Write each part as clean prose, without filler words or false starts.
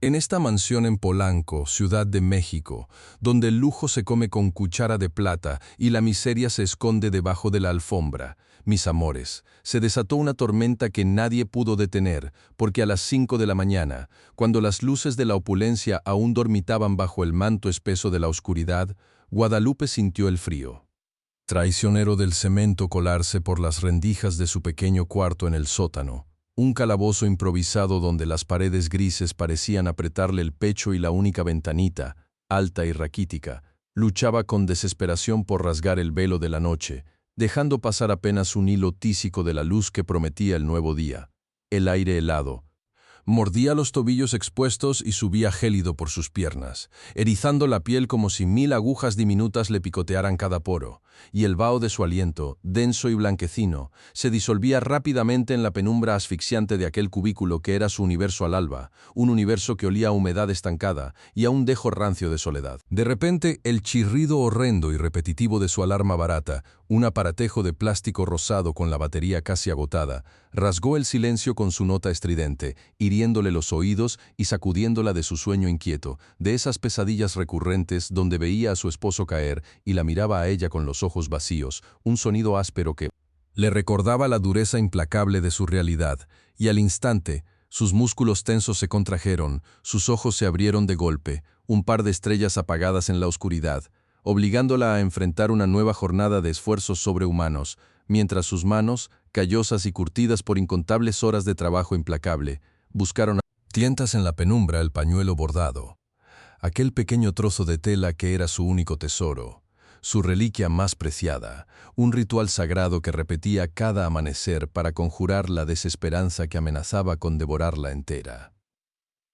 En esta mansión en Polanco, Ciudad de México, donde el lujo se come con cuchara de plata y la miseria se esconde debajo de la alfombra, mis amores, se desató una tormenta que nadie pudo detener, porque a las 5 de la mañana, cuando las luces de la opulencia aún dormitaban bajo el manto espeso de la oscuridad, Guadalupe sintió el frío. Traicionero del cemento colarse por las rendijas de su pequeño cuarto en el sótano, un calabozo improvisado donde las paredes grises parecían apretarle el pecho y la única ventanita, alta y raquítica, luchaba con desesperación por rasgar el velo de la noche, dejando pasar apenas un hilo tísico de la luz que prometía el nuevo día. El aire helado mordía los tobillos expuestos y subía gélido por sus piernas, erizando la piel como si 1000 agujas diminutas le picotearan cada poro, y el vaho de su aliento, denso y blanquecino, se disolvía rápidamente en la penumbra asfixiante de aquel cubículo que era su universo al alba, un universo que olía a humedad estancada y a un dejo rancio de soledad. De repente, el chirrido horrendo y repetitivo de su alarma barata, un aparatejo de plástico rosado con la batería casi agotada, rasgó el silencio con su nota estridente, hiriéndole los oídos y sacudiéndola de su sueño inquieto, de esas pesadillas recurrentes donde veía a su esposo caer y la miraba a ella con los ojos vacíos, un sonido áspero que le recordaba la dureza implacable de su realidad, y al instante, sus músculos tensos se contrajeron, sus ojos se abrieron de golpe, un par de estrellas apagadas en la oscuridad, obligándola a enfrentar una nueva jornada de esfuerzos sobrehumanos, mientras sus manos, callosas y curtidas por incontables horas de trabajo implacable, buscaron a tientas en la penumbra el pañuelo bordado, aquel pequeño trozo de tela que era su único tesoro, su reliquia más preciada, un ritual sagrado que repetía cada amanecer para conjurar la desesperanza que amenazaba con devorarla entera.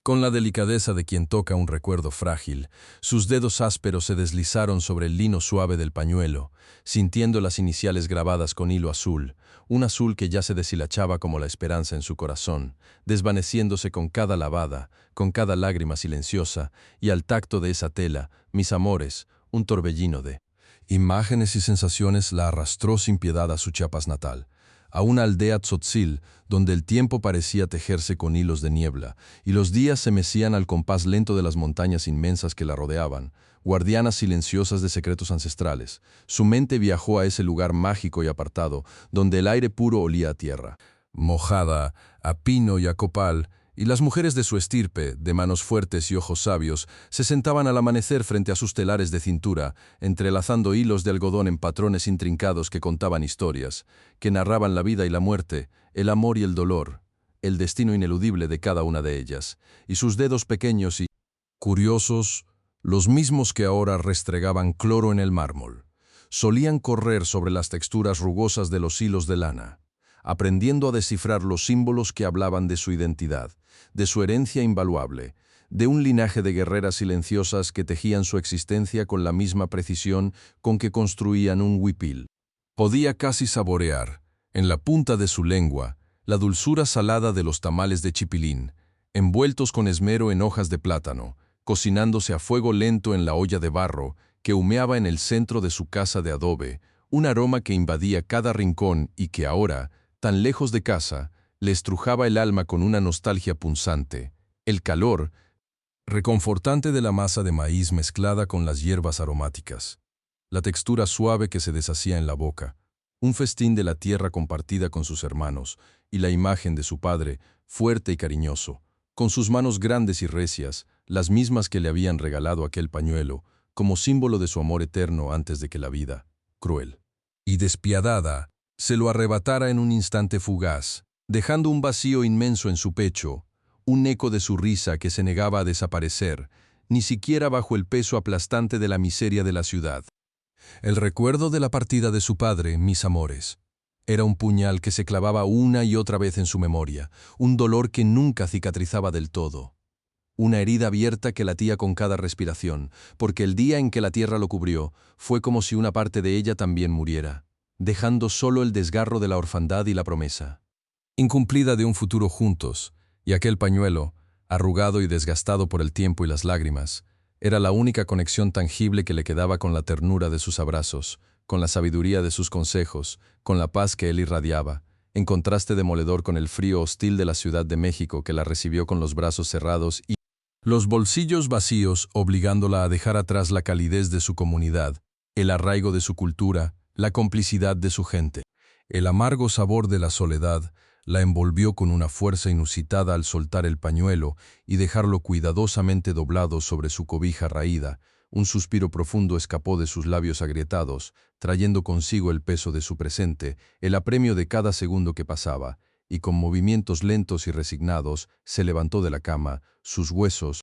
Con la delicadeza de quien toca un recuerdo frágil, sus dedos ásperos se deslizaron sobre el lino suave del pañuelo, sintiendo las iniciales grabadas con hilo azul, un azul que ya se deshilachaba como la esperanza en su corazón, desvaneciéndose con cada lavada, con cada lágrima silenciosa, y al tacto de esa tela, mis amores, un torbellino de imágenes y sensaciones la arrastró sin piedad a su Chiapas natal, a una aldea tzotzil, donde el tiempo parecía tejerse con hilos de niebla, y los días se mecían al compás lento de las montañas inmensas que la rodeaban, guardianas silenciosas de secretos ancestrales. Su mente viajó a ese lugar mágico y apartado, donde el aire puro olía a tierra, mojada, a pino y a copal, y las mujeres de su estirpe, de manos fuertes y ojos sabios, se sentaban al amanecer frente a sus telares de cintura, entrelazando hilos de algodón en patrones intrincados que contaban historias, que narraban la vida y la muerte, el amor y el dolor, el destino ineludible de cada una de ellas, y sus dedos pequeños y curiosos, los mismos que ahora restregaban cloro en el mármol, solían correr sobre las texturas rugosas de los hilos de lana, aprendiendo a descifrar los símbolos que hablaban de su identidad, de su herencia invaluable, de un linaje de guerreras silenciosas que tejían su existencia con la misma precisión con que construían un huipil. Podía casi saborear, en la punta de su lengua, la dulzura salada de los tamales de chipilín, envueltos con esmero en hojas de plátano, cocinándose a fuego lento en la olla de barro que humeaba en el centro de su casa de adobe, un aroma que invadía cada rincón y que ahora, tan lejos de casa, le estrujaba el alma con una nostalgia punzante, el calor reconfortante de la masa de maíz mezclada con las hierbas aromáticas, la textura suave que se deshacía en la boca, un festín de la tierra compartida con sus hermanos, y la imagen de su padre, fuerte y cariñoso, con sus manos grandes y recias, las mismas que le habían regalado aquel pañuelo, como símbolo de su amor eterno antes de que la vida, cruel y despiadada, se lo arrebatara en un instante fugaz, dejando un vacío inmenso en su pecho, un eco de su risa que se negaba a desaparecer, ni siquiera bajo el peso aplastante de la miseria de la ciudad. El recuerdo de la partida de su padre, mis amores, era un puñal que se clavaba una y otra vez en su memoria, un dolor que nunca cicatrizaba del todo. Una herida abierta que latía con cada respiración, porque el día en que la tierra lo cubrió, fue como si una parte de ella también muriera, dejando solo el desgarro de la orfandad y la promesa incumplida de un futuro juntos, y aquel pañuelo, arrugado y desgastado por el tiempo y las lágrimas, era la única conexión tangible que le quedaba con la ternura de sus abrazos, con la sabiduría de sus consejos, con la paz que él irradiaba, en contraste demoledor con el frío hostil de la Ciudad de México que la recibió con los brazos cerrados y Los bolsillos vacíos obligándola a dejar atrás la calidez de su comunidad, el arraigo de su cultura, la complicidad de su gente. El amargo sabor de la soledad la envolvió con una fuerza inusitada al soltar el pañuelo y dejarlo cuidadosamente doblado sobre su cobija raída. Un suspiro profundo escapó de sus labios agrietados, trayendo consigo el peso de su presente, el apremio de cada segundo que pasaba, y con movimientos lentos y resignados se levantó de la cama. Sus huesos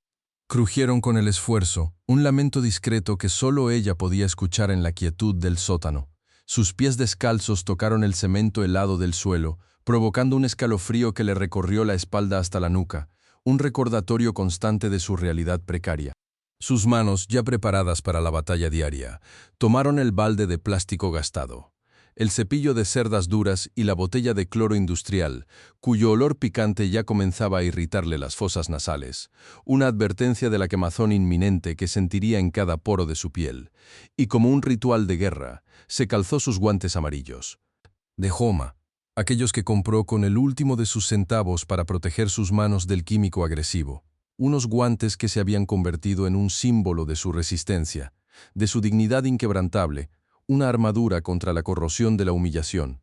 crujieron con el esfuerzo, un lamento discreto que solo ella podía escuchar en la quietud del sótano. Sus pies descalzos tocaron el cemento helado del suelo, provocando un escalofrío que le recorrió la espalda hasta la nuca, un recordatorio constante de su realidad precaria. Sus manos, ya preparadas para la batalla diaria, tomaron el balde de plástico gastado, el cepillo de cerdas duras y la botella de cloro industrial, cuyo olor picante ya comenzaba a irritarle las fosas nasales, una advertencia de la quemazón inminente que sentiría en cada poro de su piel, y como un ritual de guerra, se calzó sus guantes amarillos, de Joma, aquellos que compró con el último de sus centavos para proteger sus manos del químico agresivo, unos guantes que se habían convertido en un símbolo de su resistencia, de su dignidad inquebrantable, una armadura contra la corrosión de la humillación.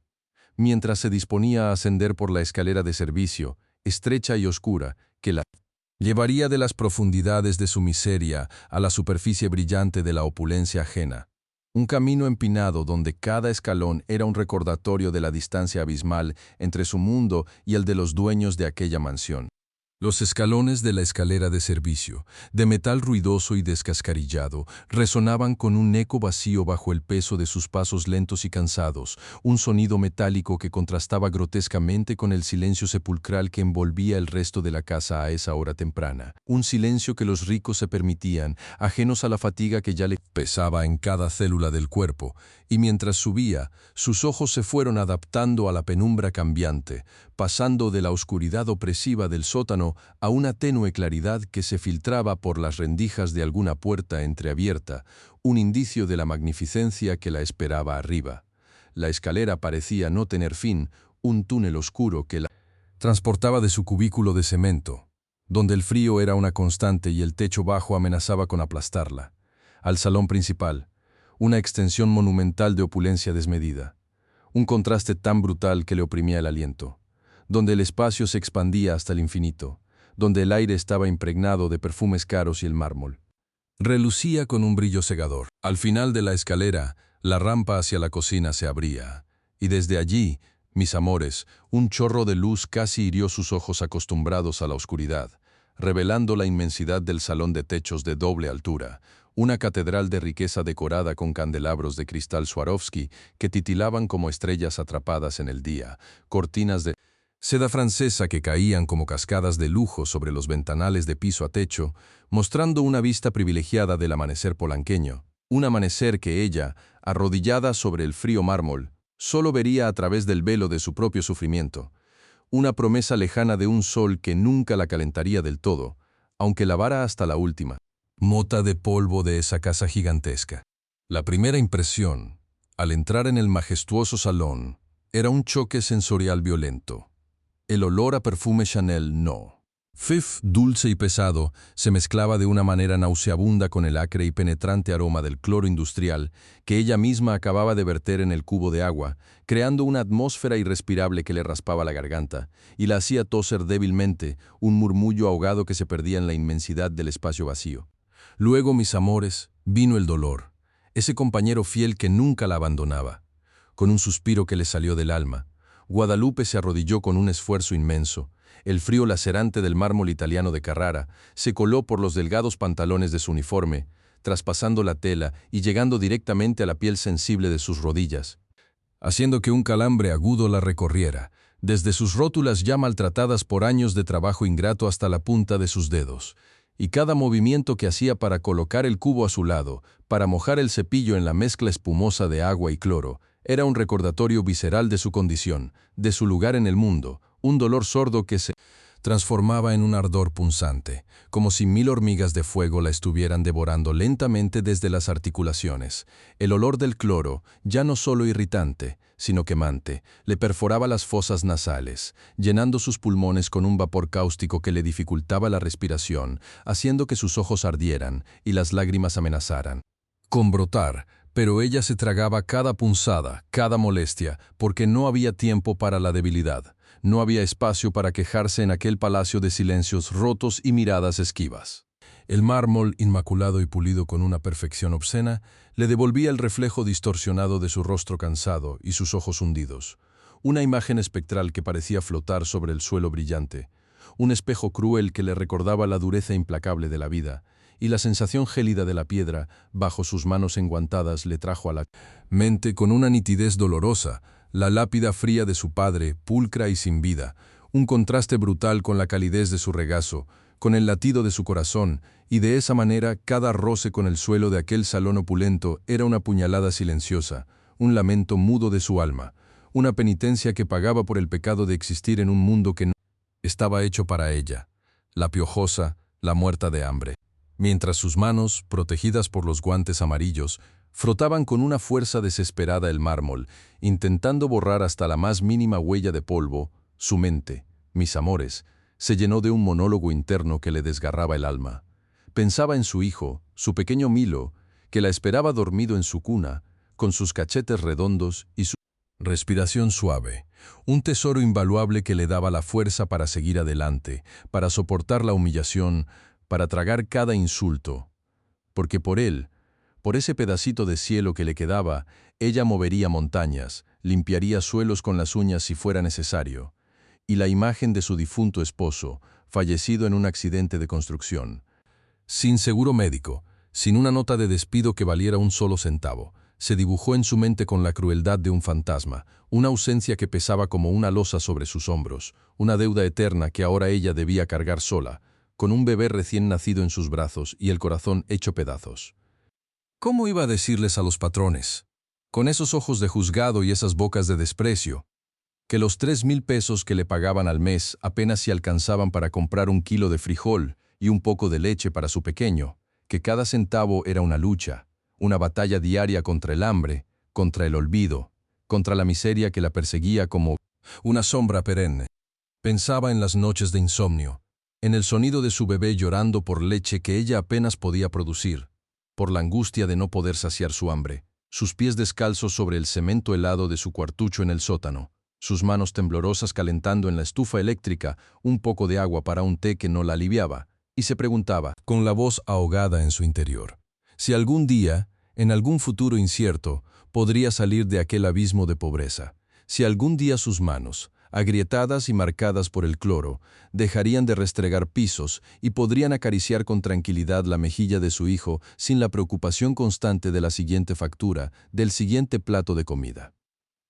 Mientras se disponía a ascender por la escalera de servicio, estrecha y oscura, que la llevaría de las profundidades de su miseria a la superficie brillante de la opulencia ajena. Un camino empinado donde cada escalón era un recordatorio de la distancia abismal entre su mundo y el de los dueños de aquella mansión. Los escalones de la escalera de servicio, de metal ruidoso y descascarillado, resonaban con un eco vacío bajo el peso de sus pasos lentos y cansados, un sonido metálico que contrastaba grotescamente con el silencio sepulcral que envolvía el resto de la casa a esa hora temprana. Un silencio que los ricos se permitían, ajenos a la fatiga que ya le pesaba en cada célula del cuerpo, y mientras subía, sus ojos se fueron adaptando a la penumbra cambiante, pasando de la oscuridad opresiva del sótano a una tenue claridad que se filtraba por las rendijas de alguna puerta entreabierta, un indicio de la magnificencia que la esperaba arriba. La escalera parecía no tener fin, un túnel oscuro que la transportaba de su cubículo de cemento, donde el frío era una constante y el techo bajo amenazaba con aplastarla, al salón principal, una extensión monumental de opulencia desmedida, un contraste tan brutal que le oprimía el aliento, donde el espacio se expandía hasta el infinito, donde el aire estaba impregnado de perfumes caros y el mármol relucía con un brillo cegador. Al final de la escalera, la rampa hacia la cocina se abría, y desde allí, mis amores, un chorro de luz casi hirió sus ojos acostumbrados a la oscuridad, revelando la inmensidad del salón de techos de doble altura, una catedral de riqueza decorada con candelabros de cristal Swarovski que titilaban como estrellas atrapadas en el día, cortinas de seda francesa que caían como cascadas de lujo sobre los ventanales de piso a techo, mostrando una vista privilegiada del amanecer polanqueño, un amanecer que ella, arrodillada sobre el frío mármol, solo vería a través del velo de su propio sufrimiento, una promesa lejana de un sol que nunca la calentaría del todo, aunque lavara hasta la última mota de polvo de esa casa gigantesca. La primera impresión, al entrar en el majestuoso salón, era un choque sensorial violento. El olor a perfume Chanel No. Fifth, dulce y pesado, se mezclaba de una manera nauseabunda con el acre y penetrante aroma del cloro industrial que ella misma acababa de verter en el cubo de agua, creando una atmósfera irrespirable que le raspaba la garganta y la hacía toser débilmente, un murmullo ahogado que se perdía en la inmensidad del espacio vacío. Luego, mis amores, vino el dolor, ese compañero fiel que nunca la abandonaba. Con un suspiro que le salió del alma, Guadalupe se arrodilló con un esfuerzo inmenso. El frío lacerante del mármol italiano de Carrara se coló por los delgados pantalones de su uniforme, traspasando la tela y llegando directamente a la piel sensible de sus rodillas, haciendo que un calambre agudo la recorriera, desde sus rótulas ya maltratadas por años de trabajo ingrato hasta la punta de sus dedos. Y cada movimiento que hacía para colocar el cubo a su lado, para mojar el cepillo en la mezcla espumosa de agua y cloro, era un recordatorio visceral de su condición, de su lugar en el mundo, un dolor sordo que se transformaba en un ardor punzante, como si 1000 hormigas de fuego la estuvieran devorando lentamente desde las articulaciones. El olor del cloro, ya no solo irritante, sino quemante, le perforaba las fosas nasales, llenando sus pulmones con un vapor cáustico que le dificultaba la respiración, haciendo que sus ojos ardieran y las lágrimas amenazaran con brotar, pero ella se tragaba cada punzada, cada molestia, porque no había tiempo para la debilidad. No había espacio para quejarse en aquel palacio de silencios rotos y miradas esquivas. El mármol, inmaculado y pulido con una perfección obscena, le devolvía el reflejo distorsionado de su rostro cansado y sus ojos hundidos. Una imagen espectral que parecía flotar sobre el suelo brillante. Un espejo cruel que le recordaba la dureza implacable de la vida, y la sensación gélida de la piedra bajo sus manos enguantadas le trajo a la mente con una nitidez dolorosa la lápida fría de su padre, pulcra y sin vida, un contraste brutal con la calidez de su regazo, con el latido de su corazón, y de esa manera cada roce con el suelo de aquel salón opulento era una puñalada silenciosa, un lamento mudo de su alma, una penitencia que pagaba por el pecado de existir en un mundo que no estaba hecho para ella, la piojosa, la muerta de hambre. Mientras sus manos, protegidas por los guantes amarillos, frotaban con una fuerza desesperada el mármol, intentando borrar hasta la más mínima huella de polvo, su mente, mis amores, se llenó de un monólogo interno que le desgarraba el alma. Pensaba en su hijo, su pequeño Milo, que la esperaba dormido en su cuna, con sus cachetes redondos y su respiración suave, un tesoro invaluable que le daba la fuerza para seguir adelante, para soportar la humillación, para tragar cada insulto, porque por él, por ese pedacito de cielo que le quedaba, ella movería montañas, limpiaría suelos con las uñas si fuera necesario, y la imagen de su difunto esposo, fallecido en un accidente de construcción, sin seguro médico, sin una nota de despido que valiera un solo centavo, se dibujó en su mente con la crueldad de un fantasma, una ausencia que pesaba como una losa sobre sus hombros, una deuda eterna que ahora ella debía cargar sola, con un bebé recién nacido en sus brazos y el corazón hecho pedazos. ¿Cómo iba a decirles a los patrones, con esos ojos de juzgado y esas bocas de desprecio, que los 3,000 pesos que le pagaban al mes apenas si alcanzaban para comprar un kilo de frijol y un poco de leche para su pequeño, que cada centavo era una lucha, una batalla diaria contra el hambre, contra el olvido, contra la miseria que la perseguía como una sombra perenne? Pensaba en las noches de insomnio, en el sonido de su bebé llorando por leche que ella apenas podía producir, por la angustia de no poder saciar su hambre, sus pies descalzos sobre el cemento helado de su cuartucho en el sótano, sus manos temblorosas calentando en la estufa eléctrica un poco de agua para un té que no la aliviaba, y se preguntaba, con la voz ahogada en su interior, si algún día, en algún futuro incierto, podría salir de aquel abismo de pobreza, si algún día sus manos, agrietadas y marcadas por el cloro, dejarían de restregar pisos y podrían acariciar con tranquilidad la mejilla de su hijo sin la preocupación constante de la siguiente factura, del siguiente plato de comida.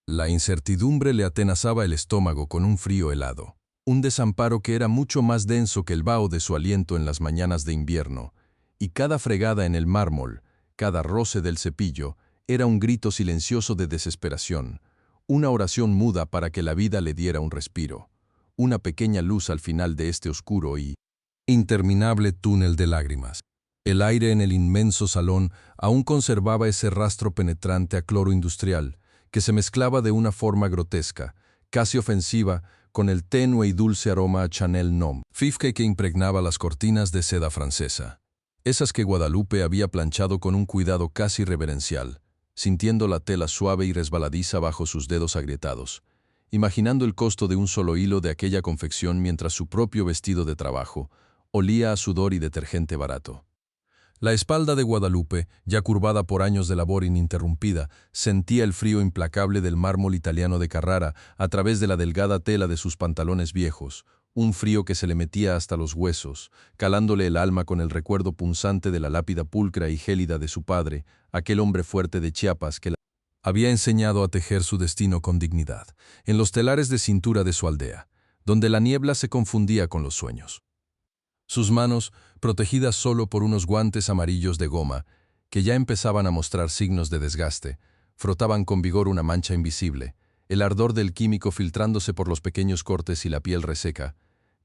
La incertidumbre le atenazaba el estómago con un frío helado, un desamparo que era mucho más denso que el vaho de su aliento en las mañanas de invierno, y cada fregada en el mármol, cada roce del cepillo, era un grito silencioso de desesperación, una oración muda para que la vida le diera un respiro, una pequeña luz al final de este oscuro y interminable túnel de lágrimas. El aire en el inmenso salón aún conservaba ese rastro penetrante a cloro industrial, que se mezclaba de una forma grotesca, casi ofensiva, con el tenue y dulce aroma a Chanel Nom, fifque que impregnaba las cortinas de seda francesa, esas que Guadalupe había planchado con un cuidado casi reverencial, sintiendo la tela suave y resbaladiza bajo sus dedos agrietados, imaginando el costo de un solo hilo de aquella confección mientras su propio vestido de trabajo olía a sudor y detergente barato. La espalda de Guadalupe, ya curvada por años de labor ininterrumpida, sentía el frío implacable del mármol italiano de Carrara a través de la delgada tela de sus pantalones viejos, un frío que se le metía hasta los huesos, calándole el alma con el recuerdo punzante de la lápida pulcra y gélida de su padre, aquel hombre fuerte de Chiapas que la había enseñado a tejer su destino con dignidad, en los telares de cintura de su aldea, donde la niebla se confundía con los sueños. Sus manos, protegidas solo por unos guantes amarillos de goma, que ya empezaban a mostrar signos de desgaste, frotaban con vigor una mancha invisible, el ardor del químico filtrándose por los pequeños cortes y la piel reseca,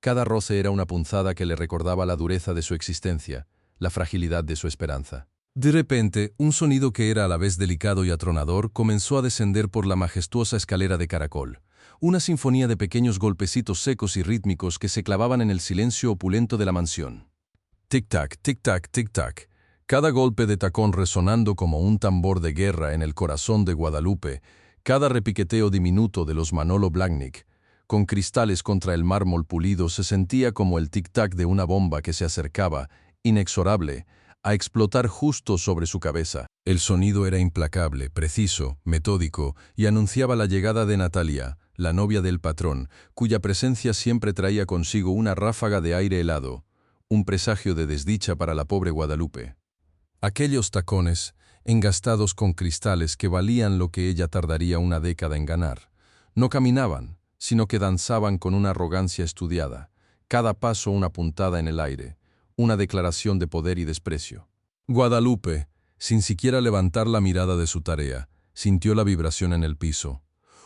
Cada roce era una punzada que le recordaba la dureza de su existencia, la fragilidad de su esperanza. De repente, un sonido que era a la vez delicado y atronador comenzó a descender por la majestuosa escalera de caracol. Una sinfonía de pequeños golpecitos secos y rítmicos que se clavaban en el silencio opulento de la mansión. Tic-tac, tic-tac, tic-tac. Cada golpe de tacón resonando como un tambor de guerra en el corazón de Guadalupe, cada repiqueteo diminuto de los Manolo Blahnik, con cristales contra el mármol pulido, se sentía como el tic-tac de una bomba que se acercaba, inexorable, a explotar justo sobre su cabeza. El sonido era implacable, preciso, metódico, y anunciaba la llegada de Natalia, la novia del patrón, cuya presencia siempre traía consigo una ráfaga de aire helado, un presagio de desdicha para la pobre Guadalupe. Aquellos tacones, engastados con cristales que valían lo que ella tardaría una década en ganar, no caminaban, sino que danzaban con una arrogancia estudiada, cada paso una puntada en el aire, una declaración de poder y desprecio. Guadalupe, sin siquiera levantar la mirada de su tarea, sintió la vibración en el piso,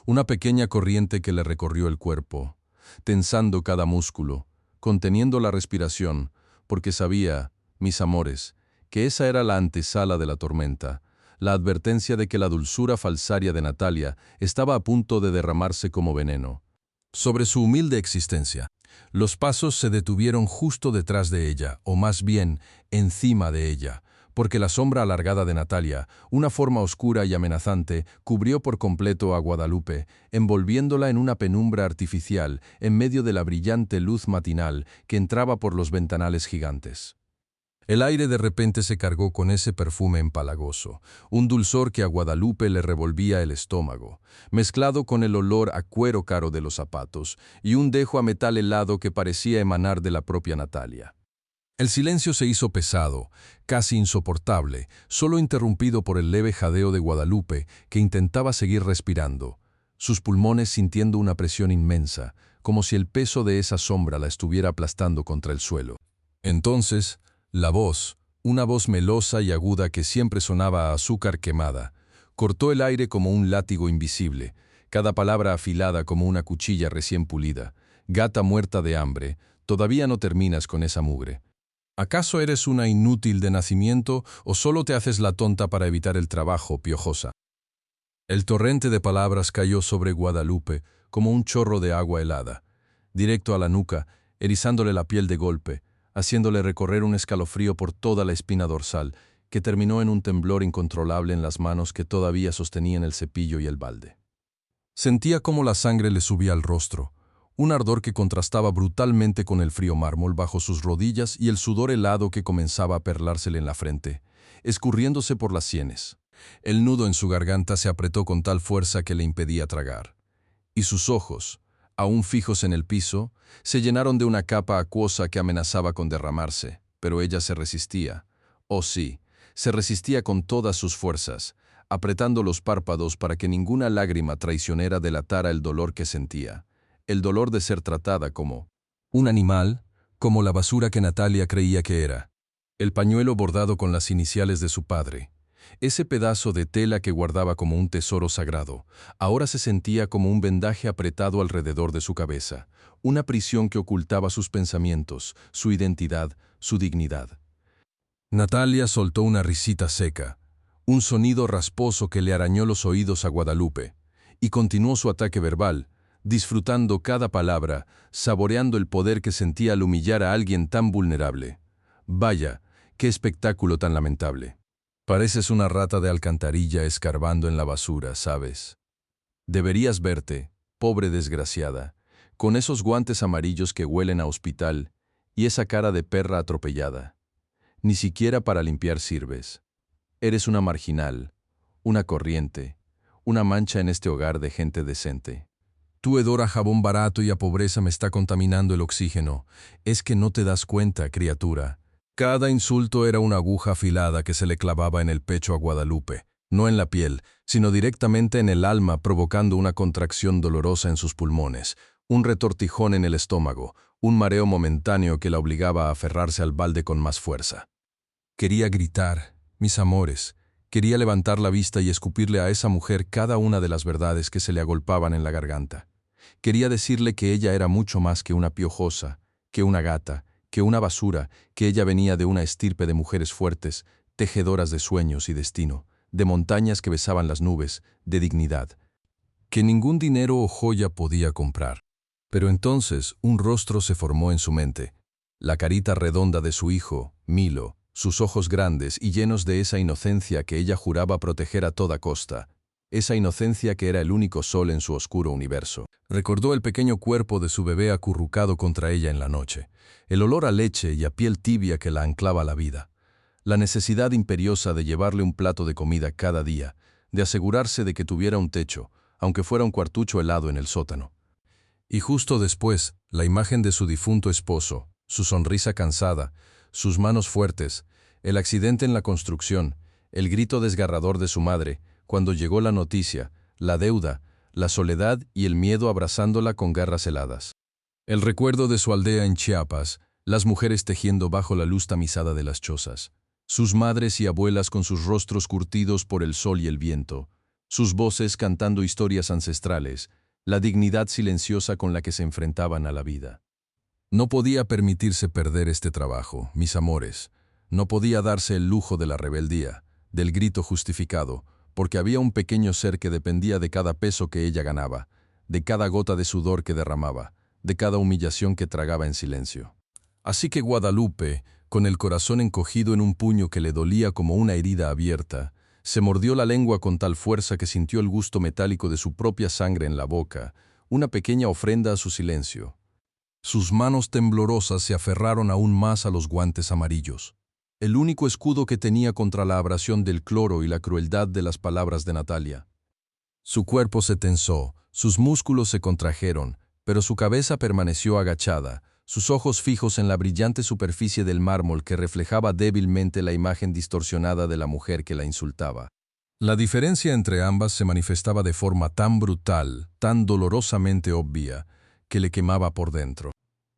una pequeña corriente que le recorrió el cuerpo, tensando cada músculo, conteniendo la respiración, porque sabía, mis amores, que esa era la antesala de la tormenta, la advertencia de que la dulzura falsaria de Natalia estaba a punto de derramarse como veneno sobre su humilde existencia. Los pasos se detuvieron justo detrás de ella, o más bien, encima de ella, porque la sombra alargada de Natalia, una forma oscura y amenazante, cubrió por completo a Guadalupe, envolviéndola en una penumbra artificial en medio de la brillante luz matinal que entraba por los ventanales gigantes. El aire de repente se cargó con ese perfume empalagoso, un dulzor que a Guadalupe le revolvía el estómago, mezclado con el olor a cuero caro de los zapatos y un dejo a metal helado que parecía emanar de la propia Natalia. El silencio se hizo pesado, casi insoportable, solo interrumpido por el leve jadeo de Guadalupe, que intentaba seguir respirando, sus pulmones sintiendo una presión inmensa, como si el peso de esa sombra la estuviera aplastando contra el suelo. Entonces, la voz, una voz melosa y aguda que siempre sonaba a azúcar quemada, cortó el aire como un látigo invisible, cada palabra afilada como una cuchilla recién pulida. Gata muerta de hambre, todavía no terminas con esa mugre. ¿Acaso eres una inútil de nacimiento o solo te haces la tonta para evitar el trabajo, piojosa? El torrente de palabras cayó sobre Guadalupe como un chorro de agua helada, directo a la nuca, erizándole la piel de golpe, haciéndole recorrer un escalofrío por toda la espina dorsal, que terminó en un temblor incontrolable en las manos que todavía sostenían el cepillo y el balde. Sentía cómo la sangre le subía al rostro, un ardor que contrastaba brutalmente con el frío mármol bajo sus rodillas y el sudor helado que comenzaba a perlársele en la frente, escurriéndose por las sienes. El nudo en su garganta se apretó con tal fuerza que le impedía tragar, y sus ojos, aún fijos en el piso, se llenaron de una capa acuosa que amenazaba con derramarse, pero ella se resistía. Oh sí, se resistía con todas sus fuerzas, apretando los párpados para que ninguna lágrima traicionera delatara el dolor que sentía, el dolor de ser tratada como un animal, como la basura que Natalia creía que era. El pañuelo bordado con las iniciales de su padre, ese pedazo de tela que guardaba como un tesoro sagrado, ahora se sentía como un vendaje apretado alrededor de su cabeza, una prisión que ocultaba sus pensamientos, su identidad, su dignidad. Natalia soltó una risita seca, un sonido rasposo que le arañó los oídos a Guadalupe, y continuó su ataque verbal, disfrutando cada palabra, saboreando el poder que sentía al humillar a alguien tan vulnerable. Vaya, qué espectáculo tan lamentable. Pareces una rata de alcantarilla escarbando en la basura, ¿sabes? Deberías verte, pobre desgraciada, con esos guantes amarillos que huelen a hospital y esa cara de perra atropellada. Ni siquiera para limpiar sirves. Eres una marginal, una corriente, una mancha en este hogar de gente decente. Tu hedor a jabón barato y a pobreza me está contaminando el oxígeno. Es que no te das cuenta, criatura. Cada insulto era una aguja afilada que se le clavaba en el pecho a Guadalupe, no en la piel, sino directamente en el alma, provocando una contracción dolorosa en sus pulmones, un retortijón en el estómago, un mareo momentáneo que la obligaba a aferrarse al balde con más fuerza. Quería gritar, mis amores, quería levantar la vista y escupirle a esa mujer cada una de las verdades que se le agolpaban en la garganta. Quería decirle que ella era mucho más que una piojosa, que una gata, que una basura, que ella venía de una estirpe de mujeres fuertes, tejedoras de sueños y destino, de montañas que besaban las nubes, de dignidad, que ningún dinero o joya podía comprar. Pero entonces un rostro se formó en su mente, la carita redonda de su hijo, Milo, sus ojos grandes y llenos de esa inocencia que ella juraba proteger a toda costa, esa inocencia que era el único sol en su oscuro universo. Recordó el pequeño cuerpo de su bebé acurrucado contra ella en la noche, el olor a leche y a piel tibia que la anclaba a la vida, la necesidad imperiosa de llevarle un plato de comida cada día, de asegurarse de que tuviera un techo, aunque fuera un cuartucho helado en el sótano. Y justo después, la imagen de su difunto esposo, su sonrisa cansada, sus manos fuertes, el accidente en la construcción, el grito desgarrador de su madre, cuando llegó la noticia, la deuda, la soledad y el miedo abrazándola con garras heladas. El recuerdo de su aldea en Chiapas, las mujeres tejiendo bajo la luz tamizada de las chozas, sus madres y abuelas con sus rostros curtidos por el sol y el viento, sus voces cantando historias ancestrales, la dignidad silenciosa con la que se enfrentaban a la vida. No podía permitirse perder este trabajo, mis amores. No podía darse el lujo de la rebeldía, del grito justificado, porque había un pequeño ser que dependía de cada peso que ella ganaba, de cada gota de sudor que derramaba, de cada humillación que tragaba en silencio. Así que Guadalupe, con el corazón encogido en un puño que le dolía como una herida abierta, se mordió la lengua con tal fuerza que sintió el gusto metálico de su propia sangre en la boca, una pequeña ofrenda a su silencio. Sus manos temblorosas se aferraron aún más a los guantes amarillos, el único escudo que tenía contra la abrasión del cloro y la crueldad de las palabras de Natalia. Su cuerpo se tensó, sus músculos se contrajeron, pero su cabeza permaneció agachada, sus ojos fijos en la brillante superficie del mármol que reflejaba débilmente la imagen distorsionada de la mujer que la insultaba. La diferencia entre ambas se manifestaba de forma tan brutal, tan dolorosamente obvia, que le quemaba por dentro.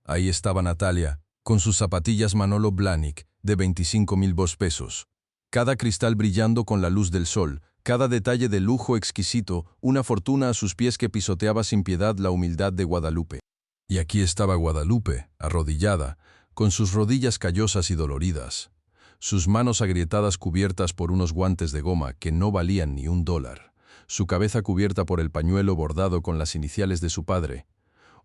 Ahí estaba Natalia, con sus zapatillas Manolo Blahnik, de 25.000 pesos. Cada cristal brillando con la luz del sol, cada detalle de lujo exquisito, una fortuna a sus pies que pisoteaba sin piedad la humildad de Guadalupe. Y aquí estaba Guadalupe, arrodillada, con sus rodillas callosas y doloridas, sus manos agrietadas cubiertas por unos guantes de goma que no valían ni $1, su cabeza cubierta por el pañuelo bordado con las iniciales de su padre,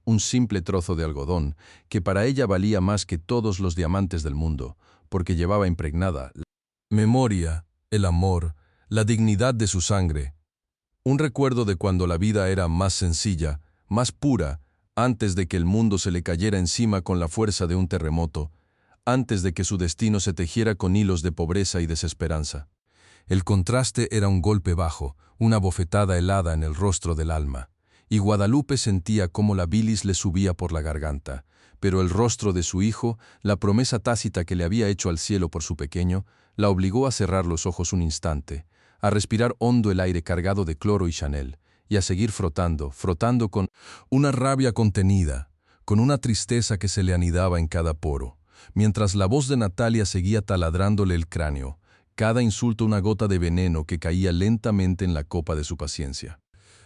un simple trozo de algodón que para ella valía más que todos los diamantes del mundo, porque llevaba impregnada la memoria, el amor, la dignidad de su sangre, un recuerdo de cuando la vida era más sencilla, más pura, antes de que el mundo se le cayera encima con la fuerza de un terremoto, antes de que su destino se tejiera con hilos de pobreza y desesperanza. El contraste era un golpe bajo, una bofetada helada en el rostro del alma, y Guadalupe sentía cómo la bilis le subía por la garganta, pero el rostro de su hijo, la promesa tácita que le había hecho al cielo por su pequeño, la obligó a cerrar los ojos un instante, a respirar hondo el aire cargado de cloro y Chanel, y a seguir frotando, frotando con una rabia contenida, con una tristeza que se le anidaba en cada poro, mientras la voz de Natalia seguía taladrándole el cráneo, cada insulto una gota de veneno que caía lentamente en la copa de su paciencia.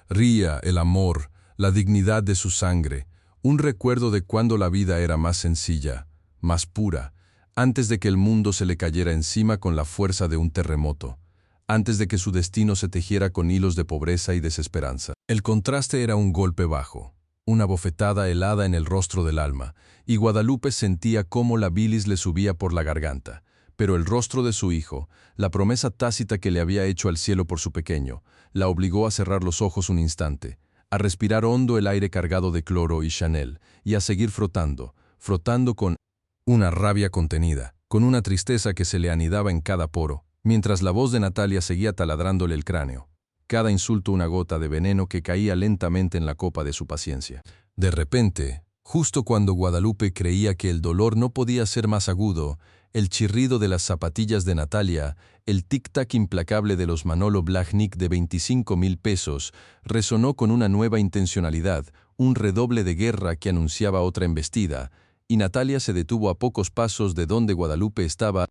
Ría, el amor, la dignidad de su sangre, un recuerdo de cuando la vida era más sencilla, más pura, antes de que el mundo se le cayera encima con la fuerza de un terremoto, antes de que su destino se tejiera con hilos de pobreza y desesperanza. El contraste era un golpe bajo, una bofetada helada en el rostro del alma, y Guadalupe sentía cómo la bilis le subía por la garganta, pero el rostro de su hijo, la promesa tácita que le había hecho al cielo por su pequeño, la obligó a cerrar los ojos un instante, a respirar hondo el aire cargado de cloro y Chanel, y a seguir frotando, frotando con una rabia contenida, con una tristeza que se le anidaba en cada poro, mientras la voz de Natalia seguía taladrándole el cráneo, cada insulto una gota de veneno que caía lentamente en la copa de su paciencia. De repente, justo cuando Guadalupe creía que el dolor no podía ser más agudo, el chirrido de las zapatillas de Natalia, el tic-tac implacable de los Manolo Blahnik de 25.000 pesos, resonó con una nueva intencionalidad, un redoble de guerra que anunciaba otra embestida, y Natalia se detuvo a pocos pasos de donde Guadalupe estaba,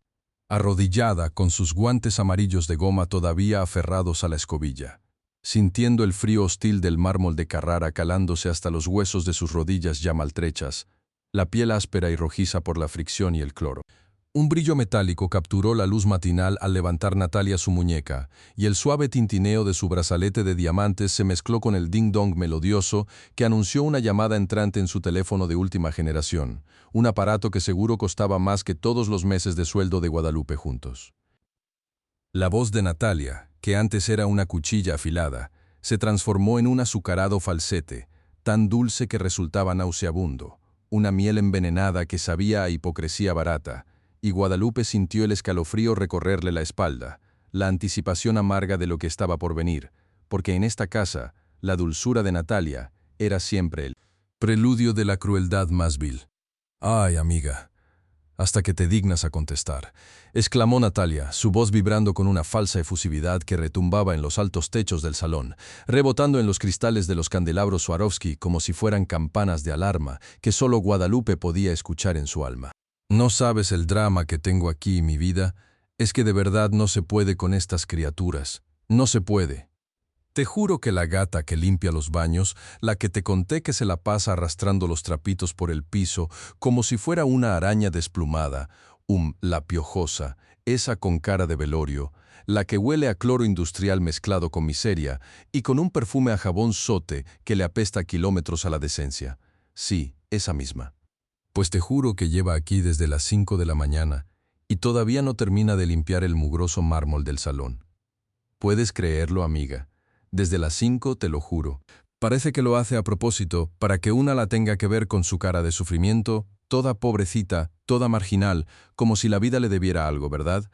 arrodillada con sus guantes amarillos de goma todavía aferrados a la escobilla, sintiendo el frío hostil del mármol de Carrara calándose hasta los huesos de sus rodillas ya maltrechas. la piel áspera y rojiza por la fricción y el cloro. Un brillo metálico capturó la luz matinal al levantar Natalia su muñeca, y el suave tintineo de su brazalete de diamantes se mezcló con el ding-dong melodioso que anunció una llamada entrante en su teléfono de última generación, un aparato que seguro costaba más que todos los meses de sueldo de Guadalupe juntos. La voz de Natalia, que antes era una cuchilla afilada, se transformó en un azucarado falsete, tan dulce que resultaba nauseabundo, una miel envenenada que sabía a hipocresía barata, y Guadalupe sintió el escalofrío recorrerle la espalda, la anticipación amarga de lo que estaba por venir, porque en esta casa, la dulzura de Natalia era siempre el preludio de la crueldad más vil. «Ay, amiga, hasta que te dignas a contestar», exclamó Natalia, su voz vibrando con una falsa efusividad que retumbaba en los altos techos del salón, rebotando en los cristales de los candelabros Swarovski como si fueran campanas de alarma que solo Guadalupe podía escuchar en su alma. «No sabes el drama que tengo aquí, mi vida, es que de verdad no se puede con estas criaturas, no se puede. Te juro que la gata que limpia los baños, la que te conté que se la pasa arrastrando los trapitos por el piso como si fuera una araña desplumada, la piojosa, esa con cara de velorio, la que huele a cloro industrial mezclado con miseria y con un perfume a jabón sote que le apesta kilómetros a la decencia. Sí, esa misma. Pues te juro que lleva aquí desde las 5 de la mañana y todavía no termina de limpiar el mugroso mármol del salón. ¿Puedes creerlo, amiga? Desde las 5, te lo juro. Parece que lo hace a propósito, para que una la tenga que ver con su cara de sufrimiento, toda pobrecita, toda marginal, como si la vida le debiera algo, ¿verdad?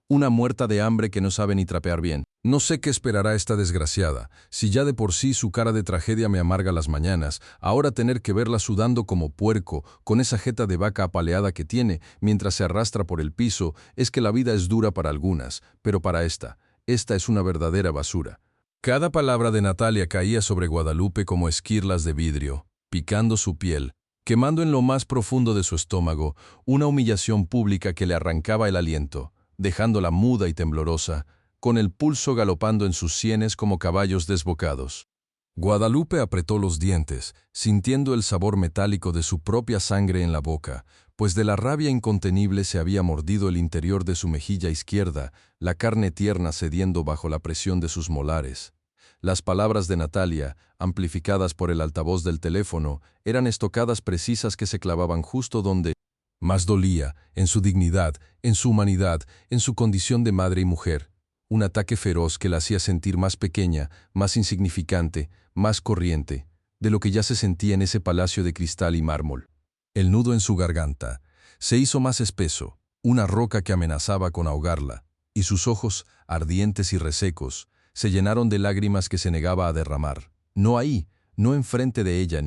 Una muerta de hambre que no sabe ni trapear bien. No sé qué esperará esta desgraciada, si ya de por sí su cara de tragedia me amarga las mañanas, ahora tener que verla sudando como puerco, con esa jeta de vaca apaleada que tiene, mientras se arrastra por el piso, es que la vida es dura para algunas, pero para esta es una verdadera basura. Cada palabra de Natalia caía sobre Guadalupe como esquirlas de vidrio, picando su piel, quemando en lo más profundo de su estómago una humillación pública que le arrancaba el aliento, dejándola muda y temblorosa, con el pulso galopando en sus sienes como caballos desbocados. Guadalupe apretó los dientes, sintiendo el sabor metálico de su propia sangre en la boca, pues de la rabia incontenible se había mordido el interior de su mejilla izquierda, la carne tierna cediendo bajo la presión de sus molares. Las palabras de Natalia, amplificadas por el altavoz del teléfono, eran estocadas precisas que se clavaban justo donde más dolía, en su dignidad, en su humanidad, en su condición de madre y mujer. Un ataque feroz que la hacía sentir más pequeña, más insignificante, más corriente, de lo que ya se sentía en ese palacio de cristal y mármol. El nudo en su garganta se hizo más espeso, una roca que amenazaba con ahogarla, y sus ojos, ardientes y resecos, se llenaron de lágrimas que se negaba a derramar. No ahí, no enfrente de ella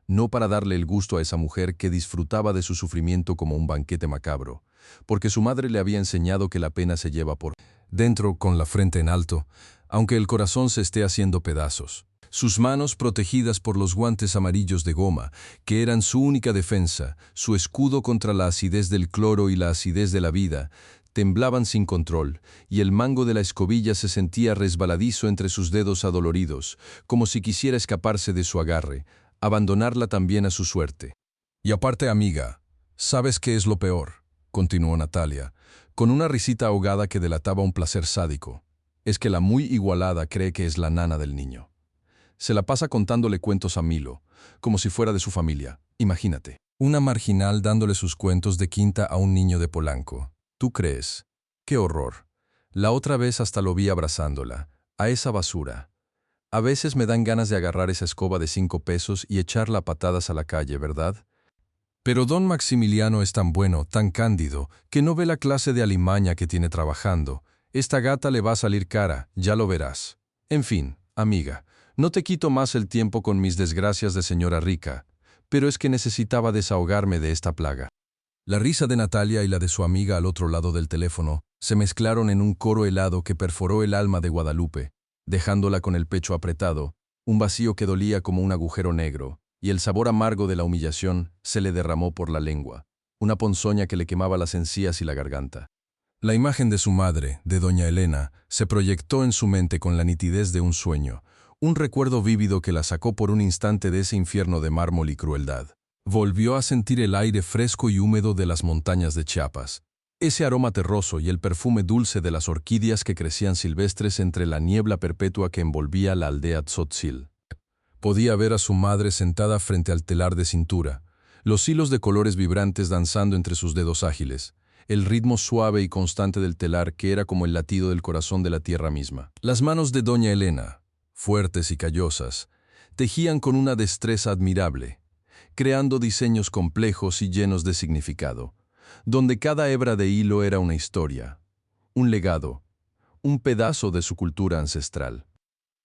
no para darle el gusto a esa mujer que disfrutaba de su sufrimiento como un banquete macabro, porque su madre le había enseñado que la pena se lleva por dentro con la frente en alto, aunque el corazón se esté haciendo pedazos. Sus manos protegidas por los guantes amarillos de goma, que eran su única defensa, su escudo contra la acidez del cloro y la acidez de la vida, temblaban sin control, y el mango de la escobilla se sentía resbaladizo entre sus dedos adoloridos, como si quisiera escaparse de su agarre, abandonarla también a su suerte. «Y aparte, amiga, ¿sabes qué es lo peor?», continuó Natalia, con una risita ahogada que delataba un placer sádico. «Es que la muy igualada cree que es la nana del niño. Se la pasa contándole cuentos a Milo, como si fuera de su familia, imagínate. Una marginal dándole sus cuentos de quinta a un niño de Polanco. ¿Tú crees? ¡Qué horror! La otra vez hasta lo vi abrazándola, a esa basura. A veces me dan ganas de agarrar esa escoba de 5 pesos y echarla a patadas a la calle, ¿verdad? Pero don Maximiliano es tan bueno, tan cándido, que no ve la clase de alimaña que tiene trabajando. Esta gata le va a salir cara, ya lo verás. En fin, amiga, no te quito más el tiempo con mis desgracias de señora rica, pero es que necesitaba desahogarme de esta plaga». La risa de Natalia y la de su amiga al otro lado del teléfono se mezclaron en un coro helado que perforó el alma de Guadalupe, dejándola con el pecho apretado, un vacío que dolía como un agujero negro, y el sabor amargo de la humillación se le derramó por la lengua, una ponzoña que le quemaba las encías y la garganta. La imagen de su madre, de doña Elena, se proyectó en su mente con la nitidez de un sueño, un recuerdo vívido que la sacó por un instante de ese infierno de mármol y crueldad. Volvió a sentir el aire fresco y húmedo de las montañas de Chiapas, ese aroma terroso y el perfume dulce de las orquídeas que crecían silvestres entre la niebla perpetua que envolvía la aldea Tzotzil. Podía ver a su madre sentada frente al telar de cintura, los hilos de colores vibrantes danzando entre sus dedos ágiles, el ritmo suave y constante del telar que era como el latido del corazón de la tierra misma. Las manos de doña Elena, fuertes y callosas, tejían con una destreza admirable, creando diseños complejos y llenos de significado, donde cada hebra de hilo era una historia, un legado, un pedazo de su cultura ancestral.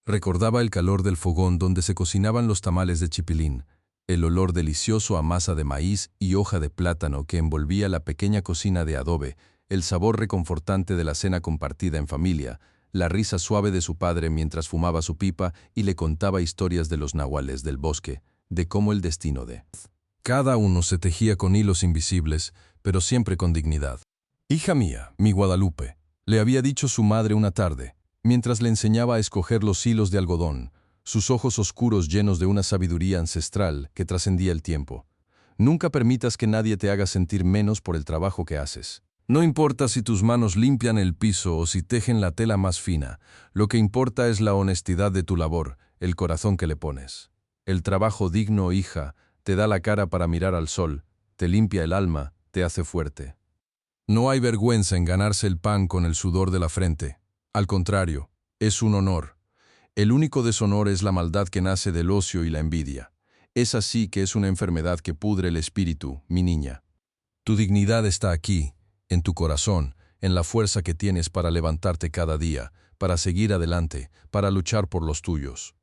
Recordaba el calor del fogón donde se cocinaban los tamales de chipilín, el olor delicioso a masa de maíz y hoja de plátano que envolvía la pequeña cocina de adobe, el sabor reconfortante de la cena compartida en familia, la risa suave de su padre mientras fumaba su pipa y le contaba historias de los nahuales del bosque, de cómo el destino de cada uno se tejía con hilos invisibles, pero siempre con dignidad. «Hija mía, mi Guadalupe», le había dicho su madre una tarde, mientras le enseñaba a escoger los hilos de algodón, sus ojos oscuros llenos de una sabiduría ancestral que trascendía el tiempo. «Nunca permitas que nadie te haga sentir menos por el trabajo que haces. No importa si tus manos limpian el piso o si tejen la tela más fina, lo que importa es la honestidad de tu labor, el corazón que le pones. El trabajo digno, hija, te da la cara para mirar al sol, te limpia el alma, te hace fuerte. No hay vergüenza en ganarse el pan con el sudor de la frente. Al contrario, es un honor. El único deshonor es la maldad que nace del ocio y la envidia. Es así que es una enfermedad que pudre el espíritu, mi niña. Tu dignidad está aquí, en tu corazón, en la fuerza que tienes para levantarte cada día, para seguir adelante, para luchar por los tuyos».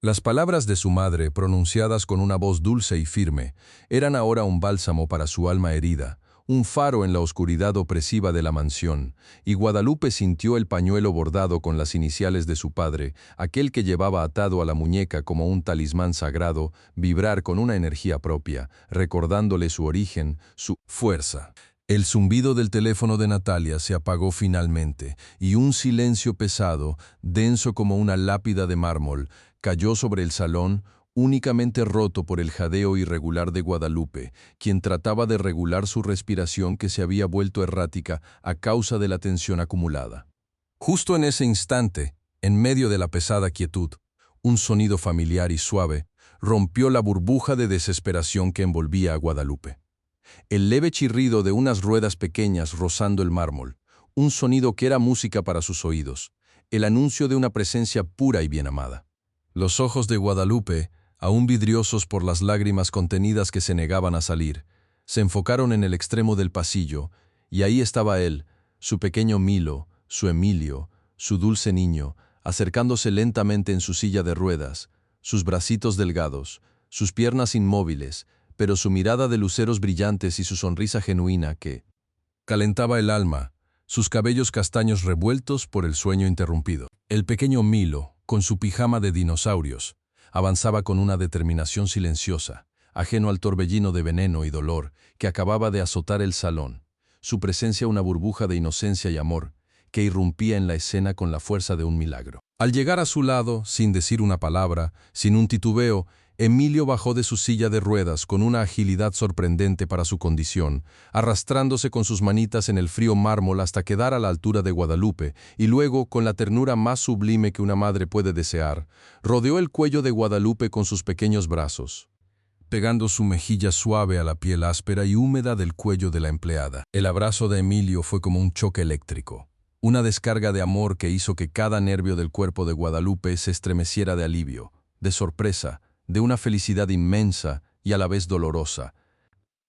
Las palabras de su madre, pronunciadas con una voz dulce y firme, eran ahora un bálsamo para su alma herida, un faro en la oscuridad opresiva de la mansión, y Guadalupe sintió el pañuelo bordado con las iniciales de su padre, aquel que llevaba atado a la muñeca como un talismán sagrado, vibrar con una energía propia, recordándole su origen, su fuerza. El zumbido del teléfono de Natalia se apagó finalmente, y un silencio pesado, denso como una lápida de mármol, cayó sobre el salón, únicamente roto por el jadeo irregular de Guadalupe, quien trataba de regular su respiración que se había vuelto errática a causa de la tensión acumulada. Justo en ese instante, en medio de la pesada quietud, un sonido familiar y suave rompió la burbuja de desesperación que envolvía a Guadalupe. El leve chirrido de unas ruedas pequeñas rozando el mármol, un sonido que era música para sus oídos, el anuncio de una presencia pura y bien amada. Los ojos de Guadalupe, aún vidriosos por las lágrimas contenidas que se negaban a salir, se enfocaron en el extremo del pasillo, y ahí estaba él, su pequeño Milo, su Emilio, su dulce niño, acercándose lentamente en su silla de ruedas, sus bracitos delgados, sus piernas inmóviles, pero su mirada de luceros brillantes y su sonrisa genuina que calentaba el alma, sus cabellos castaños revueltos por el sueño interrumpido. El pequeño Milo, con su pijama de dinosaurios, avanzaba con una determinación silenciosa, ajeno al torbellino de veneno y dolor que acababa de azotar el salón, su presencia una burbuja de inocencia y amor que irrumpía en la escena con la fuerza de un milagro. Al llegar a su lado, sin decir una palabra, sin un titubeo, Emilio bajó de su silla de ruedas con una agilidad sorprendente para su condición, arrastrándose con sus manitas en el frío mármol hasta quedar a la altura de Guadalupe, y luego, con la ternura más sublime que una madre puede desear, rodeó el cuello de Guadalupe con sus pequeños brazos, pegando su mejilla suave a la piel áspera y húmeda del cuello de la empleada. El abrazo de Emilio fue como un choque eléctrico, una descarga de amor que hizo que cada nervio del cuerpo de Guadalupe se estremeciera de alivio, de sorpresa, de una felicidad inmensa y a la vez dolorosa.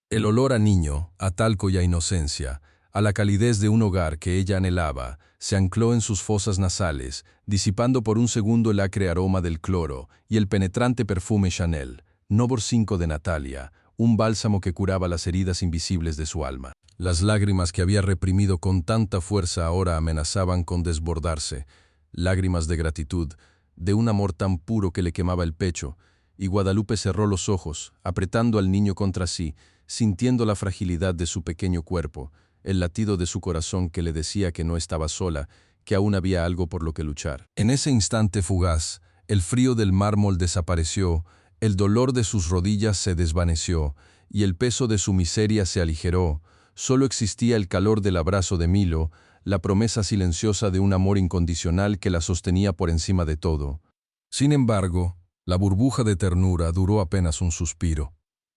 El olor a niño, a talco y a inocencia, a la calidez de un hogar que ella anhelaba, se ancló en sus fosas nasales, disipando por un segundo el acre aroma del cloro y el penetrante perfume Chanel, No. 5 de Natalia, un bálsamo que curaba las heridas invisibles de su alma. Las lágrimas que había reprimido con tanta fuerza ahora amenazaban con desbordarse, lágrimas de gratitud, de un amor tan puro que le quemaba el pecho, y Guadalupe cerró los ojos, apretando al niño contra sí, sintiendo la fragilidad de su pequeño cuerpo, el latido de su corazón que le decía que no estaba sola, que aún había algo por lo que luchar. En ese instante fugaz, el frío del mármol desapareció, El dolor de sus rodillas se desvaneció y el peso de su miseria se aligeró. Solo existía el calor del abrazo de Emilio, la promesa silenciosa de un amor incondicional que la sostenía por encima de todo. Sin embargo, la burbuja de ternura duró apenas un suspiro,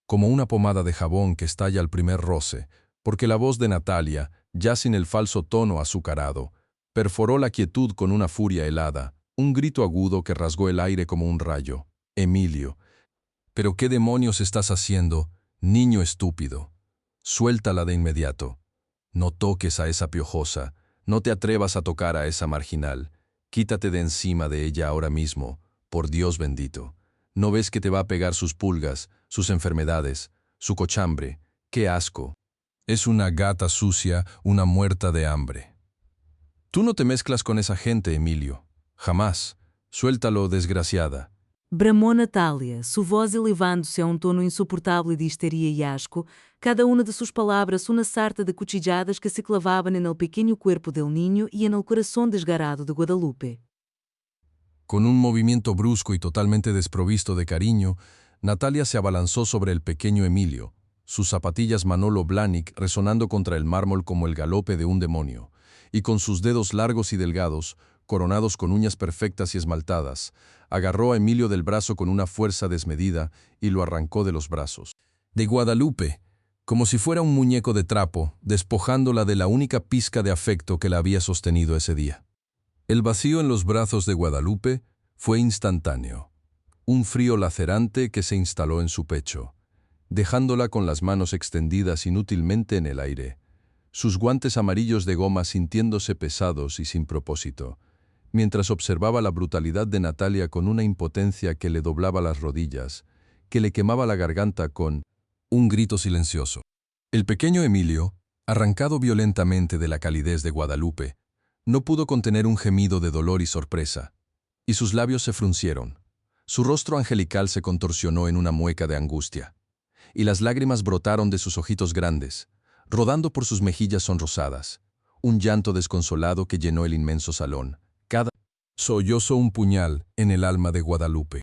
como una pomada de jabón que estalla al primer roce, porque la voz de Natalia, ya sin el falso tono azucarado, perforó la quietud con una furia helada, un grito agudo que rasgó el aire como un rayo. Emilio. ¿Pero qué demonios estás haciendo, niño estúpido? Suéltala de inmediato. No toques a esa piojosa, no te atrevas a tocar a esa marginal. Quítate de encima de ella ahora mismo, por Dios bendito. ¿No ves que te va a pegar sus pulgas, sus enfermedades, su cochambre? ¡Qué asco! Es una gata sucia, una muerta de hambre. Tú no te mezclas con esa gente, Emilio. Jamás. Suéltalo, desgraciada. Bramou Natália, sua voz elevando-se a tono insuportável de histeria e asco, cada uma de suas palavras uma sarta de cuchilladas que se clavaban en el pequeño cuerpo del niño y en el corazón desgarrado de Guadalupe. Con un movimiento brusco y totalmente desprovisto de cariño, Natalia se abalanzó sobre el pequeño Emilio, sus zapatillas Manolo Blahnik resonando contra el mármol como el galope de un demonio, y con sus dedos largos y delgados, coronados con uñas perfectas y esmaltadas, agarró a Emilio del brazo con una fuerza desmedida y lo arrancó de los brazos de Guadalupe, como si fuera un muñeco de trapo, despojándola de la única pizca de afecto que la había sostenido ese día. El vacío en los brazos de Guadalupe fue instantáneo, un frío lacerante que se instaló en su pecho, dejándola con las manos extendidas inútilmente en el aire, sus guantes amarillos de goma sintiéndose pesados y sin propósito, mientras observaba la brutalidad de Natalia con una impotencia que le doblaba las rodillas, que le quemaba la garganta con un grito silencioso. El pequeño Emilio, arrancado violentamente de la calidez de Guadalupe, no pudo contener un gemido de dolor y sorpresa, y sus labios se fruncieron. Su rostro angelical se contorsionó en una mueca de angustia, y las lágrimas brotaron de sus ojitos grandes, rodando por sus mejillas sonrosadas, un llanto desconsolado que llenó el inmenso salón. Cada sollozo un puñal en el alma de Guadalupe.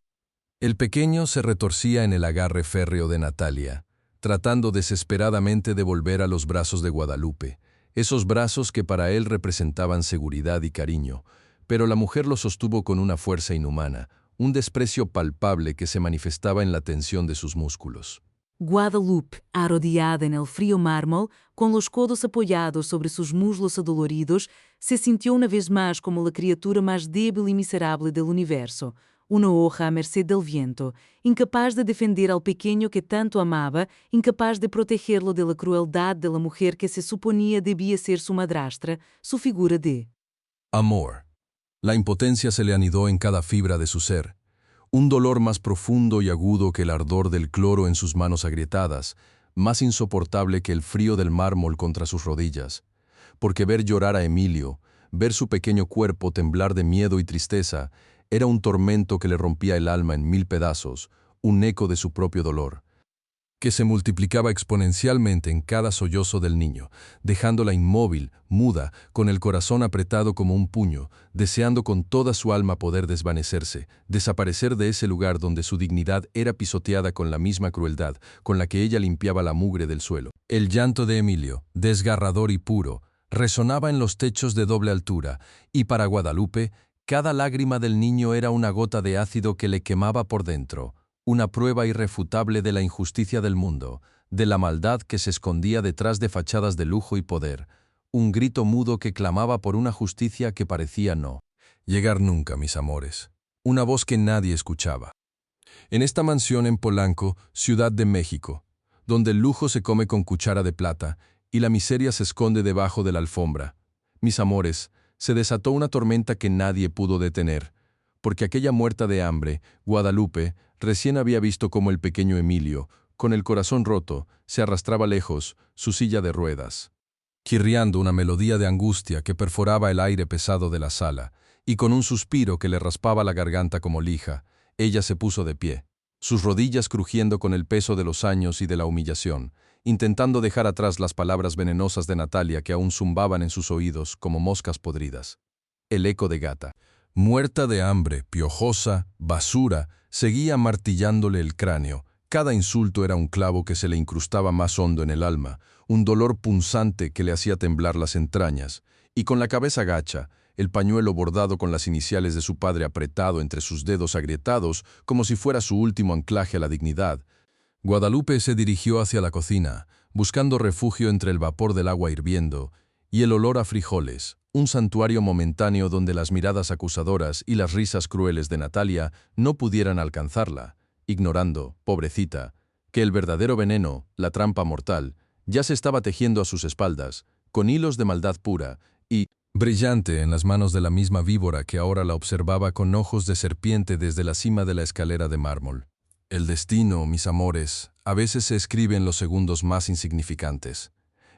El pequeño se retorcía en el agarre férreo de Natalia, tratando desesperadamente de volver a los brazos de Guadalupe, esos brazos que para él representaban seguridad y cariño, pero la mujer lo sostuvo con una fuerza inhumana, un desprecio palpable que se manifestaba en la tensión de sus músculos. Guadalupe, arrodillada en el frío mármol, con los codos apoyados sobre sus muslos adoloridos, se sintió una vez más como la criatura más débil y miserable del universo, una hoja a merced del viento, incapaz de defender al pequeño que tanto amaba, incapaz de protegerlo de la crueldad de la mujer que se suponía debía ser su madrastra, su figura de amor. La impotencia se le anidó en cada fibra de su ser. Un dolor más profundo y agudo que el ardor del cloro en sus manos agrietadas, más insoportable que el frío del mármol contra sus rodillas. Porque ver llorar a Emilio, ver su pequeño cuerpo temblar de miedo y tristeza, era un tormento que le rompía el alma en 1000 pedazos, un eco de su propio dolor, que se multiplicaba exponencialmente en cada sollozo del niño, dejándola inmóvil, muda, con el corazón apretado como un puño, deseando con toda su alma poder desvanecerse, desaparecer de ese lugar donde su dignidad era pisoteada con la misma crueldad con la que ella limpiaba la mugre del suelo. El llanto de Emilio, desgarrador y puro, resonaba en los techos de doble altura, y para Guadalupe, cada lágrima del niño era una gota de ácido que le quemaba por dentro, una prueba irrefutable de la injusticia del mundo, de la maldad que se escondía detrás de fachadas de lujo y poder, un grito mudo que clamaba por una justicia que parecía no llegar nunca, mis amores, una voz que nadie escuchaba. En esta mansión en Polanco, Ciudad de México, donde el lujo se come con cuchara de plata y la miseria se esconde debajo de la alfombra, mis amores, se desató una tormenta que nadie pudo detener, porque aquella muerta de hambre, Guadalupe, recién había visto cómo el pequeño Emilio, con el corazón roto, se arrastraba lejos, su silla de ruedas, chirriando una melodía de angustia que perforaba el aire pesado de la sala, y con un suspiro que le raspaba la garganta como lija, ella se puso de pie, sus rodillas crujiendo con el peso de los años y de la humillación, intentando dejar atrás las palabras venenosas de Natalia que aún zumbaban en sus oídos como moscas podridas. El eco de gata. Muerta de hambre, piojosa, basura, seguía martillándole el cráneo. Cada insulto era un clavo que se le incrustaba más hondo en el alma, un dolor punzante que le hacía temblar las entrañas. Y con la cabeza gacha, el pañuelo bordado con las iniciales de su padre apretado entre sus dedos agrietados, como si fuera su último anclaje a la dignidad, Guadalupe se dirigió hacia la cocina, buscando refugio entre el vapor del agua hirviendo y el olor a frijoles, un santuario momentáneo donde las miradas acusadoras y las risas crueles de Natalia no pudieran alcanzarla, ignorando, pobrecita, que el verdadero veneno, la trampa mortal, ya se estaba tejiendo a sus espaldas, con hilos de maldad pura y brillante en las manos de la misma víbora que ahora la observaba con ojos de serpiente desde la cima de la escalera de mármol. El destino, mis amores, a veces se escribe en los segundos más insignificantes,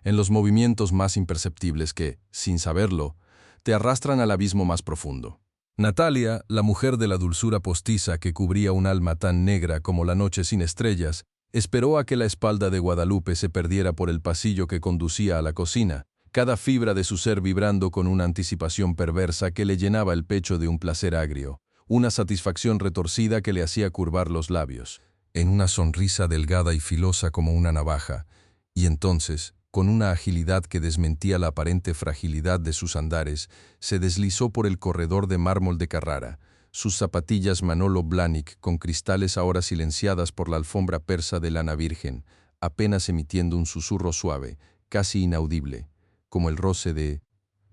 en los movimientos más imperceptibles que, sin saberlo, te arrastran al abismo más profundo. Natalia, la mujer de la dulzura postiza que cubría un alma tan negra como la noche sin estrellas, esperó a que la espalda de Guadalupe se perdiera por el pasillo que conducía a la cocina, cada fibra de su ser vibrando con una anticipación perversa que le llenaba el pecho de un placer agrio, una satisfacción retorcida que le hacía curvar los labios, en una sonrisa delgada y filosa como una navaja, y entonces, con una agilidad que desmentía la aparente fragilidad de sus andares, se deslizó por el corredor de mármol de Carrara, sus zapatillas Manolo Blahnik con cristales ahora silenciadas por la alfombra persa de lana virgen, apenas emitiendo un susurro suave, casi inaudible, como el roce de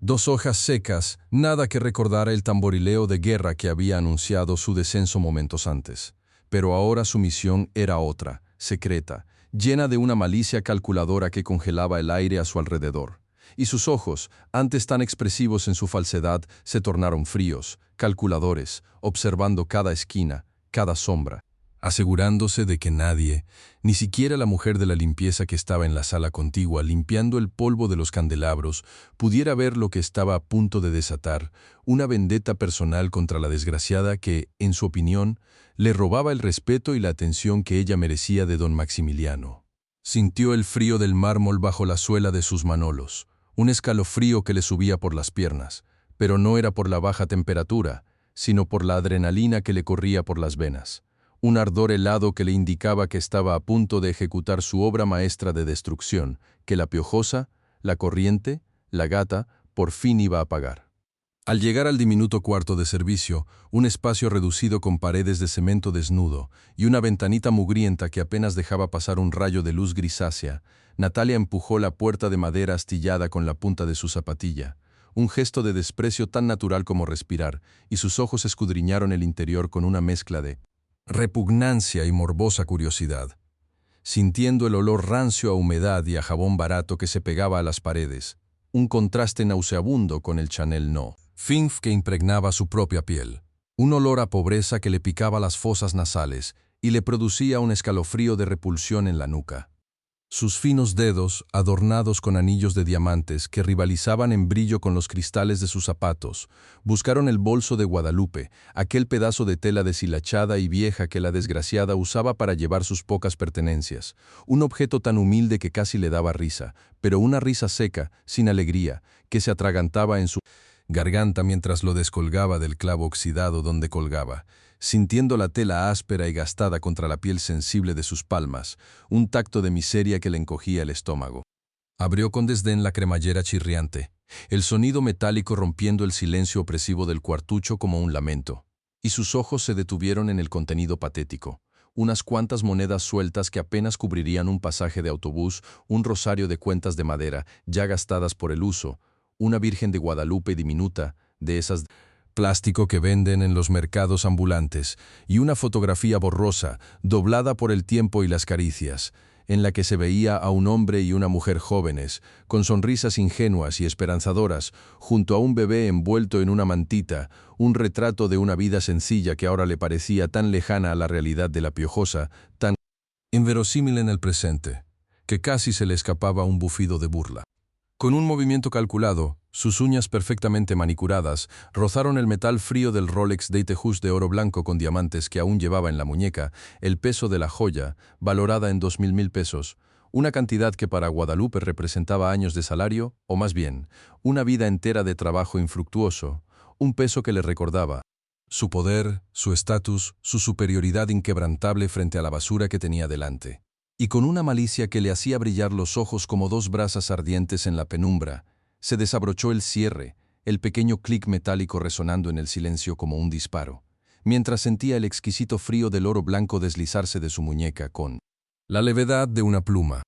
dos hojas secas, nada que recordara el tamborileo de guerra que había anunciado su descenso momentos antes. Pero ahora su misión era otra, secreta, llena de una malicia calculadora que congelaba el aire a su alrededor. Y sus ojos, antes tan expresivos en su falsedad, se tornaron fríos, calculadores, observando cada esquina, cada sombra, asegurándose de que nadie, ni siquiera la mujer de la limpieza que estaba en la sala contigua limpiando el polvo de los candelabros, pudiera ver lo que estaba a punto de desatar, una vendetta personal contra la desgraciada que, en su opinión, le robaba el respeto y la atención que ella merecía de don Maximiliano. Sintió el frío del mármol bajo la suela de sus manolos, un escalofrío que le subía por las piernas, pero no era por la baja temperatura, sino por la adrenalina que le corría por las venas. Un ardor helado que le indicaba que estaba a punto de ejecutar su obra maestra de destrucción, que la piojosa, la corriente, la gata, por fin iba a apagar. Al llegar al diminuto cuarto de servicio, un espacio reducido con paredes de cemento desnudo y una ventanita mugrienta que apenas dejaba pasar un rayo de luz grisácea, Natalia empujó la puerta de madera astillada con la punta de su zapatilla, un gesto de desprecio tan natural como respirar, y sus ojos escudriñaron el interior con una mezcla de repugnancia y morbosa curiosidad, sintiendo el olor rancio a humedad y a jabón barato que se pegaba a las paredes, un contraste nauseabundo con el Chanel No. Finf que impregnaba su propia piel, un olor a pobreza que le picaba las fosas nasales y le producía un escalofrío de repulsión en la nuca. Sus finos dedos, adornados con anillos de diamantes que rivalizaban en brillo con los cristales de sus zapatos, buscaron el bolso de Guadalupe, aquel pedazo de tela deshilachada y vieja que la desgraciada usaba para llevar sus pocas pertenencias, un objeto tan humilde que casi le daba risa, pero una risa seca, sin alegría, que se atragantaba en su garganta mientras lo descolgaba del clavo oxidado donde colgaba, sintiendo la tela áspera y gastada contra la piel sensible de sus palmas, un tacto de miseria que le encogía el estómago. Abrió con desdén la cremallera chirriante, el sonido metálico rompiendo el silencio opresivo del cuartucho como un lamento, y sus ojos se detuvieron en el contenido patético. Unas cuantas monedas sueltas que apenas cubrirían un pasaje de autobús, un rosario de cuentas de madera, ya gastadas por el uso, una Virgen de Guadalupe diminuta, de esas plástico que venden en los mercados ambulantes, y una fotografía borrosa, doblada por el tiempo y las caricias, en la que se veía a un hombre y una mujer jóvenes, con sonrisas ingenuas y esperanzadoras, junto a un bebé envuelto en una mantita, un retrato de una vida sencilla que ahora le parecía tan lejana a la realidad de la piojosa, tan inverosímil en el presente, que casi se le escapaba un bufido de burla. Con un movimiento calculado, sus uñas perfectamente manicuradas rozaron el metal frío del Rolex Datejust de oro blanco con diamantes que aún llevaba en la muñeca, el peso de la joya, valorada en 2.000 pesos, una cantidad que para Guadalupe representaba años de salario, o más bien, una vida entera de trabajo infructuoso, un peso que le recordaba su poder, su estatus, su superioridad inquebrantable frente a la basura que tenía delante. Y con una malicia que le hacía brillar los ojos como dos brasas ardientes en la penumbra, se desabrochó el cierre, el pequeño clic metálico resonando en el silencio como un disparo, mientras sentía el exquisito frío del oro blanco deslizarse de su muñeca con la levedad de una pluma.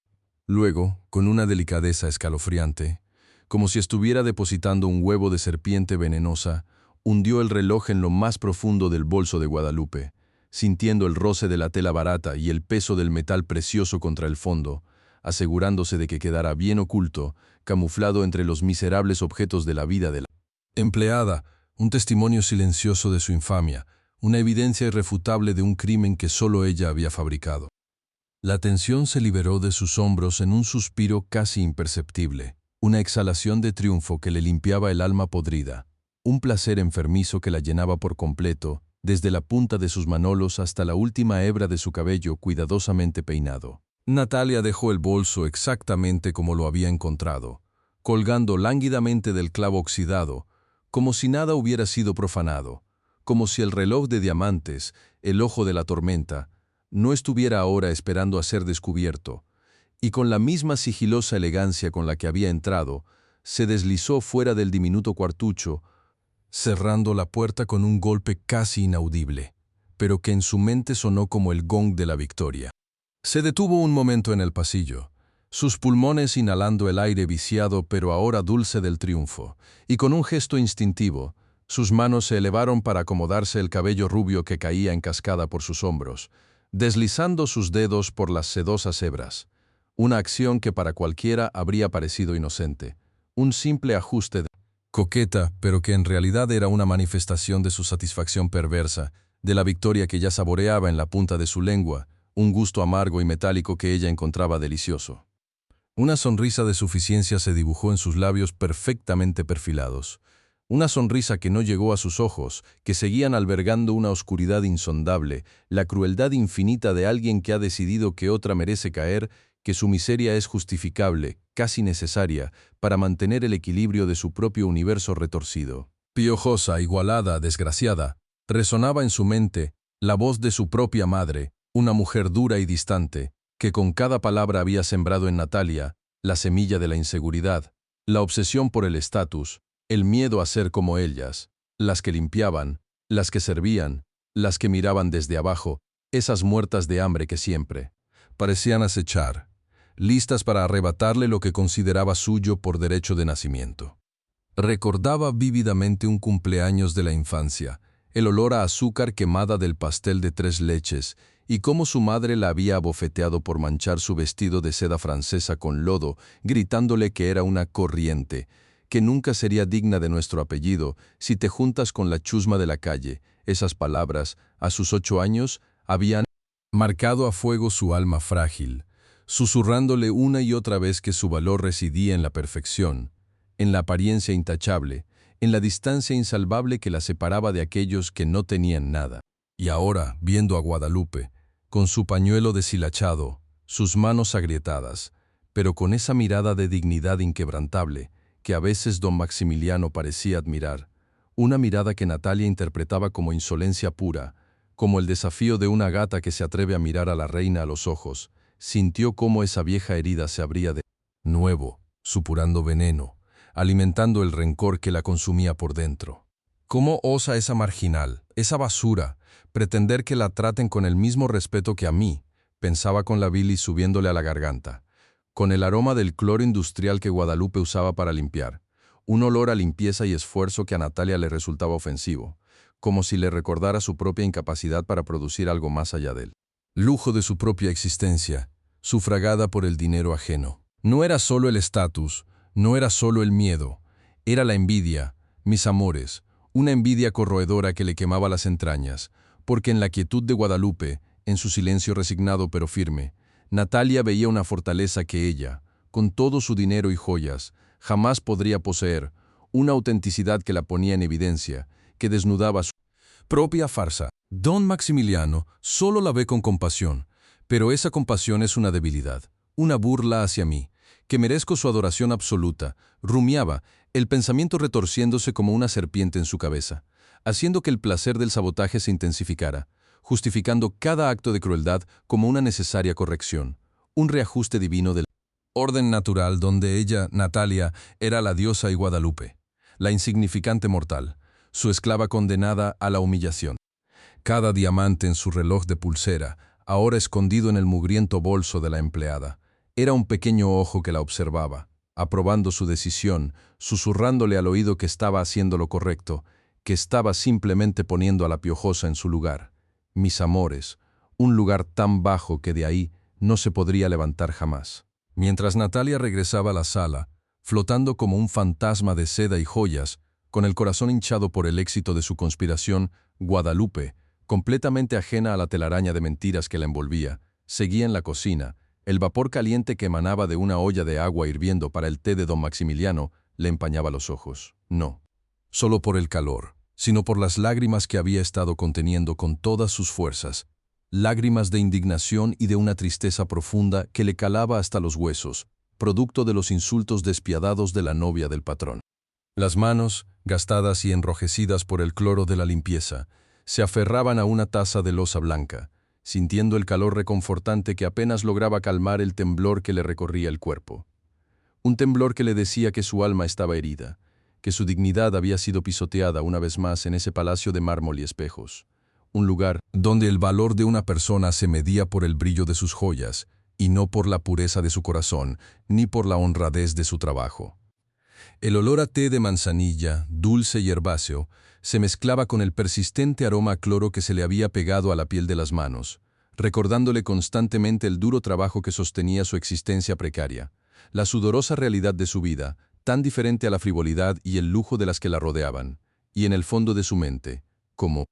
Luego, con una delicadeza escalofriante, como si estuviera depositando un huevo de serpiente venenosa, hundió el reloj en lo más profundo del bolso de Guadalupe, sintiendo el roce de la tela barata y el peso del metal precioso contra el fondo, asegurándose de que quedara bien oculto, camuflado entre los miserables objetos de la vida de la empleada, un testimonio silencioso de su infamia, una evidencia irrefutable de un crimen que solo ella había fabricado. La tensión se liberó de sus hombros en un suspiro casi imperceptible, una exhalación de triunfo que le limpiaba el alma podrida, un placer enfermizo que la llenaba por completo, desde la punta de sus manolos hasta la última hebra de su cabello cuidadosamente peinado. Natalia dejó el bolso exactamente como lo había encontrado, colgando lánguidamente del clavo oxidado, como si nada hubiera sido profanado, como si el reloj de diamantes, el ojo de la tormenta, no estuviera ahora esperando a ser descubierto, y con la misma sigilosa elegancia con la que había entrado, se deslizó fuera del diminuto cuartucho, cerrando la puerta con un golpe casi inaudible, pero que en su mente sonó como el gong de la victoria. Se detuvo un momento en el pasillo, sus pulmones inhalando el aire viciado pero ahora dulce del triunfo, y con un gesto instintivo, sus manos se elevaron para acomodarse el cabello rubio que caía en cascada por sus hombros, deslizando sus dedos por las sedosas hebras, una acción que para cualquiera habría parecido inocente, un simple ajuste de coqueta, pero que en realidad era una manifestación de su satisfacción perversa, de la victoria que ya saboreaba en la punta de su lengua, un gusto amargo y metálico que ella encontraba delicioso. Una sonrisa de suficiencia se dibujó en sus labios perfectamente perfilados, una sonrisa que no llegó a sus ojos, que seguían albergando una oscuridad insondable, la crueldad infinita de alguien que ha decidido que otra merece caer, que su miseria es justificable, casi necesaria, para mantener el equilibrio de su propio universo retorcido. Piojosa, igualada, desgraciada, resonaba en su mente la voz de su propia madre, una mujer dura y distante, que con cada palabra había sembrado en Natalia la semilla de la inseguridad, la obsesión por el estatus, el miedo a ser como ellas, las que limpiaban, las que servían, las que miraban desde abajo, esas muertas de hambre que siempre parecían acechar, listas para arrebatarle lo que consideraba suyo por derecho de nacimiento. Recordaba vívidamente un cumpleaños de la infancia, el olor a azúcar quemada del pastel de 3 leches, y cómo su madre la había abofeteado por manchar su vestido de seda francesa con lodo, gritándole que era una corriente, que nunca sería digna de nuestro apellido si te juntas con la chusma de la calle. Esas palabras, a sus 8 años, habían marcado a fuego su alma frágil, susurrándole una y otra vez que su valor residía en la perfección, en la apariencia intachable, en la distancia insalvable que la separaba de aquellos que no tenían nada. Y ahora, viendo a Guadalupe, con su pañuelo deshilachado, sus manos agrietadas, pero con esa mirada de dignidad inquebrantable que a veces don Maximiliano parecía admirar, una mirada que Natalia interpretaba como insolencia pura, como el desafío de una gata que se atreve a mirar a la reina a los ojos, sintió cómo esa vieja herida se abría de nuevo, supurando veneno, alimentando el rencor que la consumía por dentro. ¿Cómo osa esa marginal, esa basura, pretender que la traten con el mismo respeto que a mí? Pensaba con la bilis subiéndole a la garganta, con el aroma del cloro industrial que Guadalupe usaba para limpiar, un olor a limpieza y esfuerzo que a Natalia le resultaba ofensivo, como si le recordara su propia incapacidad para producir algo más allá de él. Lujo de su propia existencia, sufragada por el dinero ajeno. No era solo el estatus, no era solo el miedo, era la envidia, mis amores, una envidia corroedora que le quemaba las entrañas, porque en la quietud de Guadalupe, en su silencio resignado pero firme, Natalia veía una fortaleza que ella, con todo su dinero y joyas, jamás podría poseer, una autenticidad que la ponía en evidencia, que desnudaba su propia farsa. Don Maximiliano solo la ve con compasión, pero esa compasión es una debilidad, una burla hacia mí, que merezco su adoración absoluta, rumiaba, el pensamiento retorciéndose como una serpiente en su cabeza, haciendo que el placer del sabotaje se intensificara, justificando cada acto de crueldad como una necesaria corrección, un reajuste divino del orden natural donde ella, Natalia, era la diosa y Guadalupe, la insignificante mortal, su esclava condenada a la humillación. Cada diamante en su reloj de pulsera, ahora escondido en el mugriento bolso de la empleada, era un pequeño ojo que la observaba, aprobando su decisión, susurrándole al oído que estaba haciendo lo correcto, que estaba simplemente poniendo a la piojosa en su lugar. Mis amores, un lugar tan bajo que de ahí no se podría levantar jamás. Mientras Natalia regresaba a la sala, flotando como un fantasma de seda y joyas, con el corazón hinchado por el éxito de su conspiración, Guadalupe, completamente ajena a la telaraña de mentiras que la envolvía, seguía en la cocina. El vapor caliente que emanaba de una olla de agua hirviendo para el té de don Maximiliano le empañaba los ojos. No, solo por el calor, sino por las lágrimas que había estado conteniendo con todas sus fuerzas, lágrimas de indignación y de una tristeza profunda que le calaba hasta los huesos, producto de los insultos despiadados de la novia del patrón. Las manos, gastadas y enrojecidas por el cloro de la limpieza, se aferraban a una taza de loza blanca, sintiendo el calor reconfortante que apenas lograba calmar el temblor que le recorría el cuerpo. Un temblor que le decía que su alma estaba herida, que su dignidad había sido pisoteada una vez más en ese palacio de mármol y espejos, un lugar donde el valor de una persona se medía por el brillo de sus joyas, y no por la pureza de su corazón, ni por la honradez de su trabajo. El olor a té de manzanilla, dulce y herbáceo, se mezclaba con el persistente aroma a cloro que se le había pegado a la piel de las manos, recordándole constantemente el duro trabajo que sostenía su existencia precaria, la sudorosa realidad de su vida, tan diferente a la frivolidad y el lujo de las que la rodeaban, y en el fondo de su mente, como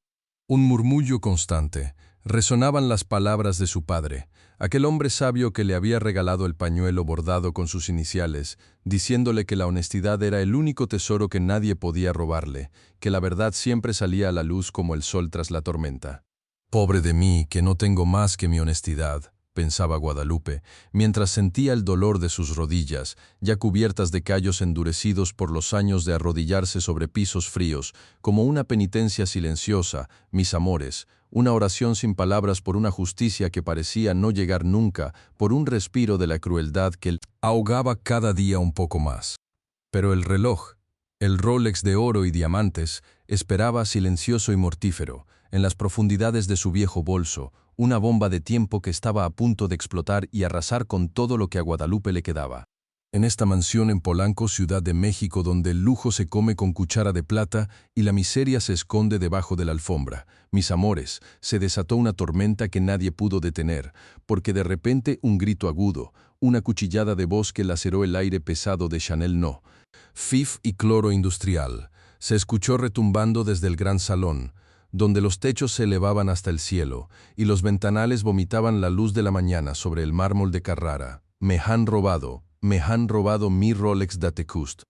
un murmullo constante, resonaban las palabras de su padre, aquel hombre sabio que le había regalado el pañuelo bordado con sus iniciales, diciéndole que la honestidad era el único tesoro que nadie podía robarle, que la verdad siempre salía a la luz como el sol tras la tormenta. Pobre de mí, que no tengo más que mi honestidad, pensaba Guadalupe, mientras sentía el dolor de sus rodillas, ya cubiertas de callos endurecidos por los años de arrodillarse sobre pisos fríos, como una penitencia silenciosa, mis amores, una oración sin palabras por una justicia que parecía no llegar nunca, por un respiro de la crueldad que ahogaba cada día un poco más. Pero el reloj, el Rolex de oro y diamantes, esperaba silencioso y mortífero, en las profundidades de su viejo bolso, una bomba de tiempo que estaba a punto de explotar y arrasar con todo lo que a Guadalupe le quedaba. En esta mansión en Polanco, Ciudad de México, donde el lujo se come con cuchara de plata y la miseria se esconde debajo de la alfombra, mis amores, se desató una tormenta que nadie pudo detener, porque de repente un grito agudo, una cuchillada de voz que laceró el aire pesado de Chanel No. Fif y cloro industrial, se escuchó retumbando desde el gran salón, donde los techos se elevaban hasta el cielo, y los ventanales vomitaban la luz de la mañana sobre el mármol de Carrara. Me han robado mi Rolex d'Amethyst.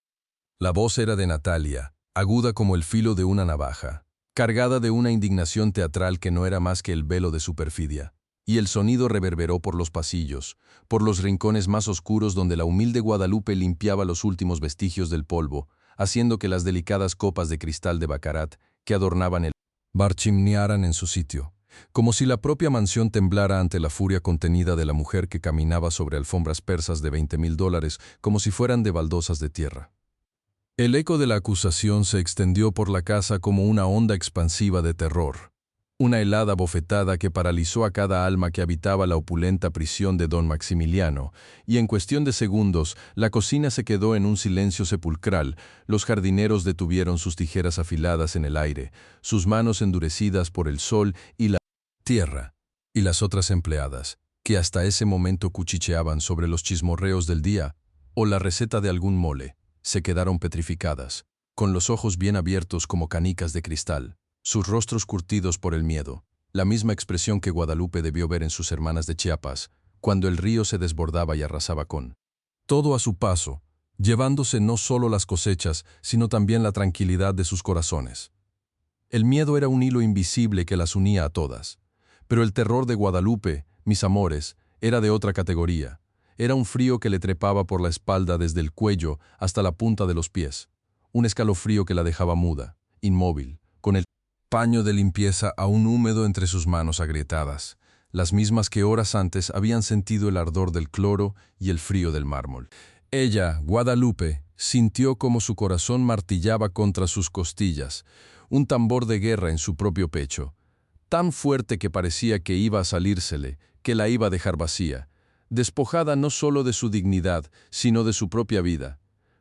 La voz era de Natalia, aguda como el filo de una navaja, cargada de una indignación teatral que no era más que el velo de su perfidia, y el sonido reverberó por los pasillos, por los rincones más oscuros donde la humilde Guadalupe limpiaba los últimos vestigios del polvo, haciendo que las delicadas copas de cristal de Baccarat que adornaban el bar chimnearan en su sitio, como si la propia mansión temblara ante la furia contenida de la mujer que caminaba sobre alfombras persas de $20,000 como si fueran de baldosas de tierra. El eco de la acusación se extendió por la casa como una onda expansiva de terror, una helada bofetada que paralizó a cada alma que habitaba la opulenta prisión de don Maximiliano, y en cuestión de segundos la cocina se quedó en un silencio sepulcral, los jardineros detuvieron sus tijeras afiladas en el aire, sus manos endurecidas por el sol y la tierra, y las otras empleadas, que hasta ese momento cuchicheaban sobre los chismorreos del día o la receta de algún mole, se quedaron petrificadas, con los ojos bien abiertos como canicas de cristal, sus rostros curtidos por el miedo, la misma expresión que Guadalupe debió ver en sus hermanas de Chiapas, cuando el río se desbordaba y arrasaba con todo a su paso, llevándose no solo las cosechas, sino también la tranquilidad de sus corazones. El miedo era un hilo invisible que las unía a todas, pero el terror de Guadalupe, mis amores, era de otra categoría. Era un frío que le trepaba por la espalda desde el cuello hasta la punta de los pies, un escalofrío que la dejaba muda, inmóvil, con el paño de limpieza aún húmedo entre sus manos agrietadas, las mismas que horas antes habían sentido el ardor del cloro y el frío del mármol. Ella, Guadalupe, sintió como su corazón martillaba contra sus costillas, un tambor de guerra en su propio pecho, tan fuerte que parecía que iba a salírsele, que la iba a dejar vacía, despojada no solo de su dignidad, sino de su propia vida,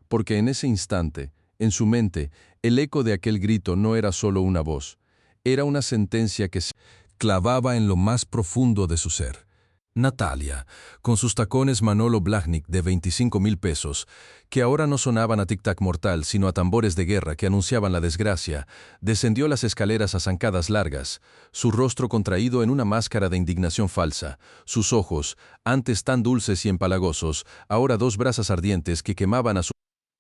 porque en ese instante, en su mente, el eco de aquel grito no era solo una voz, era una sentencia que se clavaba en lo más profundo de su ser. Natalia, con sus tacones Manolo Blahnik de 25.000 pesos, que ahora no sonaban a tic-tac mortal, sino a tambores de guerra que anunciaban la desgracia, descendió las escaleras a zancadas largas, su rostro contraído en una máscara de indignación falsa, sus ojos, antes tan dulces y empalagosos, ahora dos brasas ardientes que quemaban a su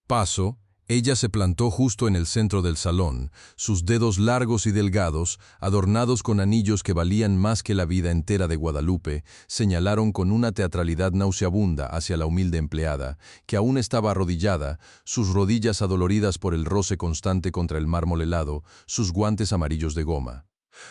paso. Ella se plantó justo en el centro del salón, sus dedos largos y delgados, adornados con anillos que valían más que la vida entera de Guadalupe, señalaron con una teatralidad nauseabunda hacia la humilde empleada, que aún estaba arrodillada, sus rodillas adoloridas por el roce constante contra el mármol helado, sus guantes amarillos de goma.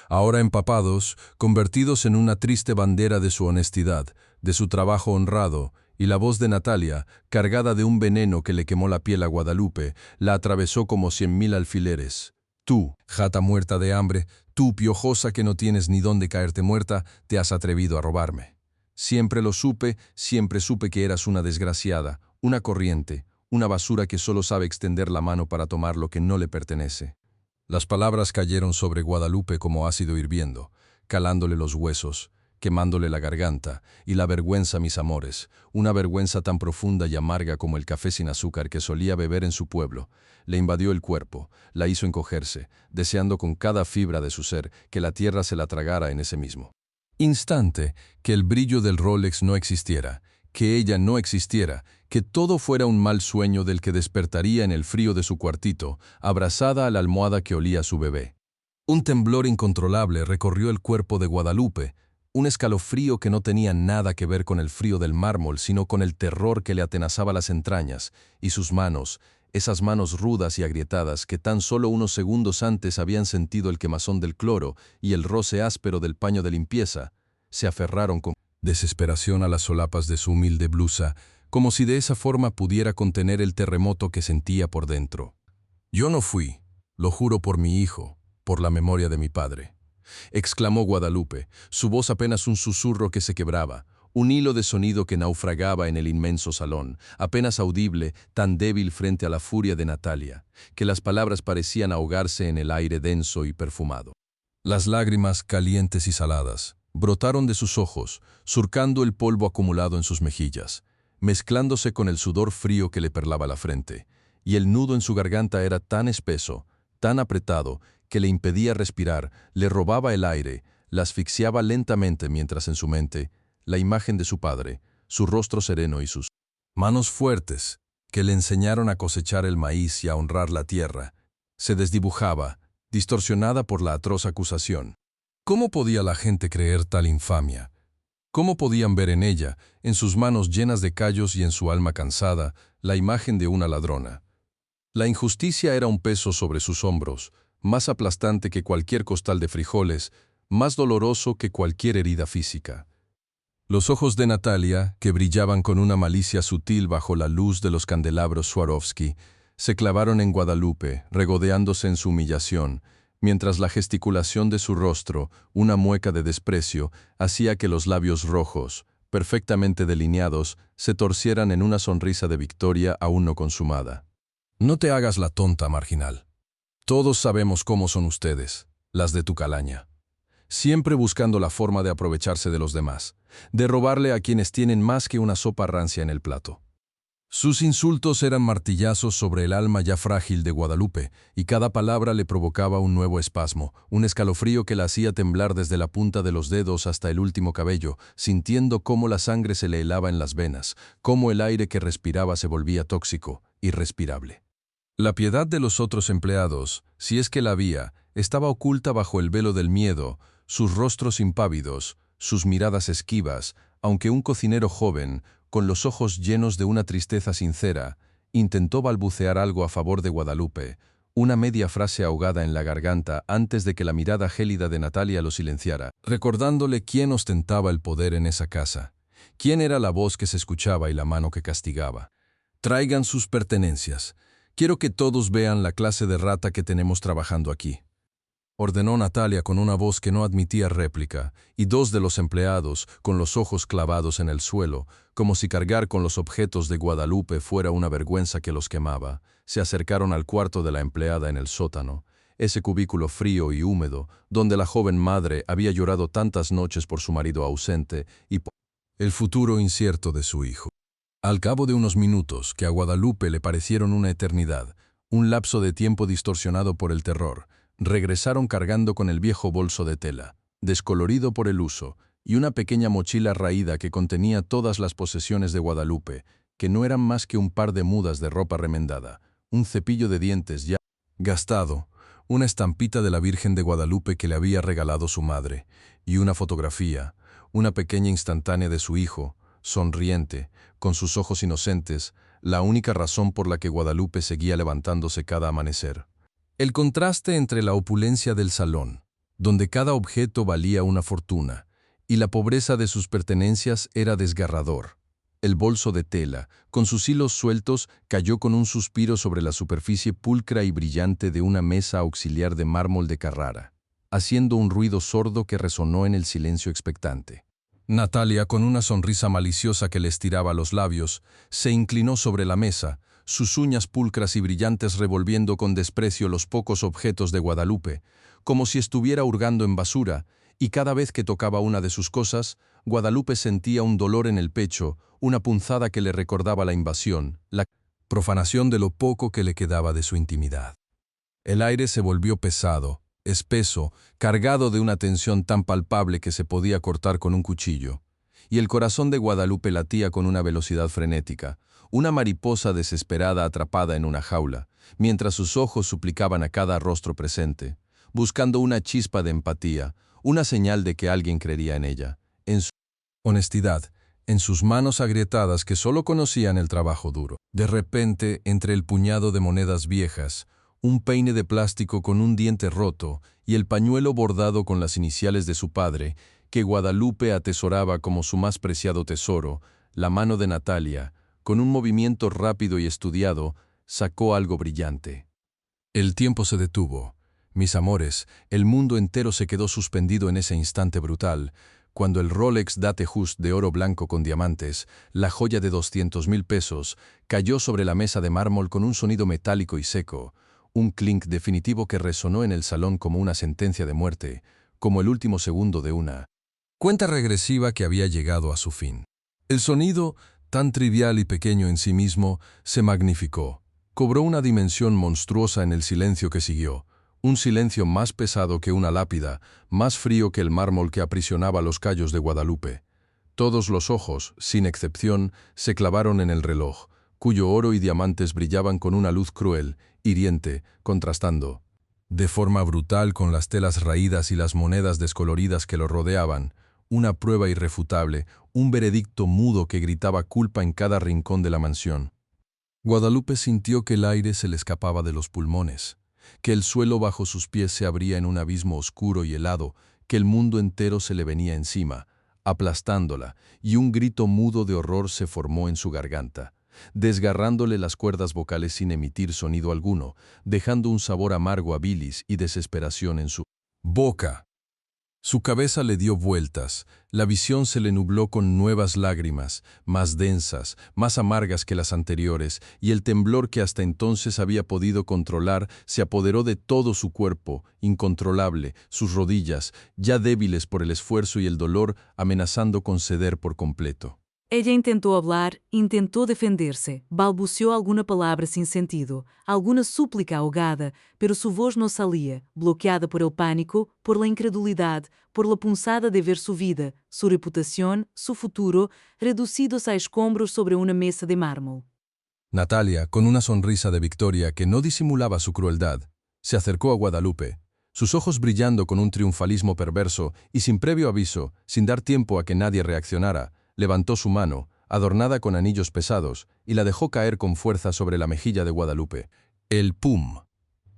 Ahora empapados, convertidos en una triste bandera de su honestidad, de su trabajo honrado, y la voz de Natalia, cargada de un veneno que le quemó la piel a Guadalupe, la atravesó como 100.000 alfileres. Tú, jata muerta de hambre, tú, piojosa que no tienes ni dónde caerte muerta, te has atrevido a robarme. Siempre supe que eras una desgraciada, una corriente, una basura que solo sabe extender la mano para tomar lo que no le pertenece. Las palabras cayeron sobre Guadalupe como ácido hirviendo, calándole los huesos, quemándole la garganta, y la vergüenza, mis amores, una vergüenza tan profunda y amarga como el café sin azúcar que solía beber en su pueblo, le invadió el cuerpo, la hizo encogerse, deseando con cada fibra de su ser que la tierra se la tragara en ese mismo instante, que el brillo del Rolex no existiera, que ella no existiera, que todo fuera un mal sueño del que despertaría en el frío de su cuartito, abrazada a la almohada que olía a su bebé. Un temblor incontrolable recorrió el cuerpo de Guadalupe, un escalofrío que no tenía nada que ver con el frío del mármol, sino con el terror que le atenazaba las entrañas, y sus manos, esas manos rudas y agrietadas que tan solo unos segundos antes habían sentido el quemazón del cloro y el roce áspero del paño de limpieza, se aferraron con desesperación a las solapas de su humilde blusa, como si de esa forma pudiera contener el terremoto que sentía por dentro. Yo no fui, lo juro por mi hijo, por la memoria de mi padre, exclamó Guadalupe, su voz apenas un susurro que se quebraba, un hilo de sonido que naufragaba en el inmenso salón, apenas audible, tan débil frente a la furia de Natalia, que las palabras parecían ahogarse en el aire denso y perfumado. Las lágrimas, calientes y saladas, brotaron de sus ojos, surcando el polvo acumulado en sus mejillas, mezclándose con el sudor frío que le perlaba la frente, y el nudo en su garganta era tan espeso, tan apretado, que le impedía respirar, le robaba el aire, la asfixiaba lentamente mientras en su mente, la imagen de su padre, su rostro sereno y sus manos fuertes, que le enseñaron a cosechar el maíz y a honrar la tierra, se desdibujaba, distorsionada por la atroz acusación. ¿Cómo podía la gente creer tal infamia? ¿Cómo podían ver en ella, en sus manos llenas de callos y en su alma cansada, la imagen de una ladrona? La injusticia era un peso sobre sus hombros, más aplastante que cualquier costal de frijoles, más doloroso que cualquier herida física. Los ojos de Natalia, que brillaban con una malicia sutil bajo la luz de los candelabros Swarovski, se clavaron en Guadalupe, regodeándose en su humillación, mientras la gesticulación de su rostro, una mueca de desprecio, hacía que los labios rojos, perfectamente delineados, se torcieran en una sonrisa de victoria aún no consumada. No te hagas la tonta, marginal. Todos sabemos cómo son ustedes, las de tu calaña. Siempre buscando la forma de aprovecharse de los demás, de robarle a quienes tienen más que una sopa rancia en el plato. Sus insultos eran martillazos sobre el alma ya frágil de Guadalupe, y cada palabra le provocaba un nuevo espasmo, un escalofrío que la hacía temblar desde la punta de los dedos hasta el último cabello, sintiendo cómo la sangre se le helaba en las venas, cómo el aire que respiraba se volvía tóxico, irrespirable. La piedad de los otros empleados, si es que la había, estaba oculta bajo el velo del miedo, sus rostros impávidos, sus miradas esquivas, aunque un cocinero joven, con los ojos llenos de una tristeza sincera, Intentó balbucear algo a favor de Guadalupe, una media frase ahogada en la garganta antes de que la mirada gélida de Natalia lo silenciara, recordándole quién ostentaba el poder en esa casa, quién era la voz que se escuchaba y la mano que castigaba. Traigan sus pertenencias. Quiero que todos vean la clase de rata que tenemos trabajando aquí, ordenó Natalia con una voz que no admitía réplica, y dos de los empleados, con los ojos clavados en el suelo, como si cargar con los objetos de Guadalupe fuera una vergüenza que los quemaba, se acercaron al cuarto de la empleada en el sótano, ese cubículo frío y húmedo, donde la joven madre había llorado tantas noches por su marido ausente y por el futuro incierto de su hijo. Al cabo de unos minutos, que a Guadalupe le parecieron una eternidad, un lapso de tiempo distorsionado por el terror, regresaron cargando con el viejo bolso de tela, descolorido por el uso, y una pequeña mochila raída que contenía todas las posesiones de Guadalupe, que no eran más que un par de mudas de ropa remendada, un cepillo de dientes ya gastado, una estampita de la Virgen de Guadalupe que le había regalado su madre, y una fotografía, una pequeña instantánea de su hijo, sonriente, con sus ojos inocentes, la única razón por la que Guadalupe seguía levantándose cada amanecer. El contraste entre la opulencia del salón, donde cada objeto valía una fortuna, y la pobreza de sus pertenencias era desgarrador. El bolso de tela, con sus hilos sueltos, cayó con un suspiro sobre la superficie pulcra y brillante de una mesa auxiliar de mármol de Carrara, haciendo un ruido sordo que resonó en el silencio expectante. Natalia, con una sonrisa maliciosa que le estiraba los labios, se inclinó sobre la mesa, sus uñas pulcras y brillantes revolviendo con desprecio los pocos objetos de Guadalupe, como si estuviera hurgando en basura, y cada vez que tocaba una de sus cosas, Guadalupe sentía un dolor en el pecho, una punzada que le recordaba la invasión, la profanación de lo poco que le quedaba de su intimidad. El aire se volvió pesado, espeso, cargado de una tensión tan palpable que se podía cortar con un cuchillo, y el corazón de Guadalupe latía con una velocidad frenética, una mariposa desesperada atrapada en una jaula, mientras sus ojos suplicaban a cada rostro presente, buscando una chispa de empatía, una señal de que alguien creería en ella, en su honestidad, en sus manos agrietadas que solo conocían el trabajo duro. De repente, entre el puñado de monedas viejas, un peine de plástico con un diente roto y el pañuelo bordado con las iniciales de su padre, que Guadalupe atesoraba como su más preciado tesoro, la mano de Natalia, con un movimiento rápido y estudiado, sacó algo brillante. El tiempo se detuvo. Mis amores, el mundo entero se quedó suspendido en ese instante brutal, cuando el Rolex Datejust de oro blanco con diamantes, la joya de 200,000 pesos, cayó sobre la mesa de mármol con un sonido metálico y seco, un clink definitivo que resonó en el salón como una sentencia de muerte, como el último segundo de una cuenta regresiva que había llegado a su fin. El sonido, tan trivial y pequeño en sí mismo, se magnificó, cobró una dimensión monstruosa en el silencio que siguió, un silencio más pesado que una lápida, más frío que el mármol que aprisionaba los callos de Guadalupe. Todos los ojos, sin excepción, se clavaron en el reloj, cuyo oro y diamantes brillaban con una luz cruel, hiriente, contrastando, de forma brutal con las telas raídas y las monedas descoloridas que lo rodeaban, una prueba irrefutable, un veredicto mudo que gritaba culpa en cada rincón de la mansión. Guadalupe sintió que el aire se le escapaba de los pulmones, que el suelo bajo sus pies se abría en un abismo oscuro y helado, que el mundo entero se le venía encima, aplastándola, y un grito mudo de horror se formó en su garganta, desgarrándole las cuerdas vocales sin emitir sonido alguno, dejando un sabor amargo a bilis y desesperación en su boca. Su cabeza le dio vueltas, la visión se le nubló con nuevas lágrimas, más densas, más amargas que las anteriores, y el temblor que hasta entonces había podido controlar se apoderó de todo su cuerpo, incontrolable, sus rodillas, ya débiles por el esfuerzo y el dolor, amenazando con ceder por completo. Ella intentó hablar, intentó defenderse, balbuceó alguna palabra sin sentido, alguna súplica ahogada, pero su voz no salía, bloqueada por el pánico, por la incredulidad, por la punzada de ver su vida, su reputación, su futuro, reducidos a escombros sobre una mesa de mármol. Natalia, con una sonrisa de victoria que no disimulaba su crueldad, se acercó a Guadalupe, sus ojos brillando con un triunfalismo perverso y sin previo aviso, sin dar tiempo a que nadie reaccionara, levantó su mano, adornada con anillos pesados, y la dejó caer con fuerza sobre la mejilla de Guadalupe. El pum,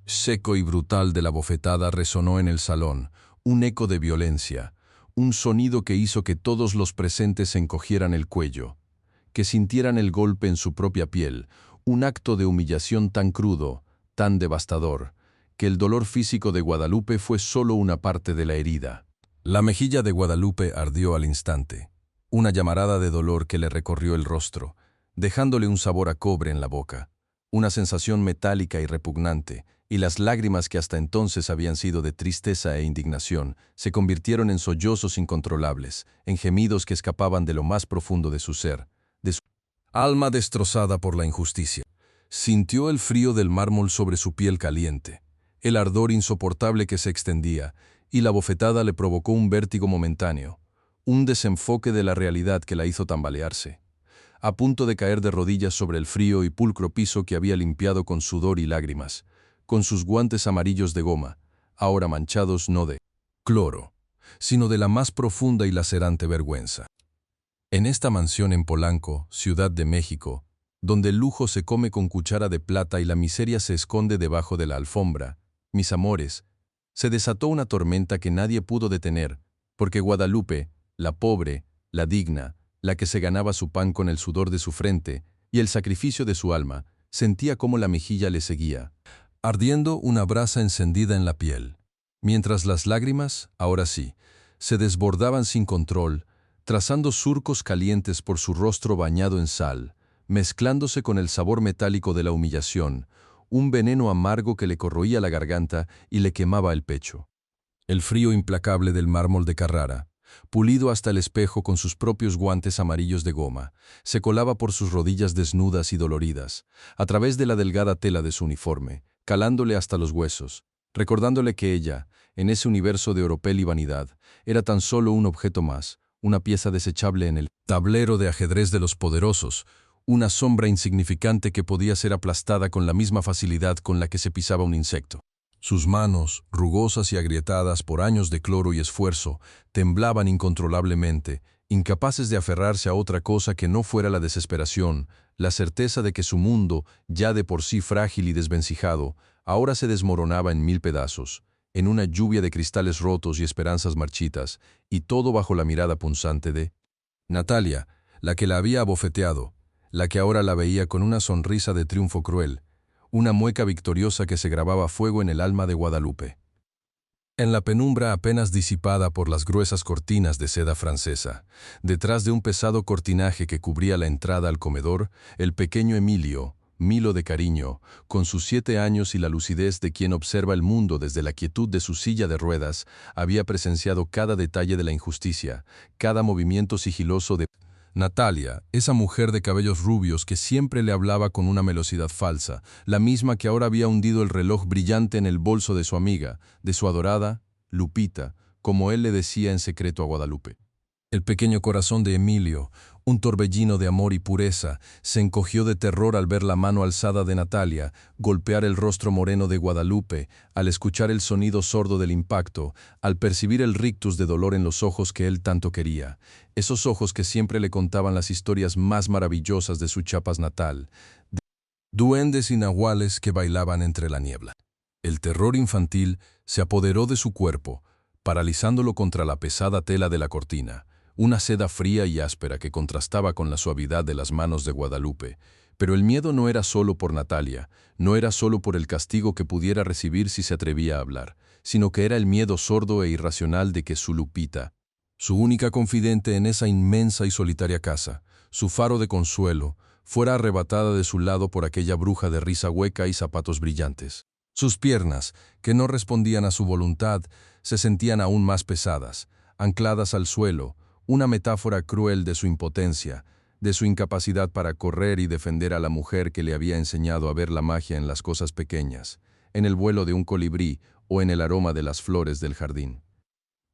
seco y brutal de la bofetada resonó en el salón, un eco de violencia, un sonido que hizo que todos los presentes encogieran el cuello, que sintieran el golpe en su propia piel, un acto de humillación tan crudo, tan devastador, que el dolor físico de Guadalupe fue solo una parte de la herida. La mejilla de Guadalupe ardió al instante, una llamarada de dolor que le recorrió el rostro, dejándole un sabor a cobre en la boca, una sensación metálica y repugnante, y las lágrimas que hasta entonces habían sido de tristeza e indignación se convirtieron en sollozos incontrolables, en gemidos que escapaban de lo más profundo de su ser, de su alma destrozada por la injusticia. Sintió el frío del mármol sobre su piel caliente, el ardor insoportable que se extendía, y la bofetada le provocó un vértigo momentáneo, un desenfoque de la realidad que la hizo tambalearse, a punto de caer de rodillas sobre el frío y pulcro piso que había limpiado con sudor y lágrimas, con sus guantes amarillos de goma, ahora manchados no de cloro, sino de la más profunda y lacerante vergüenza. En esta mansión en Polanco, Ciudad de México, donde el lujo se come con cuchara de plata y la miseria se esconde debajo de la alfombra, mis amores, se desató una tormenta que nadie pudo detener, porque Guadalupe, la pobre, la digna, la que se ganaba su pan con el sudor de su frente y el sacrificio de su alma, sentía cómo la mejilla le seguía, ardiendo una brasa encendida en la piel, mientras las lágrimas, ahora sí, se desbordaban sin control, trazando surcos calientes por su rostro bañado en sal, mezclándose con el sabor metálico de la humillación, un veneno amargo que le corroía la garganta y le quemaba el pecho. El frío implacable del mármol de Carrara, pulido hasta el espejo con sus propios guantes amarillos de goma, se colaba por sus rodillas desnudas y doloridas, a través de la delgada tela de su uniforme, calándole hasta los huesos, recordándole que ella, en ese universo de oropel y vanidad, era tan solo un objeto más, una pieza desechable en el tablero de ajedrez de los poderosos, una sombra insignificante que podía ser aplastada con la misma facilidad con la que se pisaba un insecto. Sus manos, rugosas y agrietadas por años de cloro y esfuerzo, temblaban incontrolablemente, incapaces de aferrarse a otra cosa que no fuera la desesperación, la certeza de que su mundo, ya de por sí frágil y desvencijado, ahora se desmoronaba en mil pedazos, en una lluvia de cristales rotos y esperanzas marchitas, y todo bajo la mirada punzante de Natalia, la que la había abofeteado, la que ahora la veía con una sonrisa de triunfo cruel, una mueca victoriosa que se grababa fuego en el alma de Guadalupe. En la penumbra apenas disipada por las gruesas cortinas de seda francesa, detrás de un pesado cortinaje que cubría la entrada al comedor, el pequeño Emilio, Milo de cariño, con sus 7 años y la lucidez de quien observa el mundo desde la quietud de su silla de ruedas, había presenciado cada detalle de la injusticia, cada movimiento sigiloso de Natalia, esa mujer de cabellos rubios que siempre le hablaba con una melosidad falsa, la misma que ahora había hundido el reloj brillante en el bolso de su amiga, de su adorada Lupita, como él le decía en secreto a Guadalupe. El pequeño corazón de Emilio, un torbellino de amor y pureza, se encogió de terror al ver la mano alzada de Natalia, golpear el rostro moreno de Guadalupe, al escuchar el sonido sordo del impacto, al percibir el rictus de dolor en los ojos que él tanto quería, esos ojos que siempre le contaban las historias más maravillosas de su Chiapas natal, de duendes y nahuales que bailaban entre la niebla. El terror infantil se apoderó de su cuerpo, paralizándolo contra la pesada tela de la cortina, una seda fría y áspera que contrastaba con la suavidad de las manos de Guadalupe. Pero el miedo no era solo por Natalia, no era solo por el castigo que pudiera recibir si se atrevía a hablar, sino que era el miedo sordo e irracional de que su Lupita, su única confidente en esa inmensa y solitaria casa, su faro de consuelo, fuera arrebatada de su lado por aquella bruja de risa hueca y zapatos brillantes. Sus piernas, que no respondían a su voluntad, se sentían aún más pesadas, ancladas al suelo, una metáfora cruel de su impotencia, de su incapacidad para correr y defender a la mujer que le había enseñado a ver la magia en las cosas pequeñas, en el vuelo de un colibrí o en el aroma de las flores del jardín.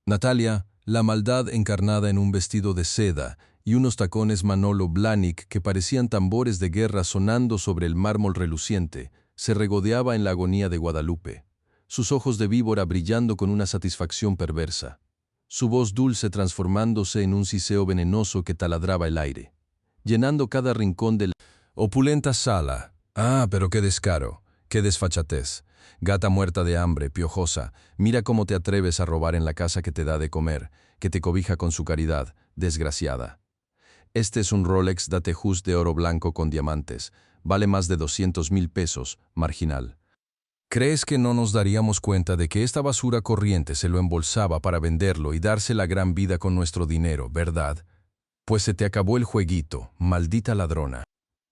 Natalia, la maldad encarnada en un vestido de seda y unos tacones Manolo Blahnik que parecían tambores de guerra sonando sobre el mármol reluciente, se regodeaba en la agonía de Guadalupe, sus ojos de víbora brillando con una satisfacción perversa, su voz dulce transformándose en un siseo venenoso que taladraba el aire. llenando cada rincón de la opulenta sala. Ah, pero qué descaro, qué desfachatez. Gata muerta de hambre, piojosa, mira cómo te atreves a robar en la casa que te da de comer, que te cobija con su caridad, desgraciada. Este es un Rolex Datejust de oro blanco con diamantes. Vale más de 200,000 pesos, marginal. ¿Crees que no nos daríamos cuenta de que esta basura corriente se lo embolsaba para venderlo y darse la gran vida con nuestro dinero, verdad? Pues se te acabó el jueguito, maldita ladrona.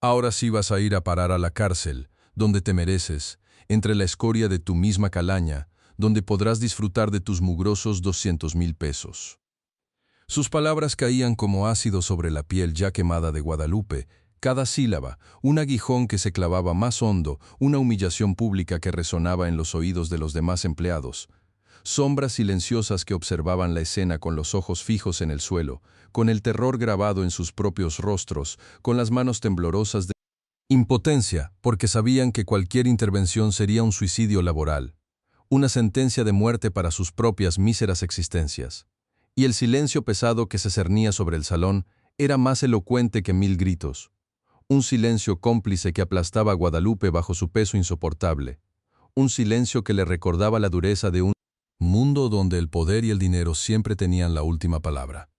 Ahora sí vas a ir a parar a la cárcel, donde te mereces, entre la escoria de tu misma calaña, donde podrás disfrutar de tus mugrosos 200,000 pesos. Sus palabras caían como ácido sobre la piel ya quemada de Guadalupe, cada sílaba, un aguijón que se clavaba más hondo, una humillación pública que resonaba en los oídos de los demás empleados. Sombras silenciosas que observaban la escena con los ojos fijos en el suelo, con el terror grabado en sus propios rostros, con las manos temblorosas de impotencia, porque sabían que cualquier intervención sería un suicidio laboral, una sentencia de muerte para sus propias míseras existencias. Y el silencio pesado que se cernía sobre el salón era más elocuente que 1000 gritos. Un silencio cómplice que aplastaba a Guadalupe bajo su peso insoportable. Un silencio que le recordaba la dureza de un mundo donde el poder y el dinero siempre tenían la última palabra.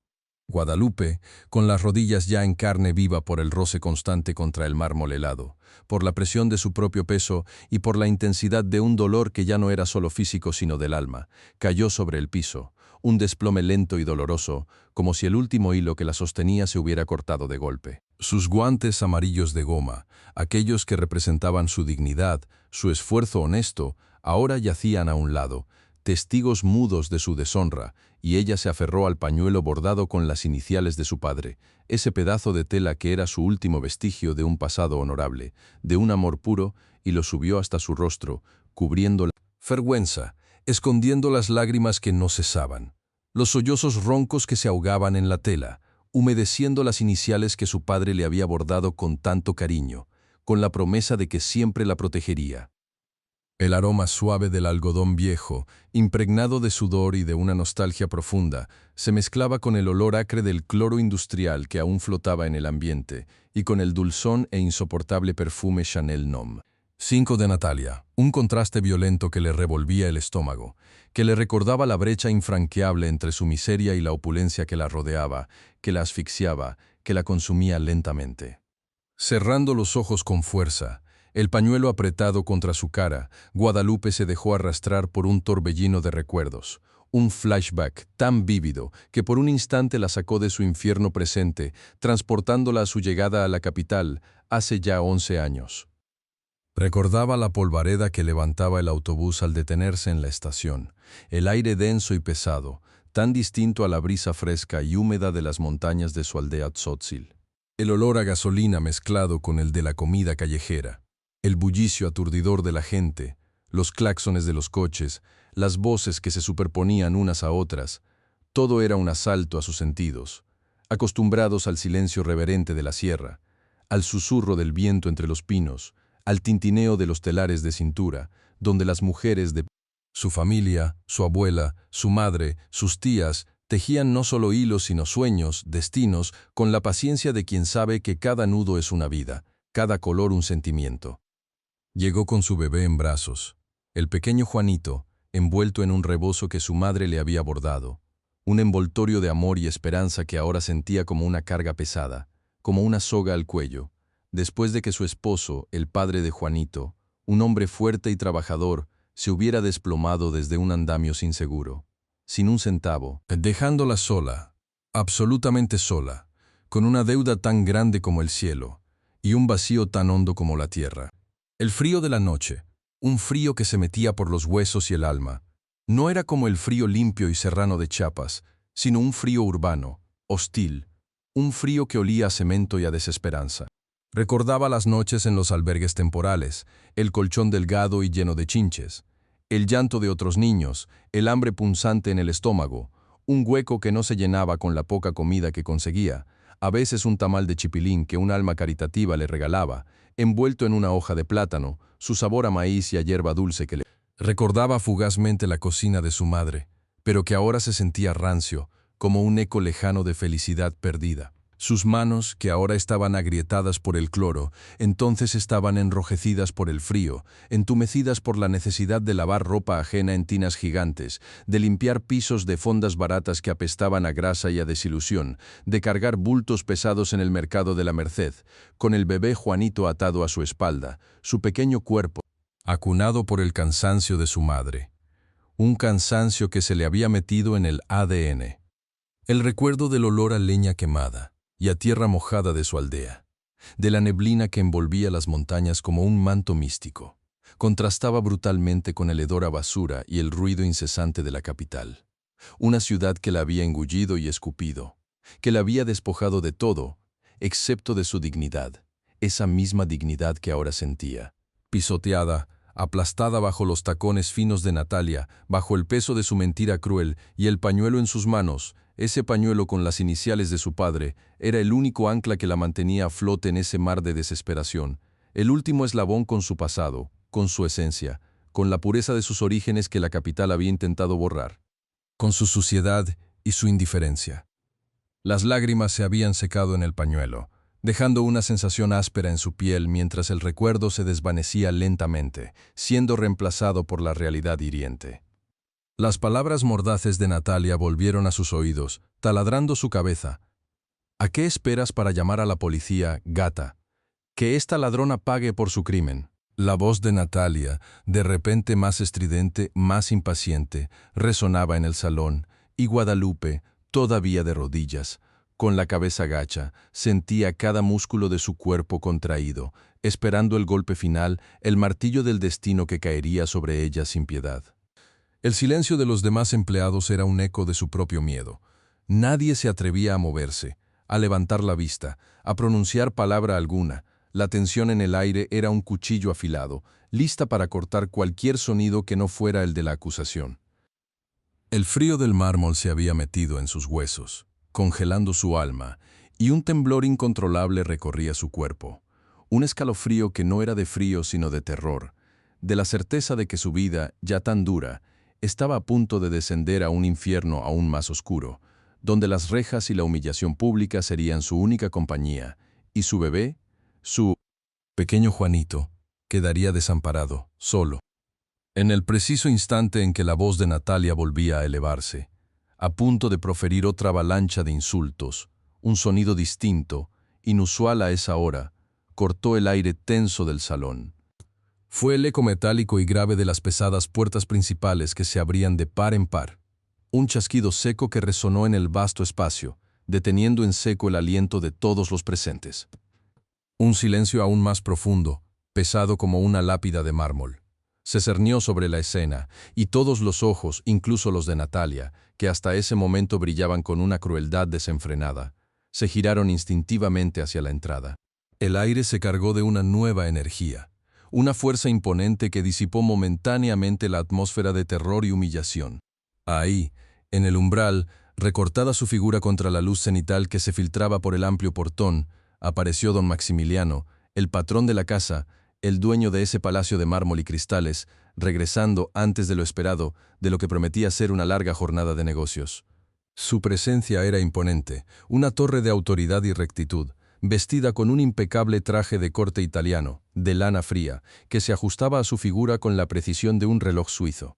Guadalupe, con las rodillas ya en carne viva por el roce constante contra el mármol helado, por la presión de su propio peso y por la intensidad de un dolor que ya no era solo físico sino del alma, cayó sobre el piso, un desplome lento y doloroso, como si el último hilo que la sostenía se hubiera cortado de golpe. Sus guantes amarillos de goma, aquellos que representaban su dignidad, su esfuerzo honesto, ahora yacían a un lado, testigos mudos de su deshonra, y ella se aferró al pañuelo bordado con las iniciales de su padre, ese pedazo de tela que era su último vestigio de un pasado honorable, de un amor puro, y lo subió hasta su rostro, cubriendo la vergüenza, escondiendo las lágrimas que no cesaban, los sollozos roncos que se ahogaban en la tela, humedeciendo las iniciales que su padre le había bordado con tanto cariño, con la promesa de que siempre la protegería. El aroma suave del algodón viejo, impregnado de sudor y de una nostalgia profunda, se mezclaba con el olor acre del cloro industrial que aún flotaba en el ambiente y con el dulzón e insoportable perfume Chanel Nom. 5 de Natalia, un contraste violento que le revolvía el estómago, que le recordaba la brecha infranqueable entre su miseria y la opulencia que la rodeaba, que la asfixiaba, que la consumía lentamente. Cerrando los ojos con fuerza, el pañuelo apretado contra su cara, Guadalupe se dejó arrastrar por un torbellino de recuerdos, un flashback tan vívido que por un instante la sacó de su infierno presente, transportándola a su llegada a la capital hace ya 11 años. Recordaba la polvareda que levantaba el autobús al detenerse en la estación, el aire denso y pesado, tan distinto a la brisa fresca y húmeda de las montañas de su aldea Tzotzil. El olor a gasolina mezclado con el de la comida callejera, el bullicio aturdidor de la gente, los claxones de los coches, las voces que se superponían unas a otras, todo era un asalto a sus sentidos, acostumbrados al silencio reverente de la sierra, al susurro del viento entre los pinos, al tintineo de los telares de cintura, donde las mujeres de su familia, su abuela, su madre, sus tías, tejían no solo hilos sino sueños, destinos, con la paciencia de quien sabe que cada nudo es una vida, cada color un sentimiento. Llegó con su bebé en brazos, el pequeño Juanito, envuelto en un rebozo que su madre le había bordado, un envoltorio de amor y esperanza que ahora sentía como una carga pesada, como una soga al cuello, después de que su esposo, el padre de Juanito, un hombre fuerte y trabajador, se hubiera desplomado desde un andamio sin seguro, sin un centavo, dejándola sola, absolutamente sola, con una deuda tan grande como el cielo y un vacío tan hondo como la tierra. El frío de la noche, un frío que se metía por los huesos y el alma, no era como el frío limpio y serrano de Chiapas, sino un frío urbano, hostil, un frío que olía a cemento y a desesperanza. Recordaba las noches en los albergues temporales, el colchón delgado y lleno de chinches, el llanto de otros niños, el hambre punzante en el estómago, un hueco que no se llenaba con la poca comida que conseguía, a veces un tamal de chipilín que un alma caritativa le regalaba, envuelto en una hoja de plátano, su sabor a maíz y a hierba dulce que le recordaba fugazmente la cocina de su madre, pero que ahora se sentía rancio, como un eco lejano de felicidad perdida. Sus manos, que ahora estaban agrietadas por el cloro, entonces estaban enrojecidas por el frío, entumecidas por la necesidad de lavar ropa ajena en tinas gigantes, de limpiar pisos de fondas baratas que apestaban a grasa y a desilusión, de cargar bultos pesados en el mercado de la Merced, con el bebé Juanito atado a su espalda, su pequeño cuerpo, acunado por el cansancio de su madre. Un cansancio que se le había metido en el ADN. El recuerdo del olor a leña quemada y a tierra mojada de su aldea, de la neblina que envolvía las montañas como un manto místico, contrastaba brutalmente con el hedor a basura y el ruido incesante de la capital. Una ciudad que la había engullido y escupido, que la había despojado de todo, excepto de su dignidad, esa misma dignidad que ahora sentía. Pisoteada, aplastada bajo los tacones finos de Natalia, bajo el peso de su mentira cruel y el pañuelo en sus manos, ese pañuelo con las iniciales de su padre, era el único ancla que la mantenía a flote en ese mar de desesperación, el último eslabón con su pasado, con su esencia, con la pureza de sus orígenes que la capital había intentado borrar, con su suciedad y su indiferencia. Las lágrimas se habían secado en el pañuelo, dejando una sensación áspera en su piel mientras el recuerdo se desvanecía lentamente, siendo reemplazado por la realidad hiriente. Las palabras mordaces de Natalia volvieron a sus oídos, taladrando su cabeza. ¿A qué esperas para llamar a la policía, gata? Que esta ladrona pague por su crimen. La voz de Natalia, de repente más estridente, más impaciente, resonaba en el salón, y Guadalupe, todavía de rodillas, con la cabeza gacha, sentía cada músculo de su cuerpo contraído, esperando el golpe final, el martillo del destino que caería sobre ella sin piedad. El silencio de los demás empleados era un eco de su propio miedo. Nadie se atrevía a moverse, a levantar la vista, a pronunciar palabra alguna. La tensión en el aire era un cuchillo afilado, lista para cortar cualquier sonido que no fuera el de la acusación. El frío del mármol se había metido en sus huesos, congelando su alma, y un temblor incontrolable recorría su cuerpo. Un escalofrío que no era de frío sino de terror, de la certeza de que su vida, ya tan dura, estaba a punto de descender a un infierno aún más oscuro, donde las rejas y la humillación pública serían su única compañía, y su bebé, su pequeño Juanito, quedaría desamparado, solo. En el preciso instante en que la voz de Natalia volvía a elevarse, a punto de proferir otra avalancha de insultos, un sonido distinto, inusual a esa hora, cortó el aire tenso del salón. Fue el eco metálico y grave de las pesadas puertas principales que se abrían de par en par. Un chasquido seco que resonó en el vasto espacio, deteniendo en seco el aliento de todos los presentes. Un silencio aún más profundo, pesado como una lápida de mármol. Se cernió sobre la escena, y todos los ojos, incluso los de Natalia, que hasta ese momento brillaban con una crueldad desenfrenada, se giraron instintivamente hacia la entrada. El aire se cargó de una nueva energía. Una fuerza imponente que disipó momentáneamente la atmósfera de terror y humillación. Ahí, en el umbral, recortada su figura contra la luz cenital que se filtraba por el amplio portón, apareció don Maximiliano, el patrón de la casa, el dueño de ese palacio de mármol y cristales, regresando antes de lo esperado, de lo que prometía ser una larga jornada de negocios. Su presencia era imponente, una torre de autoridad y rectitud, vestida con un impecable traje de corte italiano, de lana fría, que se ajustaba a su figura con la precisión de un reloj suizo.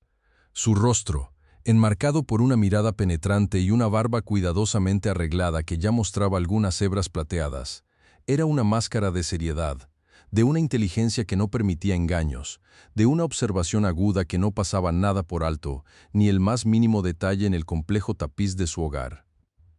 Su rostro, enmarcado por una mirada penetrante y una barba cuidadosamente arreglada que ya mostraba algunas hebras plateadas, era una máscara de seriedad, de una inteligencia que no permitía engaños, de una observación aguda que no pasaba nada por alto, ni el más mínimo detalle en el complejo tapiz de su hogar.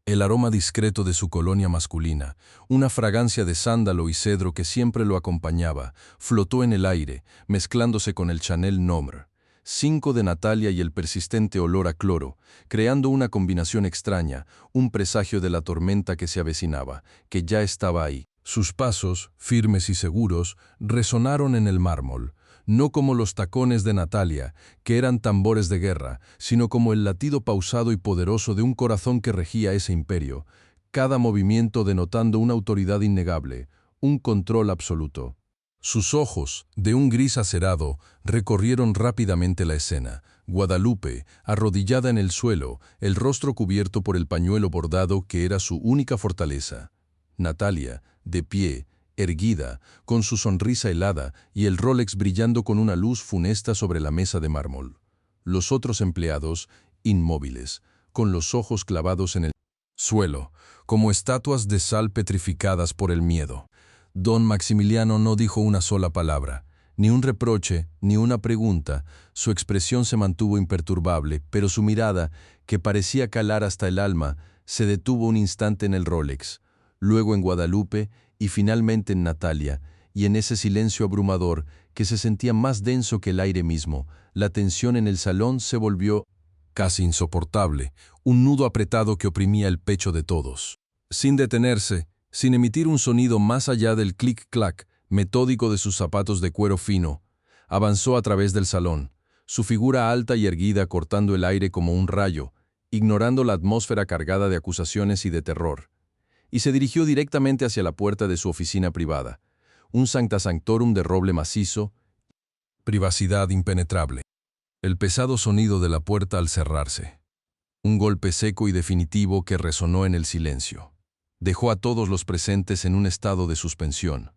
El aroma discreto de su colonia masculina, una fragancia de sándalo y cedro que siempre lo acompañaba, flotó en el aire, mezclándose con el Chanel Nombre 5 de Natalia y el persistente olor a cloro, creando una combinación extraña, un presagio de la tormenta que se avecinaba, que ya estaba ahí. Sus pasos, firmes y seguros, resonaron en el mármol, no como los tacones de Natalia, que eran tambores de guerra, sino como el latido pausado y poderoso de un corazón que regía ese imperio, cada movimiento denotando una autoridad innegable, un control absoluto. Sus ojos, de un gris acerado, recorrieron rápidamente la escena. Guadalupe, arrodillada en el suelo, el rostro cubierto por el pañuelo bordado que era su única fortaleza. Natalia, de pie, erguida, con su sonrisa helada y el Rolex brillando con una luz funesta sobre la mesa de mármol. Los otros empleados, inmóviles, con los ojos clavados en el suelo, como estatuas de sal petrificadas por el miedo. Don Maximiliano no dijo una sola palabra, ni un reproche, ni una pregunta. Su expresión se mantuvo imperturbable, pero su mirada, que parecía calar hasta el alma, se detuvo un instante en el Rolex, luego en Guadalupe y finalmente en Natalia, y en ese silencio abrumador que se sentía más denso que el aire mismo, la tensión en el salón se volvió casi insoportable, un nudo apretado que oprimía el pecho de todos. Sin detenerse, sin emitir un sonido más allá del clic-clac metódico de sus zapatos de cuero fino, avanzó a través del salón, su figura alta y erguida cortando el aire como un rayo, ignorando la atmósfera cargada de acusaciones y de terror, y se dirigió directamente hacia la puerta de su oficina privada, un sancta sanctorum de roble macizo, privacidad impenetrable. El pesado sonido de la puerta al cerrarse. Un golpe seco y definitivo que resonó en el silencio. Dejó a todos los presentes en un estado de suspensión,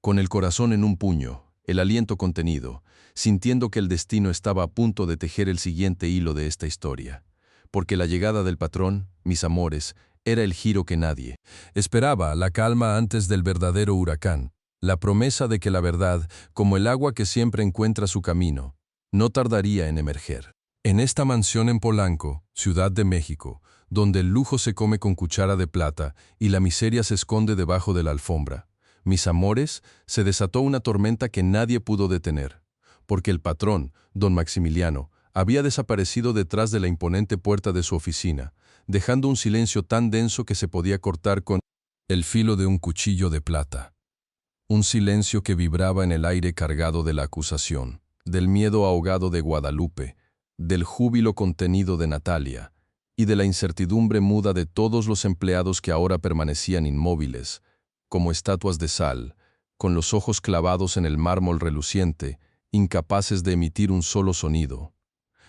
con el corazón en un puño, el aliento contenido, sintiendo que el destino estaba a punto de tejer el siguiente hilo de esta historia. Porque la llegada del patrón, mis amores, era el giro que nadie esperaba, la calma antes del verdadero huracán, la promesa de que la verdad, como el agua que siempre encuentra su camino, no tardaría en emerger. En esta mansión en Polanco, Ciudad de México, donde el lujo se come con cuchara de plata y la miseria se esconde debajo de la alfombra, mis amores, se desató una tormenta que nadie pudo detener, porque el patrón, don Maximiliano, había desaparecido detrás de la imponente puerta de su oficina, dejando un silencio tan denso que se podía cortar con el filo de un cuchillo de plata. Un silencio que vibraba en el aire cargado de la acusación, del miedo ahogado de Guadalupe, del júbilo contenido de Natalia, y de la incertidumbre muda de todos los empleados que ahora permanecían inmóviles, como estatuas de sal, con los ojos clavados en el mármol reluciente, incapaces de emitir un solo sonido.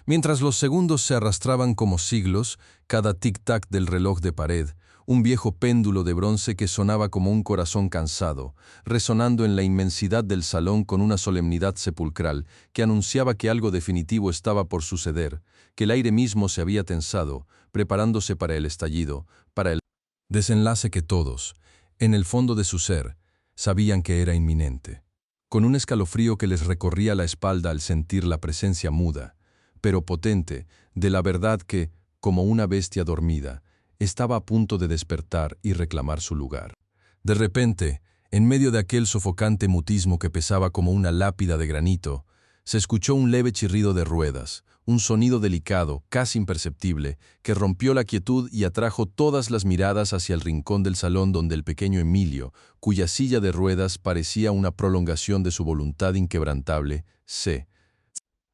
Mientras los segundos se arrastraban como siglos, cada tic-tac del reloj de pared, un viejo péndulo de bronce que sonaba como un corazón cansado, resonando en la inmensidad del salón con una solemnidad sepulcral que anunciaba que algo definitivo estaba por suceder, que el aire mismo se había tensado, preparándose para el estallido, para el desenlace que todos, en el fondo de su ser, sabían que era inminente. Con un escalofrío que les recorría la espalda al sentir la presencia muda, pero potente, de la verdad que, como una bestia dormida, estaba a punto de despertar y reclamar su lugar. De repente, en medio de aquel sofocante mutismo que pesaba como una lápida de granito, se escuchó un leve chirrido de ruedas, un sonido delicado, casi imperceptible, que rompió la quietud y atrajo todas las miradas hacia el rincón del salón donde el pequeño Emilio, cuya silla de ruedas parecía una prolongación de su voluntad inquebrantable, se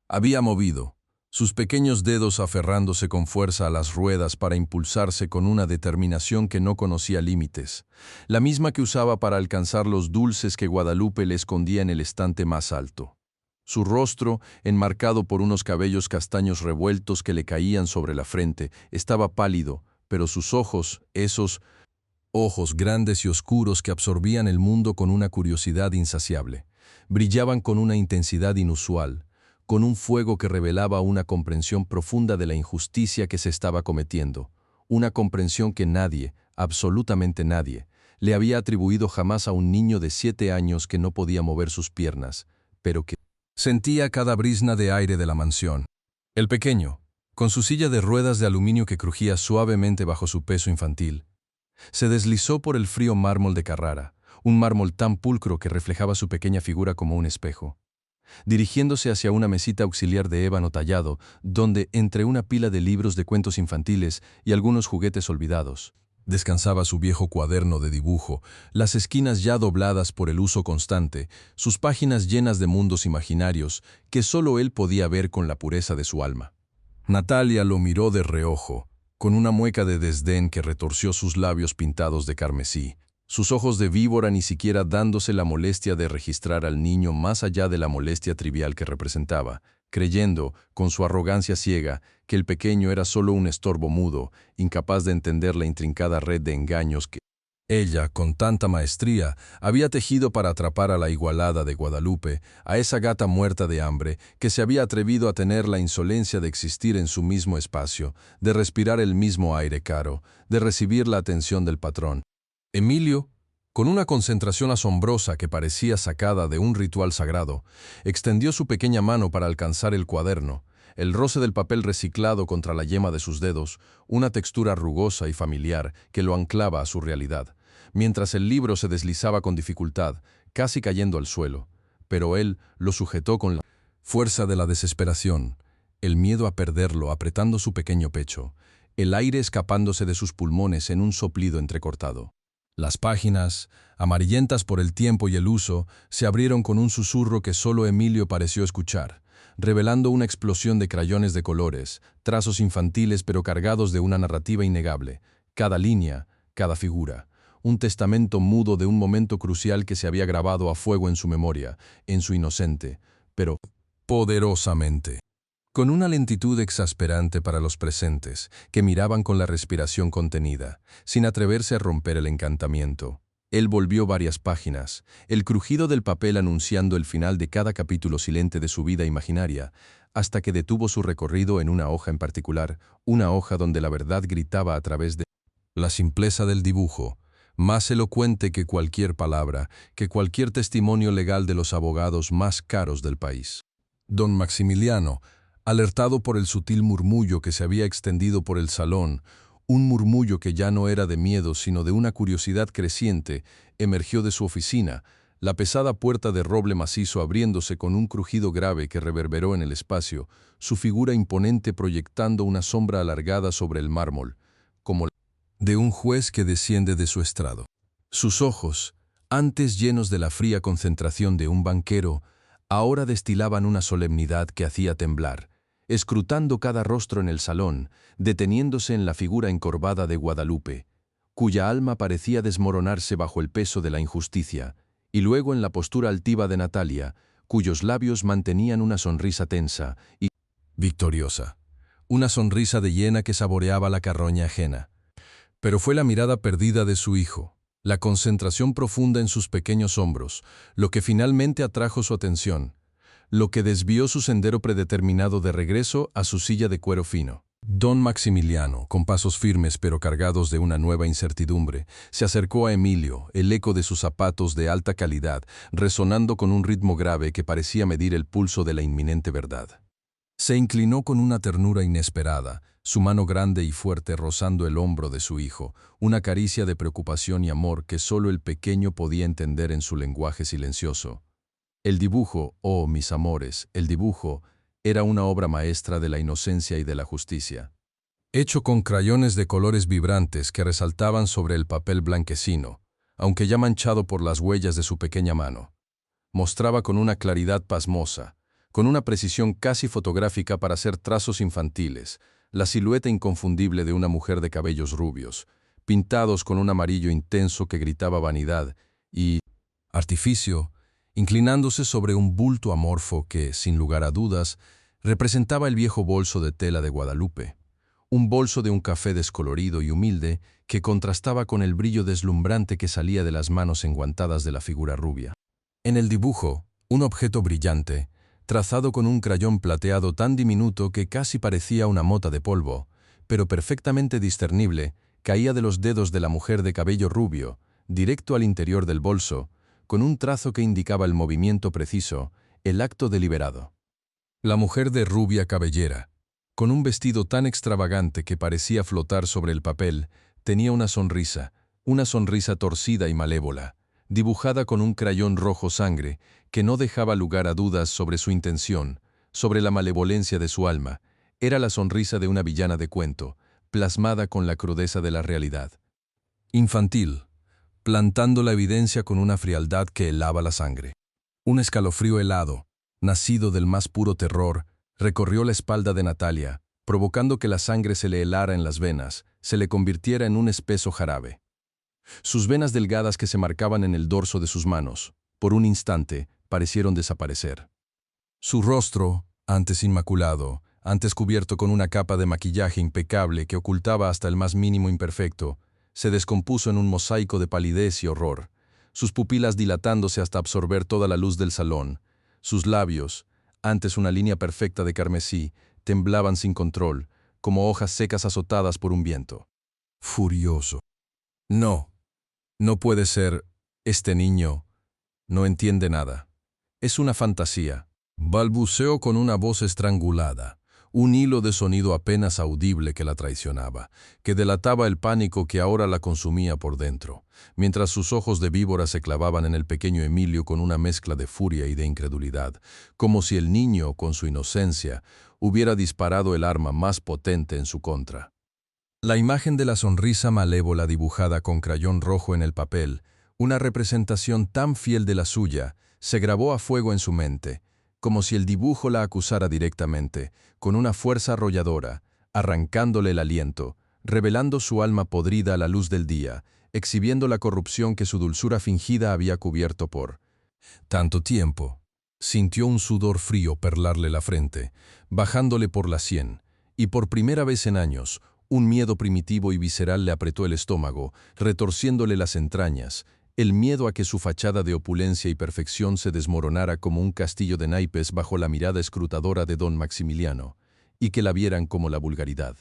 había movido, sus pequeños dedos aferrándose con fuerza a las ruedas para impulsarse con una determinación que no conocía límites, la misma que usaba para alcanzar los dulces que Guadalupe le escondía en el estante más alto. Su rostro, enmarcado por unos cabellos castaños revueltos que le caían sobre la frente, estaba pálido, pero sus ojos, esos ojos grandes y oscuros que absorbían el mundo con una curiosidad insaciable, brillaban con una intensidad inusual, con un fuego que revelaba una comprensión profunda de la injusticia que se estaba cometiendo, una comprensión que nadie, absolutamente nadie, le había atribuido jamás a un niño de 7 años que no podía mover sus piernas, pero que sentía cada brizna de aire de la mansión. El pequeño, con su silla de ruedas de aluminio que crujía suavemente bajo su peso infantil, se deslizó por el frío mármol de Carrara, un mármol tan pulcro que reflejaba su pequeña figura como un espejo, dirigiéndose hacia una mesita auxiliar de ébano tallado, donde, entre una pila de libros de cuentos infantiles y algunos juguetes olvidados, descansaba su viejo cuaderno de dibujo, las esquinas ya dobladas por el uso constante, sus páginas llenas de mundos imaginarios que solo él podía ver con la pureza de su alma. Natalia lo miró de reojo, con una mueca de desdén que retorció sus labios pintados de carmesí, sus ojos de víbora ni siquiera dándose la molestia de registrar al niño más allá de la molestia trivial que representaba, creyendo, con su arrogancia ciega, que el pequeño era solo un estorbo mudo, incapaz de entender la intrincada red de engaños que Ella, con tanta maestría, había tejido para atrapar a la igualada de Guadalupe, a esa gata muerta de hambre, que se había atrevido a tener la insolencia de existir en su mismo espacio, de respirar el mismo aire caro, de recibir la atención del patrón. Emilio, con una concentración asombrosa que parecía sacada de un ritual sagrado, extendió su pequeña mano para alcanzar el cuaderno, el roce del papel reciclado contra la yema de sus dedos, una textura rugosa y familiar que lo anclaba a su realidad, mientras el libro se deslizaba con dificultad, casi cayendo al suelo, pero él lo sujetó con la fuerza de la desesperación, el miedo a perderlo apretando su pequeño pecho, el aire escapándose de sus pulmones en un soplido entrecortado. Las páginas, amarillentas por el tiempo y el uso, se abrieron con un susurro que solo Emilio pareció escuchar, revelando una explosión de crayones de colores, trazos infantiles pero cargados de una narrativa innegable, cada línea, cada figura, un testamento mudo de un momento crucial que se había grabado a fuego en su memoria, en su inocente, pero poderosamente. Con una lentitud exasperante para los presentes, que miraban con la respiración contenida, sin atreverse a romper el encantamiento. Él volvió varias páginas, el crujido del papel anunciando el final de cada capítulo silente de su vida imaginaria, hasta que detuvo su recorrido en una hoja en particular, una hoja donde la verdad gritaba a través de la simpleza del dibujo, más elocuente que cualquier palabra, que cualquier testimonio legal de los abogados más caros del país. Don Maximiliano, alertado por el sutil murmullo que se había extendido por el salón, un murmullo que ya no era de miedo sino de una curiosidad creciente, emergió de su oficina, la pesada puerta de roble macizo abriéndose con un crujido grave que reverberó en el espacio, su figura imponente proyectando una sombra alargada sobre el mármol, como de un juez que desciende de su estrado. Sus ojos, antes llenos de la fría concentración de un banquero, ahora destilaban una solemnidad que hacía temblar, escrutando cada rostro en el salón, deteniéndose en la figura encorvada de Guadalupe, cuya alma parecía desmoronarse bajo el peso de la injusticia, y luego en la postura altiva de Natalia, cuyos labios mantenían una sonrisa tensa y victoriosa, una sonrisa de hiena que saboreaba la carroña ajena. Pero fue la mirada perdida de su hijo, la concentración profunda en sus pequeños hombros, lo que finalmente atrajo su atención, lo que desvió su sendero predeterminado de regreso a su silla de cuero fino. Don Maximiliano, con pasos firmes pero cargados de una nueva incertidumbre, se acercó a Emilio, el eco de sus zapatos de alta calidad, resonando con un ritmo grave que parecía medir el pulso de la inminente verdad. Se inclinó con una ternura inesperada, su mano grande y fuerte rozando el hombro de su hijo, una caricia de preocupación y amor que solo el pequeño podía entender en su lenguaje silencioso. El dibujo, oh mis amores, el dibujo, era una obra maestra de la inocencia y de la justicia. Hecho con crayones de colores vibrantes que resaltaban sobre el papel blanquecino, aunque ya manchado por las huellas de su pequeña mano. Mostraba con una claridad pasmosa, con una precisión casi fotográfica para hacer trazos infantiles, la silueta inconfundible de una mujer de cabellos rubios, pintados con un amarillo intenso que gritaba vanidad y artificio, inclinándose sobre un bulto amorfo que, sin lugar a dudas, representaba el viejo bolso de tela de Guadalupe, un bolso de un café descolorido y humilde que contrastaba con el brillo deslumbrante que salía de las manos enguantadas de la figura rubia. En el dibujo, un objeto brillante, trazado con un crayón plateado tan diminuto que casi parecía una mota de polvo, pero perfectamente discernible, caía de los dedos de la mujer de cabello rubio, directo al interior del bolso, con un trazo que indicaba el movimiento preciso, el acto deliberado. La mujer de rubia cabellera, con un vestido tan extravagante que parecía flotar sobre el papel, tenía una sonrisa torcida y malévola, dibujada con un crayón rojo sangre, que no dejaba lugar a dudas sobre su intención, sobre la malevolencia de su alma. Era la sonrisa de una villana de cuento, plasmada con la crudeza de la realidad. Infantil, plantando la evidencia con una frialdad que helaba la sangre. Un escalofrío helado, nacido del más puro terror, recorrió la espalda de Natalia, provocando que la sangre se le helara en las venas, se le convirtiera en un espeso jarabe. Sus venas delgadas que se marcaban en el dorso de sus manos, por un instante, parecieron desaparecer. Su rostro, antes inmaculado, antes cubierto con una capa de maquillaje impecable que ocultaba hasta el más mínimo imperfecto, se descompuso en un mosaico de palidez y horror, sus pupilas dilatándose hasta absorber toda la luz del salón. Sus labios, antes una línea perfecta de carmesí, temblaban sin control, como hojas secas azotadas por un viento. Furioso. No, no puede ser. Este niño no entiende nada. Es una fantasía. Balbuceó con una voz estrangulada, un hilo de sonido apenas audible que la traicionaba, que delataba el pánico que ahora la consumía por dentro, mientras sus ojos de víbora se clavaban en el pequeño Emilio con una mezcla de furia y de incredulidad, como si el niño, con su inocencia, hubiera disparado el arma más potente en su contra. La imagen de la sonrisa malévola dibujada con crayón rojo en el papel, una representación tan fiel de la suya, se grabó a fuego en su mente, como si el dibujo la acusara directamente, con una fuerza arrolladora, arrancándole el aliento, revelando su alma podrida a la luz del día, exhibiendo la corrupción que su dulzura fingida había cubierto por tanto tiempo. Sintió un sudor frío perlarle la frente, bajándole por la sien, y por primera vez en años, un miedo primitivo y visceral le apretó el estómago, retorciéndole las entrañas, el miedo a que su fachada de opulencia y perfección se desmoronara como un castillo de naipes bajo la mirada escrutadora de don Maximiliano, y que la vieran como la vulgaridad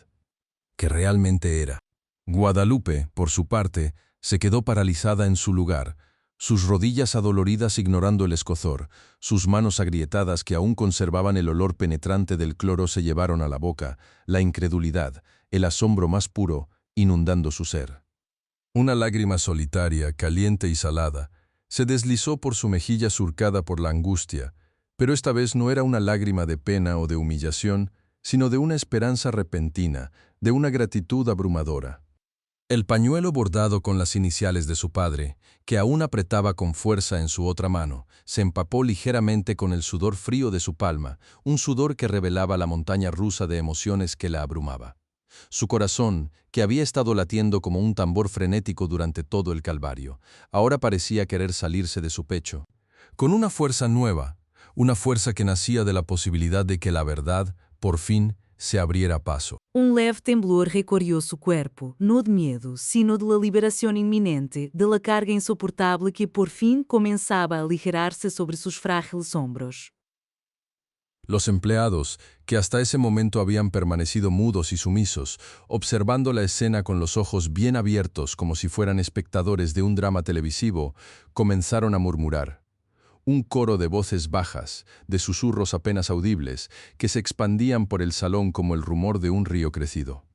que realmente era. Guadalupe, por su parte, se quedó paralizada en su lugar, sus rodillas adoloridas ignorando el escozor, sus manos agrietadas que aún conservaban el olor penetrante del cloro se llevaron a la boca, la incredulidad, el asombro más puro, inundando su ser. Una lágrima solitaria, caliente y salada, se deslizó por su mejilla surcada por la angustia, pero esta vez no era una lágrima de pena o de humillación, sino de una esperanza repentina, de una gratitud abrumadora. El pañuelo bordado con las iniciales de su padre, que aún apretaba con fuerza en su otra mano, se empapó ligeramente con el sudor frío de su palma, un sudor que revelaba la montaña rusa de emociones que la abrumaba. Su corazón, que había estado latiendo como un tambor frenético durante todo el calvario, ahora parecía querer salirse de su pecho, con una fuerza nueva, una fuerza que nacía de la posibilidad de que la verdad, por fin, se abriera paso. Leve temblor recorrió su cuerpo, no de miedo, sino de la liberación inminente de la carga insoportable que por fin comenzaba a aligerarse sobre sus frágiles hombros. Los empleados, que hasta ese momento habían permanecido mudos y sumisos, observando la escena con los ojos bien abiertos como si fueran espectadores de un drama televisivo, comenzaron a murmurar. Un coro de voces bajas, de susurros apenas audibles, que se expandían por el salón como el rumor de un río crecido.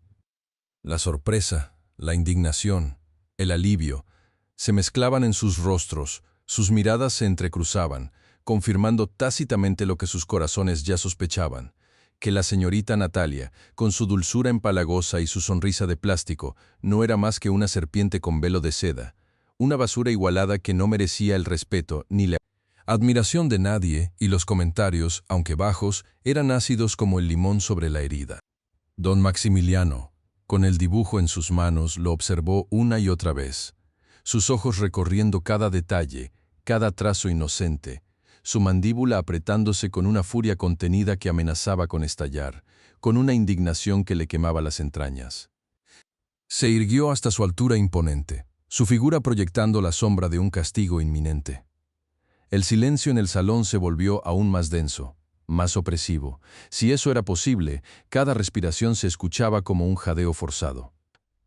La sorpresa, la indignación, el alivio, se mezclaban en sus rostros, sus miradas se entrecruzaban, confirmando tácitamente lo que sus corazones ya sospechaban, que la señorita Natalia, con su dulzura empalagosa y su sonrisa de plástico, no era más que una serpiente con velo de seda, una basura igualada que no merecía el respeto ni la admiración de nadie, y los comentarios, aunque bajos, eran ácidos como el limón sobre la herida. Don Maximiliano, con el dibujo en sus manos, lo observó una y otra vez, sus ojos recorriendo cada detalle, cada trazo inocente, su mandíbula apretándose con una furia contenida que amenazaba con estallar, con una indignación que le quemaba las entrañas. Se irguió hasta su altura imponente, su figura proyectando la sombra de un castigo inminente. El silencio en el salón se volvió aún más denso, más opresivo. Si eso era posible, cada respiración se escuchaba como un jadeo forzado.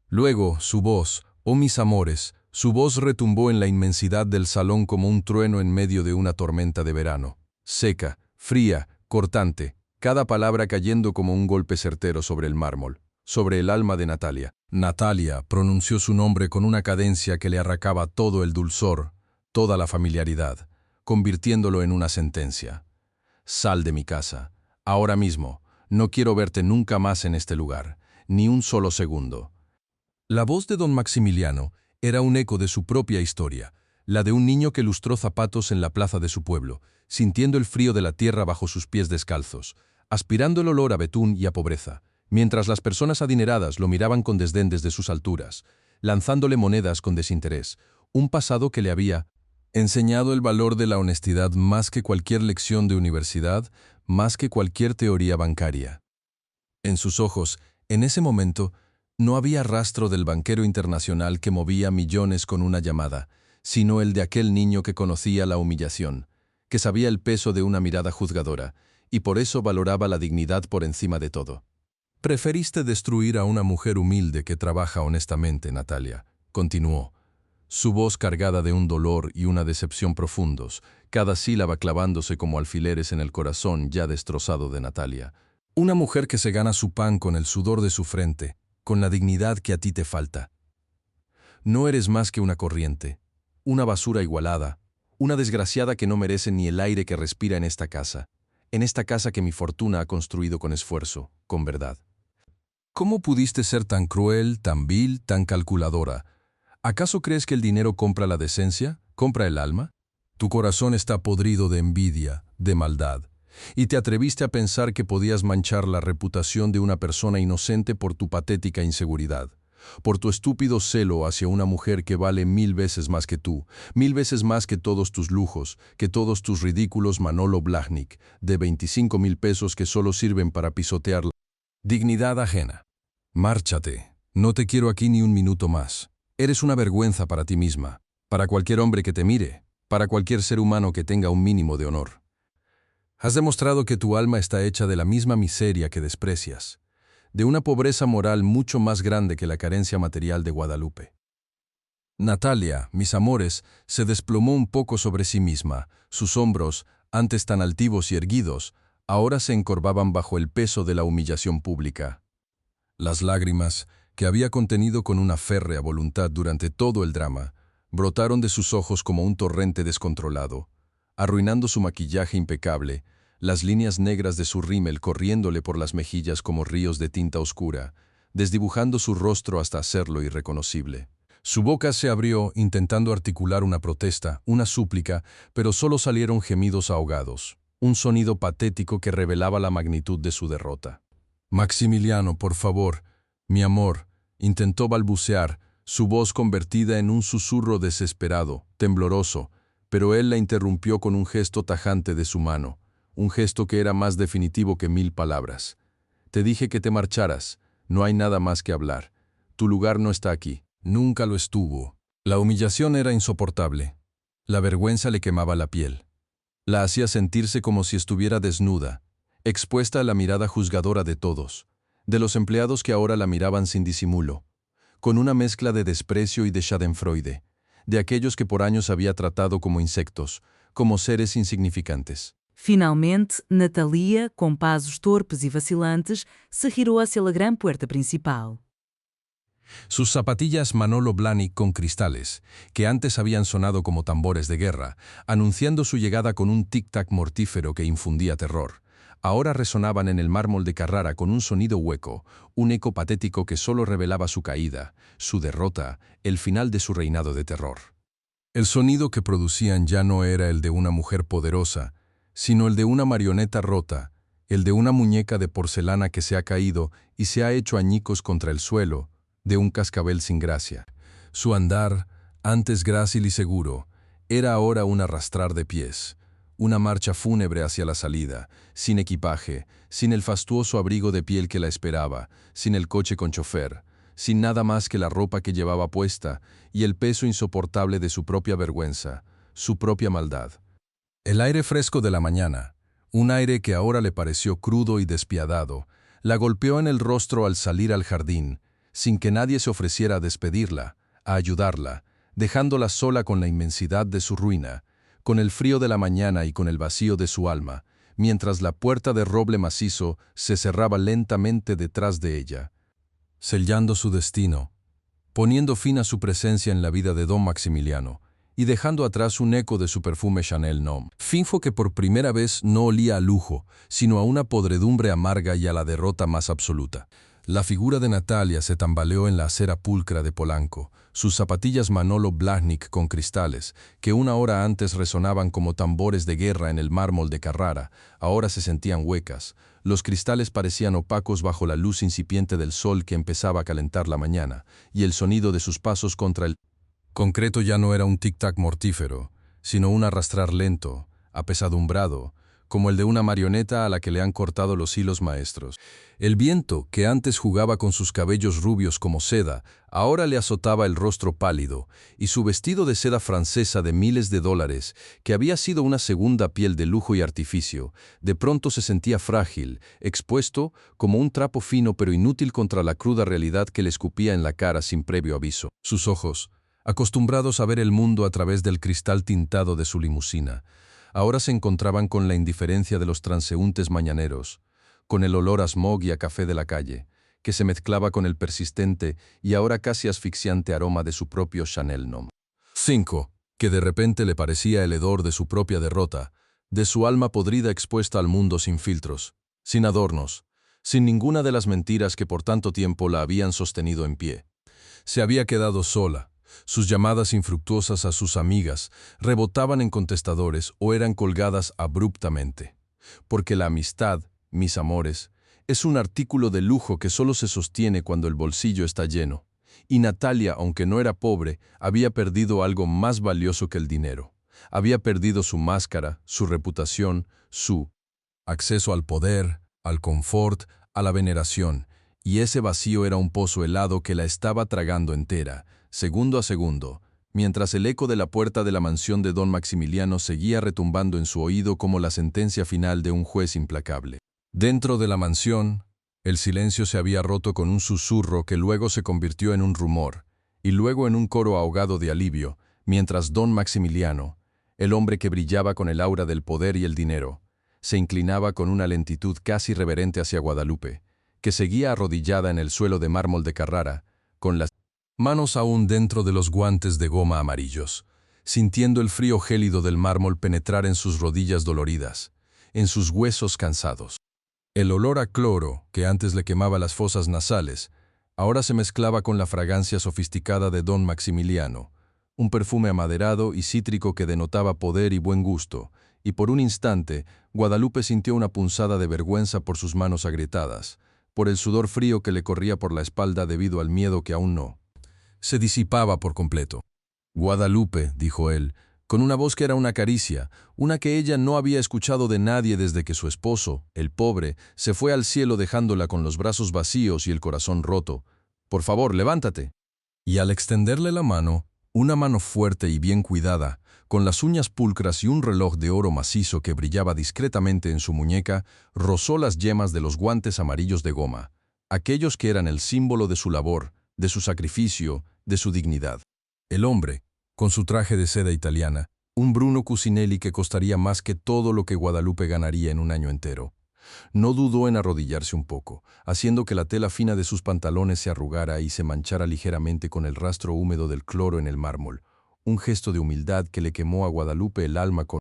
Luego, su voz, oh mis amores, su voz retumbó en la inmensidad del salón como un trueno en medio de una tormenta de verano. Seca, fría, cortante, cada palabra cayendo como un golpe certero sobre el mármol, sobre el alma de Natalia. Natalia pronunció su nombre con una cadencia que le arrancaba todo el dulzor, toda la familiaridad, convirtiéndolo en una sentencia. Sal de mi casa, ahora mismo, no quiero verte nunca más en este lugar, ni un solo segundo. La voz de don Maximiliano era un eco de su propia historia, la de un niño que lustró zapatos en la plaza de su pueblo, sintiendo el frío de la tierra bajo sus pies descalzos, aspirando el olor a betún y a pobreza, mientras las personas adineradas lo miraban con desdén desde sus alturas, lanzándole monedas con desinterés, un pasado que le había enseñado el valor de la honestidad más que cualquier lección de universidad, más que cualquier teoría bancaria. En sus ojos, en ese momento, No había rastro del banquero internacional que movía millones con una llamada, sino el de aquel niño que conocía la humillación, que sabía el peso de una mirada juzgadora, y por eso valoraba la dignidad por encima de todo. Preferiste destruir a una mujer humilde que trabaja honestamente, Natalia, continuó, su voz cargada de un dolor y una decepción profundos, cada sílaba clavándose como alfileres en el corazón ya destrozado de Natalia. Una mujer que se gana su pan con el sudor de su frente, con la dignidad que a ti te falta. No eres más que una corriente, una basura igualada, una desgraciada que no merece ni el aire que respira en esta casa que mi fortuna ha construido con esfuerzo, con verdad. ¿Cómo pudiste ser tan cruel, tan vil, tan calculadora? ¿Acaso crees que el dinero compra la decencia? ¿Compra el alma? Tu corazón está podrido de envidia, de maldad, y te atreviste a pensar que podías manchar la reputación de una persona inocente por tu patética inseguridad, por tu estúpido celo hacia una mujer que vale 1000 veces más que tú, 1000 veces más que todos tus lujos, que todos tus ridículos Manolo Blahnik, de 25,000 pesos que solo sirven para pisotear la dignidad ajena. Márchate, no te quiero aquí ni un minuto más. Eres una vergüenza para ti misma, para cualquier hombre que te mire, para cualquier ser humano que tenga un mínimo de honor. Has demostrado que tu alma está hecha de la misma miseria que desprecias, de una pobreza moral mucho más grande que la carencia material de Guadalupe. Natalia, mis amores, se desplomó un poco sobre sí misma. Sus hombros, antes tan altivos y erguidos, ahora se encorvaban bajo el peso de la humillación pública. Las lágrimas, que había contenido con una férrea voluntad durante todo el drama, brotaron de sus ojos como un torrente descontrolado, arruinando su maquillaje impecable, las líneas negras de su rímel corriéndole por las mejillas como ríos de tinta oscura, desdibujando su rostro hasta hacerlo irreconocible. Su boca se abrió intentando articular una protesta, una súplica, pero solo salieron gemidos ahogados, un sonido patético que revelaba la magnitud de su derrota. Maximiliano, por favor, mi amor, intentó balbucear, su voz convertida en un susurro desesperado, tembloroso, pero él la interrumpió con un gesto tajante de su mano, un gesto que era más definitivo que 1000 palabras. Te dije que te marcharas, no hay nada más que hablar. Tu lugar no está aquí, nunca lo estuvo. La humillación era insoportable. La vergüenza le quemaba la piel. La hacía sentirse como si estuviera desnuda, expuesta a la mirada juzgadora de todos, de los empleados que ahora la miraban sin disimulo, con una mezcla de desprecio y de schadenfreude, de aquellos que por años había tratado como insectos, como seres insignificantes. Finalmente, Natalia, com passos torpes e vacilantes, se girou hacia la gran puerta principal. Sus zapatillas Manolo Blahnik con cristales, que antes habían sonado como tambores de guerra, anunciando su llegada con un tic-tac mortífero que infundía terror, ahora resonaban en el mármol de Carrara con un sonido hueco, un eco patético que solo revelaba su caída, su derrota, el final de su reinado de terror. El sonido que producían ya no era el de una mujer poderosa, sino el de una marioneta rota, el de una muñeca de porcelana que se ha caído y se ha hecho añicos contra el suelo, de un cascabel sin gracia. Su andar, antes grácil y seguro, era ahora un arrastrar de pies, una marcha fúnebre hacia la salida, sin equipaje, sin el fastuoso abrigo de piel que la esperaba, sin el coche con chofer, sin nada más que la ropa que llevaba puesta y el peso insoportable de su propia vergüenza, su propia maldad. El aire fresco de la mañana, un aire que ahora le pareció crudo y despiadado, la golpeó en el rostro al salir al jardín, sin que nadie se ofreciera a despedirla, a ayudarla, dejándola sola con la inmensidad de su ruina, con el frío de la mañana y con el vacío de su alma, mientras la puerta de roble macizo se cerraba lentamente detrás de ella, sellando su destino, poniendo fin a su presencia en la vida de don Maximiliano, y dejando atrás un eco de su perfume Chanel Nom. Finjo que por primera vez no olía a lujo, sino a una podredumbre amarga y a la derrota más absoluta. La figura de Natalia se tambaleó en la acera pulcra de Polanco, sus zapatillas Manolo Blahnik con cristales, que una hora antes resonaban como tambores de guerra en el mármol de Carrara, ahora se sentían huecas. Los cristales parecían opacos bajo la luz incipiente del sol que empezaba a calentar la mañana, y el sonido de sus pasos contra el concreto ya no era un tic-tac mortífero, sino un arrastrar lento, apesadumbrado, como el de una marioneta a la que le han cortado los hilos maestros. El viento, que antes jugaba con sus cabellos rubios como seda, ahora le azotaba el rostro pálido, y su vestido de seda francesa de miles de dólares, que había sido una segunda piel de lujo y artificio, de pronto se sentía frágil, expuesto, como un trapo fino pero inútil contra la cruda realidad que le escupía en la cara sin previo aviso. Sus ojos, acostumbrados a ver el mundo a través del cristal tintado de su limusina, ahora se encontraban con la indiferencia de los transeúntes mañaneros, con el olor a smog y a café de la calle, que se mezclaba con el persistente y ahora casi asfixiante aroma de su propio Chanel No. 5, que de repente le parecía el hedor de su propia derrota, de su alma podrida expuesta al mundo sin filtros, sin adornos, sin ninguna de las mentiras que por tanto tiempo la habían sostenido en pie. Se había quedado sola. Sus llamadas infructuosas a sus amigas rebotaban en contestadores o eran colgadas abruptamente. Porque la amistad, mis amores, es un artículo de lujo que solo se sostiene cuando el bolsillo está lleno. Y Natalia, aunque no era pobre, había perdido algo más valioso que el dinero. Había perdido su máscara, su reputación, su acceso al poder, al confort, a la veneración. Y ese vacío era un pozo helado que la estaba tragando entera, segundo a segundo, mientras el eco de la puerta de la mansión de don Maximiliano seguía retumbando en su oído como la sentencia final de un juez implacable. Dentro de la mansión, el silencio se había roto con un susurro que luego se convirtió en un rumor, y luego en un coro ahogado de alivio, mientras don Maximiliano, el hombre que brillaba con el aura del poder y el dinero, se inclinaba con una lentitud casi reverente hacia Guadalupe, que seguía arrodillada en el suelo de mármol de Carrara, con las manos aún dentro de los guantes de goma amarillos, sintiendo el frío gélido del mármol penetrar en sus rodillas doloridas, en sus huesos cansados. El olor a cloro, que antes le quemaba las fosas nasales, ahora se mezclaba con la fragancia sofisticada de don Maximiliano, un perfume amaderado y cítrico que denotaba poder y buen gusto, y por un instante Guadalupe sintió una punzada de vergüenza por sus manos agrietadas, por el sudor frío que le corría por la espalda debido al miedo que aún no se disipaba por completo. Guadalupe, dijo él, con una voz que era una caricia, una que ella no había escuchado de nadie desde que su esposo, el pobre, se fue al cielo dejándola con los brazos vacíos y el corazón roto. Por favor, levántate. Y al extenderle la mano, una mano fuerte y bien cuidada, con las uñas pulcras y un reloj de oro macizo que brillaba discretamente en su muñeca, rozó las yemas de los guantes amarillos de goma, aquellos que eran el símbolo de su labor, de su sacrificio, de su dignidad. El hombre, con su traje de seda italiana, un Bruno Cucinelli que costaría más que todo lo que Guadalupe ganaría en un año entero, no dudó en arrodillarse un poco, haciendo que la tela fina de sus pantalones se arrugara y se manchara ligeramente con el rastro húmedo del cloro en el mármol, un gesto de humildad que le quemó a Guadalupe el alma con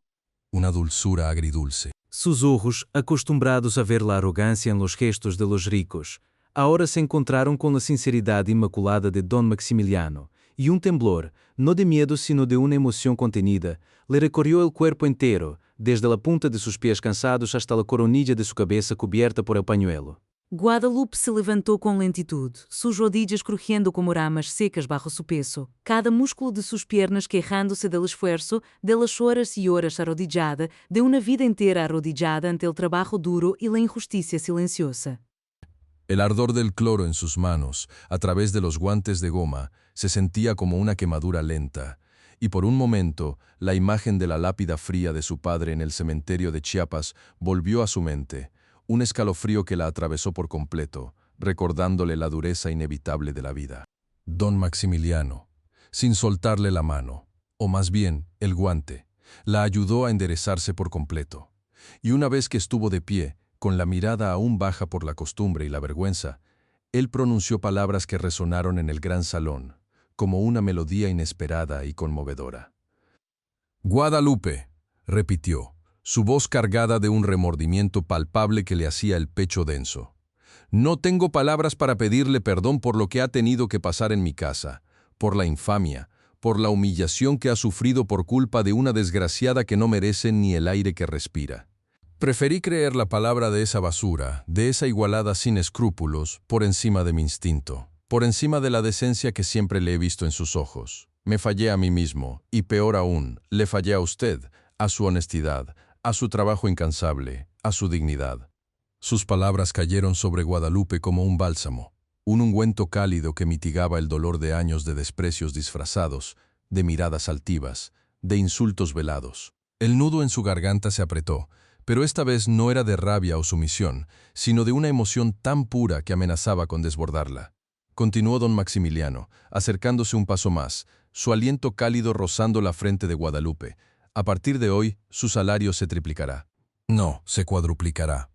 una dulzura agridulce. Sus ojos, acostumbrados a ver la arrogancia en los gestos de los ricos, ahora se encontraron con la sinceridad inmaculada de don Maximiliano, y un temblor, no de miedo sino de una emoción contenida, le recorrió el cuerpo entero, desde la punta de sus pies cansados hasta la coronilla de su cabeza cubierta por el pañuelo. Guadalupe se levantou com lentitud, sus rodillas crujiendo como ramas secas bajo su peso, cada músculo de sus piernas quejándose del esfuerzo, de las horas y horas arrodillada, de una vida entera arrodillada ante el trabajo duro y la injusticia silenciosa. El ardor del cloro en sus manos, a través de los guantes de goma, se sentía como una quemadura lenta, y por un momento la imagen de la lápida fría de su padre en el cementerio de Chiapas volvió a su mente, un escalofrío que la atravesó por completo, recordándole la dureza inevitable de la vida. Don Maximiliano, sin soltarle la mano, o más bien el guante, la ayudó a enderezarse por completo. Y una vez que estuvo de pie, con la mirada aún baja por la costumbre y la vergüenza, él pronunció palabras que resonaron en el gran salón, como una melodía inesperada y conmovedora. Guadalupe, repitió, su voz cargada de un remordimiento palpable que le hacía el pecho denso. No tengo palabras para pedirle perdón por lo que ha tenido que pasar en mi casa, por la infamia, por la humillación que ha sufrido por culpa de una desgraciada que no merece ni el aire que respira. Preferí creer la palabra de esa basura, de esa igualada sin escrúpulos, por encima de mi instinto, por encima de la decencia que siempre le he visto en sus ojos. Me fallé a mí mismo, y peor aún, le fallé a usted, a su honestidad, a su trabajo incansable, a su dignidad. Sus palabras cayeron sobre Guadalupe como un bálsamo, un ungüento cálido que mitigaba el dolor de años de desprecios disfrazados, de miradas altivas, de insultos velados. El nudo en su garganta se apretó, pero esta vez no era de rabia o sumisión, sino de una emoción tan pura que amenazaba con desbordarla. Continuó don Maximiliano, acercándose un paso más, su aliento cálido rozando la frente de Guadalupe. A partir de hoy, su salario se triplicará. No, se cuadruplicará.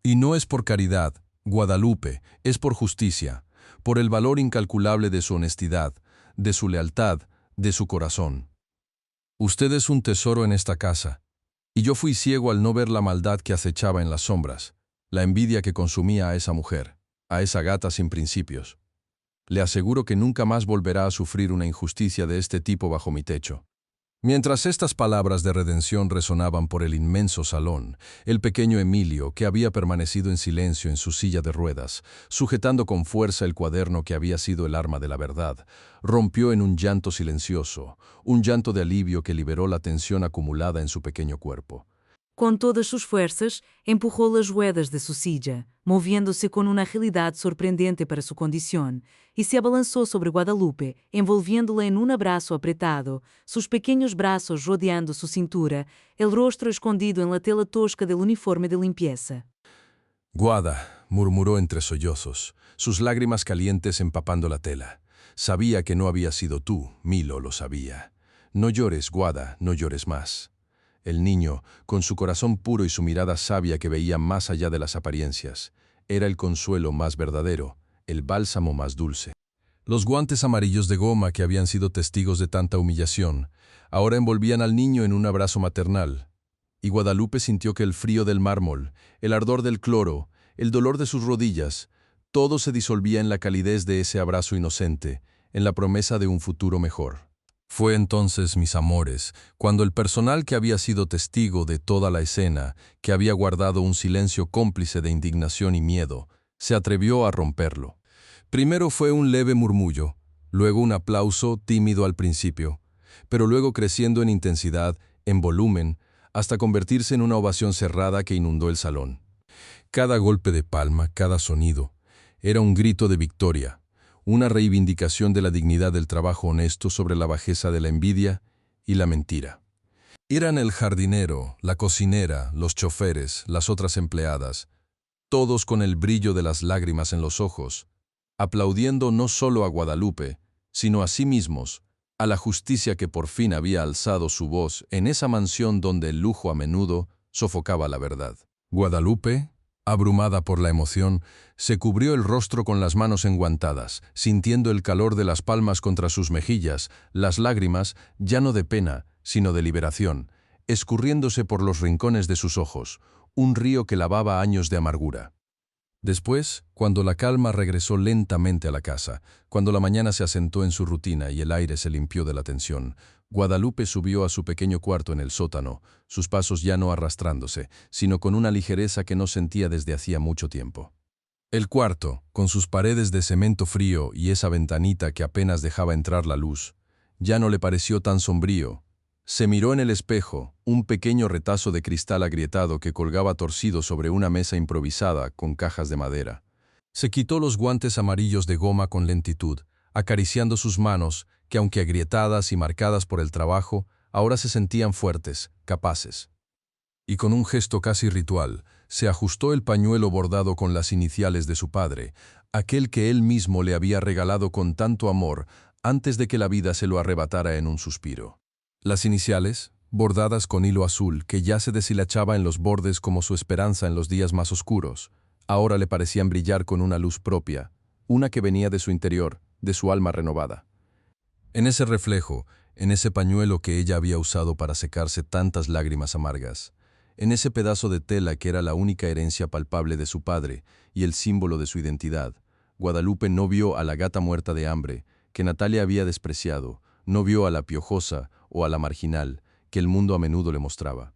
Y no es por caridad, Guadalupe, es por justicia, por el valor incalculable de su honestidad, de su lealtad, de su corazón. Usted es un tesoro en esta casa, y yo fui ciego al no ver la maldad que acechaba en las sombras, la envidia que consumía a esa mujer, a esa gata sin principios. Le aseguro que nunca más volverá a sufrir una injusticia de este tipo bajo mi techo. Mientras estas palabras de redención resonaban por el inmenso salón, el pequeño Emilio, que había permanecido en silencio en su silla de ruedas, sujetando con fuerza el cuaderno que había sido el arma de la verdad, rompió en un llanto silencioso, un llanto de alivio que liberó la tensión acumulada en su pequeño cuerpo. Com todas sus fuerzas, empujó las ruedas de su silla, moviéndose con una agilidad sorprendente para su condición, y se abalanzó sobre Guadalupe, envolviéndola en un abrazo apretado, sus pequeños brazos rodeando su cintura, el rostro escondido en la tela tosca del uniforme de limpieza. Guada, murmuró entre sollozos, sus lágrimas calientes empapando la tela. Sabía que no había sido tú, Milo lo sabía. No llores, Guada, no llores más. El niño, con su corazón puro y su mirada sabia que veía más allá de las apariencias, era el consuelo más verdadero, el bálsamo más dulce. Los guantes amarillos de goma que habían sido testigos de tanta humillación, ahora envolvían al niño en un abrazo maternal, y Guadalupe sintió que el frío del mármol, el ardor del cloro, el dolor de sus rodillas, todo se disolvía en la calidez de ese abrazo inocente, en la promesa de un futuro mejor. Fue entonces, mis amores, cuando el personal que había sido testigo de toda la escena, que había guardado un silencio cómplice de indignación y miedo, se atrevió a romperlo. Primero fue un leve murmullo, luego un aplauso tímido al principio, pero luego creciendo en intensidad, en volumen, hasta convertirse en una ovación cerrada que inundó el salón. Cada golpe de palma, cada sonido, era un grito de victoria, una reivindicación de la dignidad del trabajo honesto sobre la bajeza de la envidia y la mentira. Eran el jardinero, la cocinera, los choferes, las otras empleadas, todos con el brillo de las lágrimas en los ojos, aplaudiendo no solo a Guadalupe, sino a sí mismos, a la justicia que por fin había alzado su voz en esa mansión donde el lujo a menudo sofocaba la verdad. Guadalupe, abrumada por la emoción, se cubrió el rostro con las manos enguantadas, sintiendo el calor de las palmas contra sus mejillas, las lágrimas, ya no de pena, sino de liberación, escurriéndose por los rincones de sus ojos, un río que lavaba años de amargura. Después, cuando la calma regresó lentamente a la casa, cuando la mañana se asentó en su rutina y el aire se limpió de la tensión, Guadalupe subió a su pequeño cuarto en el sótano, sus pasos ya no arrastrándose, sino con una ligereza que no sentía desde hacía mucho tiempo. El cuarto, con sus paredes de cemento frío y esa ventanita que apenas dejaba entrar la luz, ya no le pareció tan sombrío. Se miró en el espejo, un pequeño retazo de cristal agrietado que colgaba torcido sobre una mesa improvisada con cajas de madera. Se quitó los guantes amarillos de goma con lentitud, acariciando sus manos, que aunque agrietadas y marcadas por el trabajo, ahora se sentían fuertes, capaces. Y con un gesto casi ritual, se ajustó el pañuelo bordado con las iniciales de su padre, aquel que él mismo le había regalado con tanto amor antes de que la vida se lo arrebatara en un suspiro. Las iniciales, bordadas con hilo azul que ya se deshilachaba en los bordes como su esperanza en los días más oscuros, ahora le parecían brillar con una luz propia, una que venía de su interior, de su alma renovada. En ese reflejo, en ese pañuelo que ella había usado para secarse tantas lágrimas amargas, en ese pedazo de tela que era la única herencia palpable de su padre y el símbolo de su identidad, Guadalupe no vio a la gata muerta de hambre, que Natalia había despreciado, no vio a la piojosa o a la marginal, que el mundo a menudo le mostraba.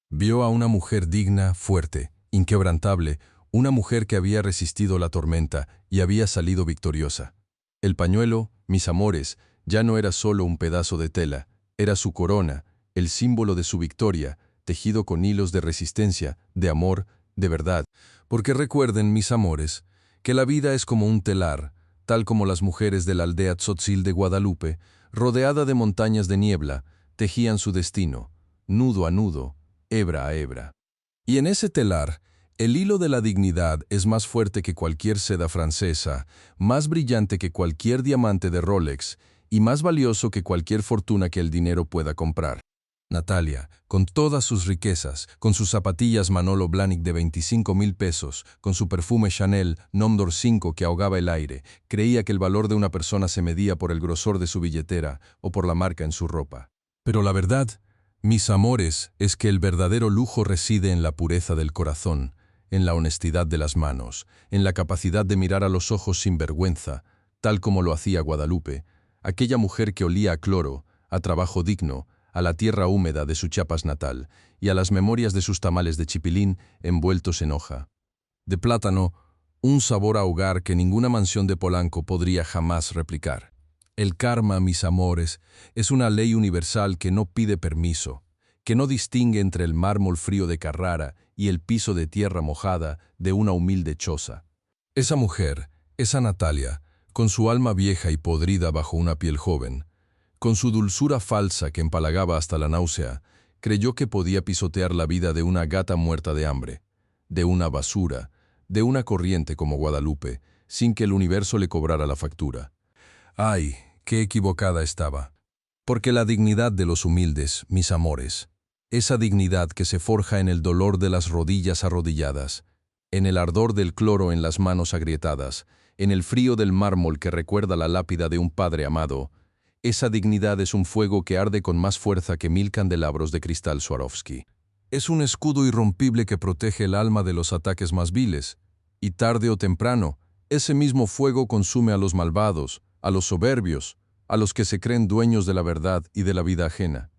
Vio a una mujer digna, fuerte, inquebrantable, una mujer que había resistido la tormenta y había salido victoriosa. El pañuelo, mis amores, ya no era solo un pedazo de tela, era su corona, el símbolo de su victoria, tejido con hilos de resistencia, de amor, de verdad. Porque recuerden, mis amores, que la vida es como un telar, tal como las mujeres de la aldea Tzotzil de Guadalupe, rodeada de montañas de niebla, tejían su destino, nudo a nudo, hebra a hebra. Y en ese telar, el hilo de la dignidad es más fuerte que cualquier seda francesa, más brillante que cualquier diamante de Rolex y más valioso que cualquier fortuna que el dinero pueda comprar. Natalia, con todas sus riquezas, con sus zapatillas Manolo Blahnik de 25,000 pesos, con su perfume Chanel Nom d'Or 5 que ahogaba el aire, creía que el valor de una persona se medía por el grosor de su billetera o por la marca en su ropa. Pero la verdad, mis amores, es que el verdadero lujo reside en la pureza del corazón, en la honestidad de las manos, en la capacidad de mirar a los ojos sin vergüenza, tal como lo hacía Guadalupe, aquella mujer que olía a cloro, a trabajo digno, a la tierra húmeda de su Chiapas natal y a las memorias de sus tamales de chipilín envueltos en hoja de plátano, un sabor a hogar que ninguna mansión de Polanco podría jamás replicar. El karma, mis amores, es una ley universal que no pide permiso, que no distingue entre el mármol frío de Carrara y el piso de tierra mojada de una humilde choza. Esa mujer, esa Natalia, con su alma vieja y podrida bajo una piel joven, con su dulzura falsa que empalagaba hasta la náusea, creyó que podía pisotear la vida de una gata muerta de hambre, de una basura, de una corriente como Guadalupe, sin que el universo le cobrara la factura. ¡Ay, qué equivocada estaba! Porque la dignidad de los humildes, mis amores, esa dignidad que se forja en el dolor de las rodillas arrodilladas, en el ardor del cloro en las manos agrietadas, en el frío del mármol que recuerda la lápida de un padre amado, esa dignidad es un fuego que arde con más fuerza que 1000 candelabros de cristal Swarovski. Es un escudo irrompible que protege el alma de los ataques más viles, y tarde o temprano, ese mismo fuego consume a los malvados, a los soberbios, a los que se creen dueños de la verdad y de la vida ajena.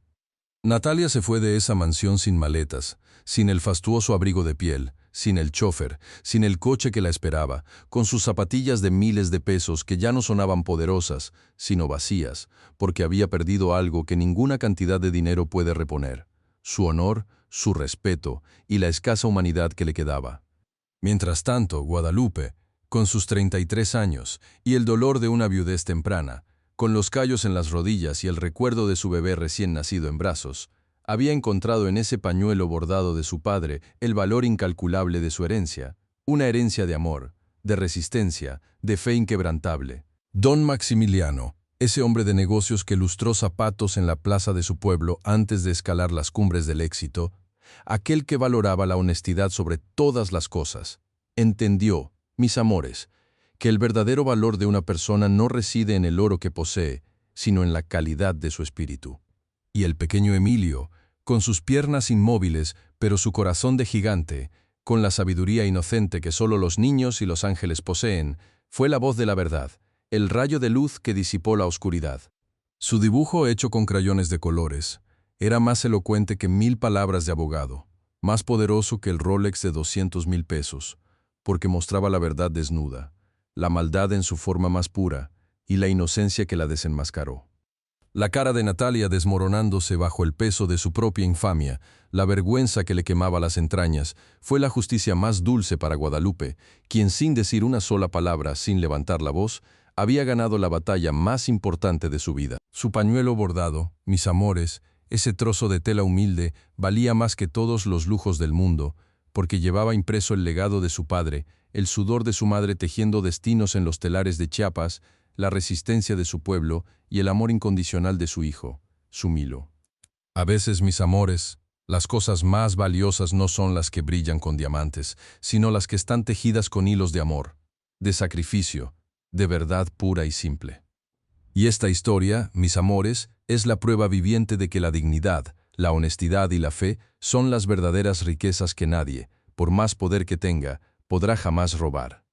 Natalia se fue de esa mansión sin maletas, sin el fastuoso abrigo de piel, sin el chofer, sin el coche que la esperaba, con sus zapatillas de miles de pesos que ya no sonaban poderosas, sino vacías, porque había perdido algo que ninguna cantidad de dinero puede reponer: su honor, su respeto y la escasa humanidad que le quedaba. Mientras tanto, Guadalupe, con sus 33 años y el dolor de una viudez temprana, con los callos en las rodillas y el recuerdo de su bebé recién nacido en brazos, había encontrado en ese pañuelo bordado de su padre el valor incalculable de su herencia, una herencia de amor, de resistencia, de fe inquebrantable. Don Maximiliano, ese hombre de negocios que lustró zapatos en la plaza de su pueblo antes de escalar las cumbres del éxito, aquel que valoraba la honestidad sobre todas las cosas, entendió, mis amores, que el verdadero valor de una persona no reside en el oro que posee, sino en la calidad de su espíritu. Y el pequeño Emilio, con sus piernas inmóviles, pero su corazón de gigante, con la sabiduría inocente que solo los niños y los ángeles poseen, fue la voz de la verdad, el rayo de luz que disipó la oscuridad. Su dibujo hecho con crayones de colores era más elocuente que 1000 palabras de abogado, más poderoso que el Rolex de 200,000 pesos, porque mostraba la verdad desnuda, la maldad en su forma más pura y la inocencia que la desenmascaró. La cara de Natalia desmoronándose bajo el peso de su propia infamia, la vergüenza que le quemaba las entrañas, fue la justicia más dulce para Guadalupe, quien sin decir una sola palabra, sin levantar la voz, había ganado la batalla más importante de su vida. Su pañuelo bordado, mis amores, ese trozo de tela humilde, valía más que todos los lujos del mundo, porque llevaba impreso el legado de su padre, el sudor de su madre tejiendo destinos en los telares de Chiapas, la resistencia de su pueblo y el amor incondicional de su hijo, su Milo. A veces, mis amores, las cosas más valiosas no son las que brillan con diamantes, sino las que están tejidas con hilos de amor, de sacrificio, de verdad pura y simple. Y esta historia, mis amores, es la prueba viviente de que la dignidad, la honestidad y la fe son las verdaderas riquezas que nadie, por más poder que tenga, podrá jamás robar.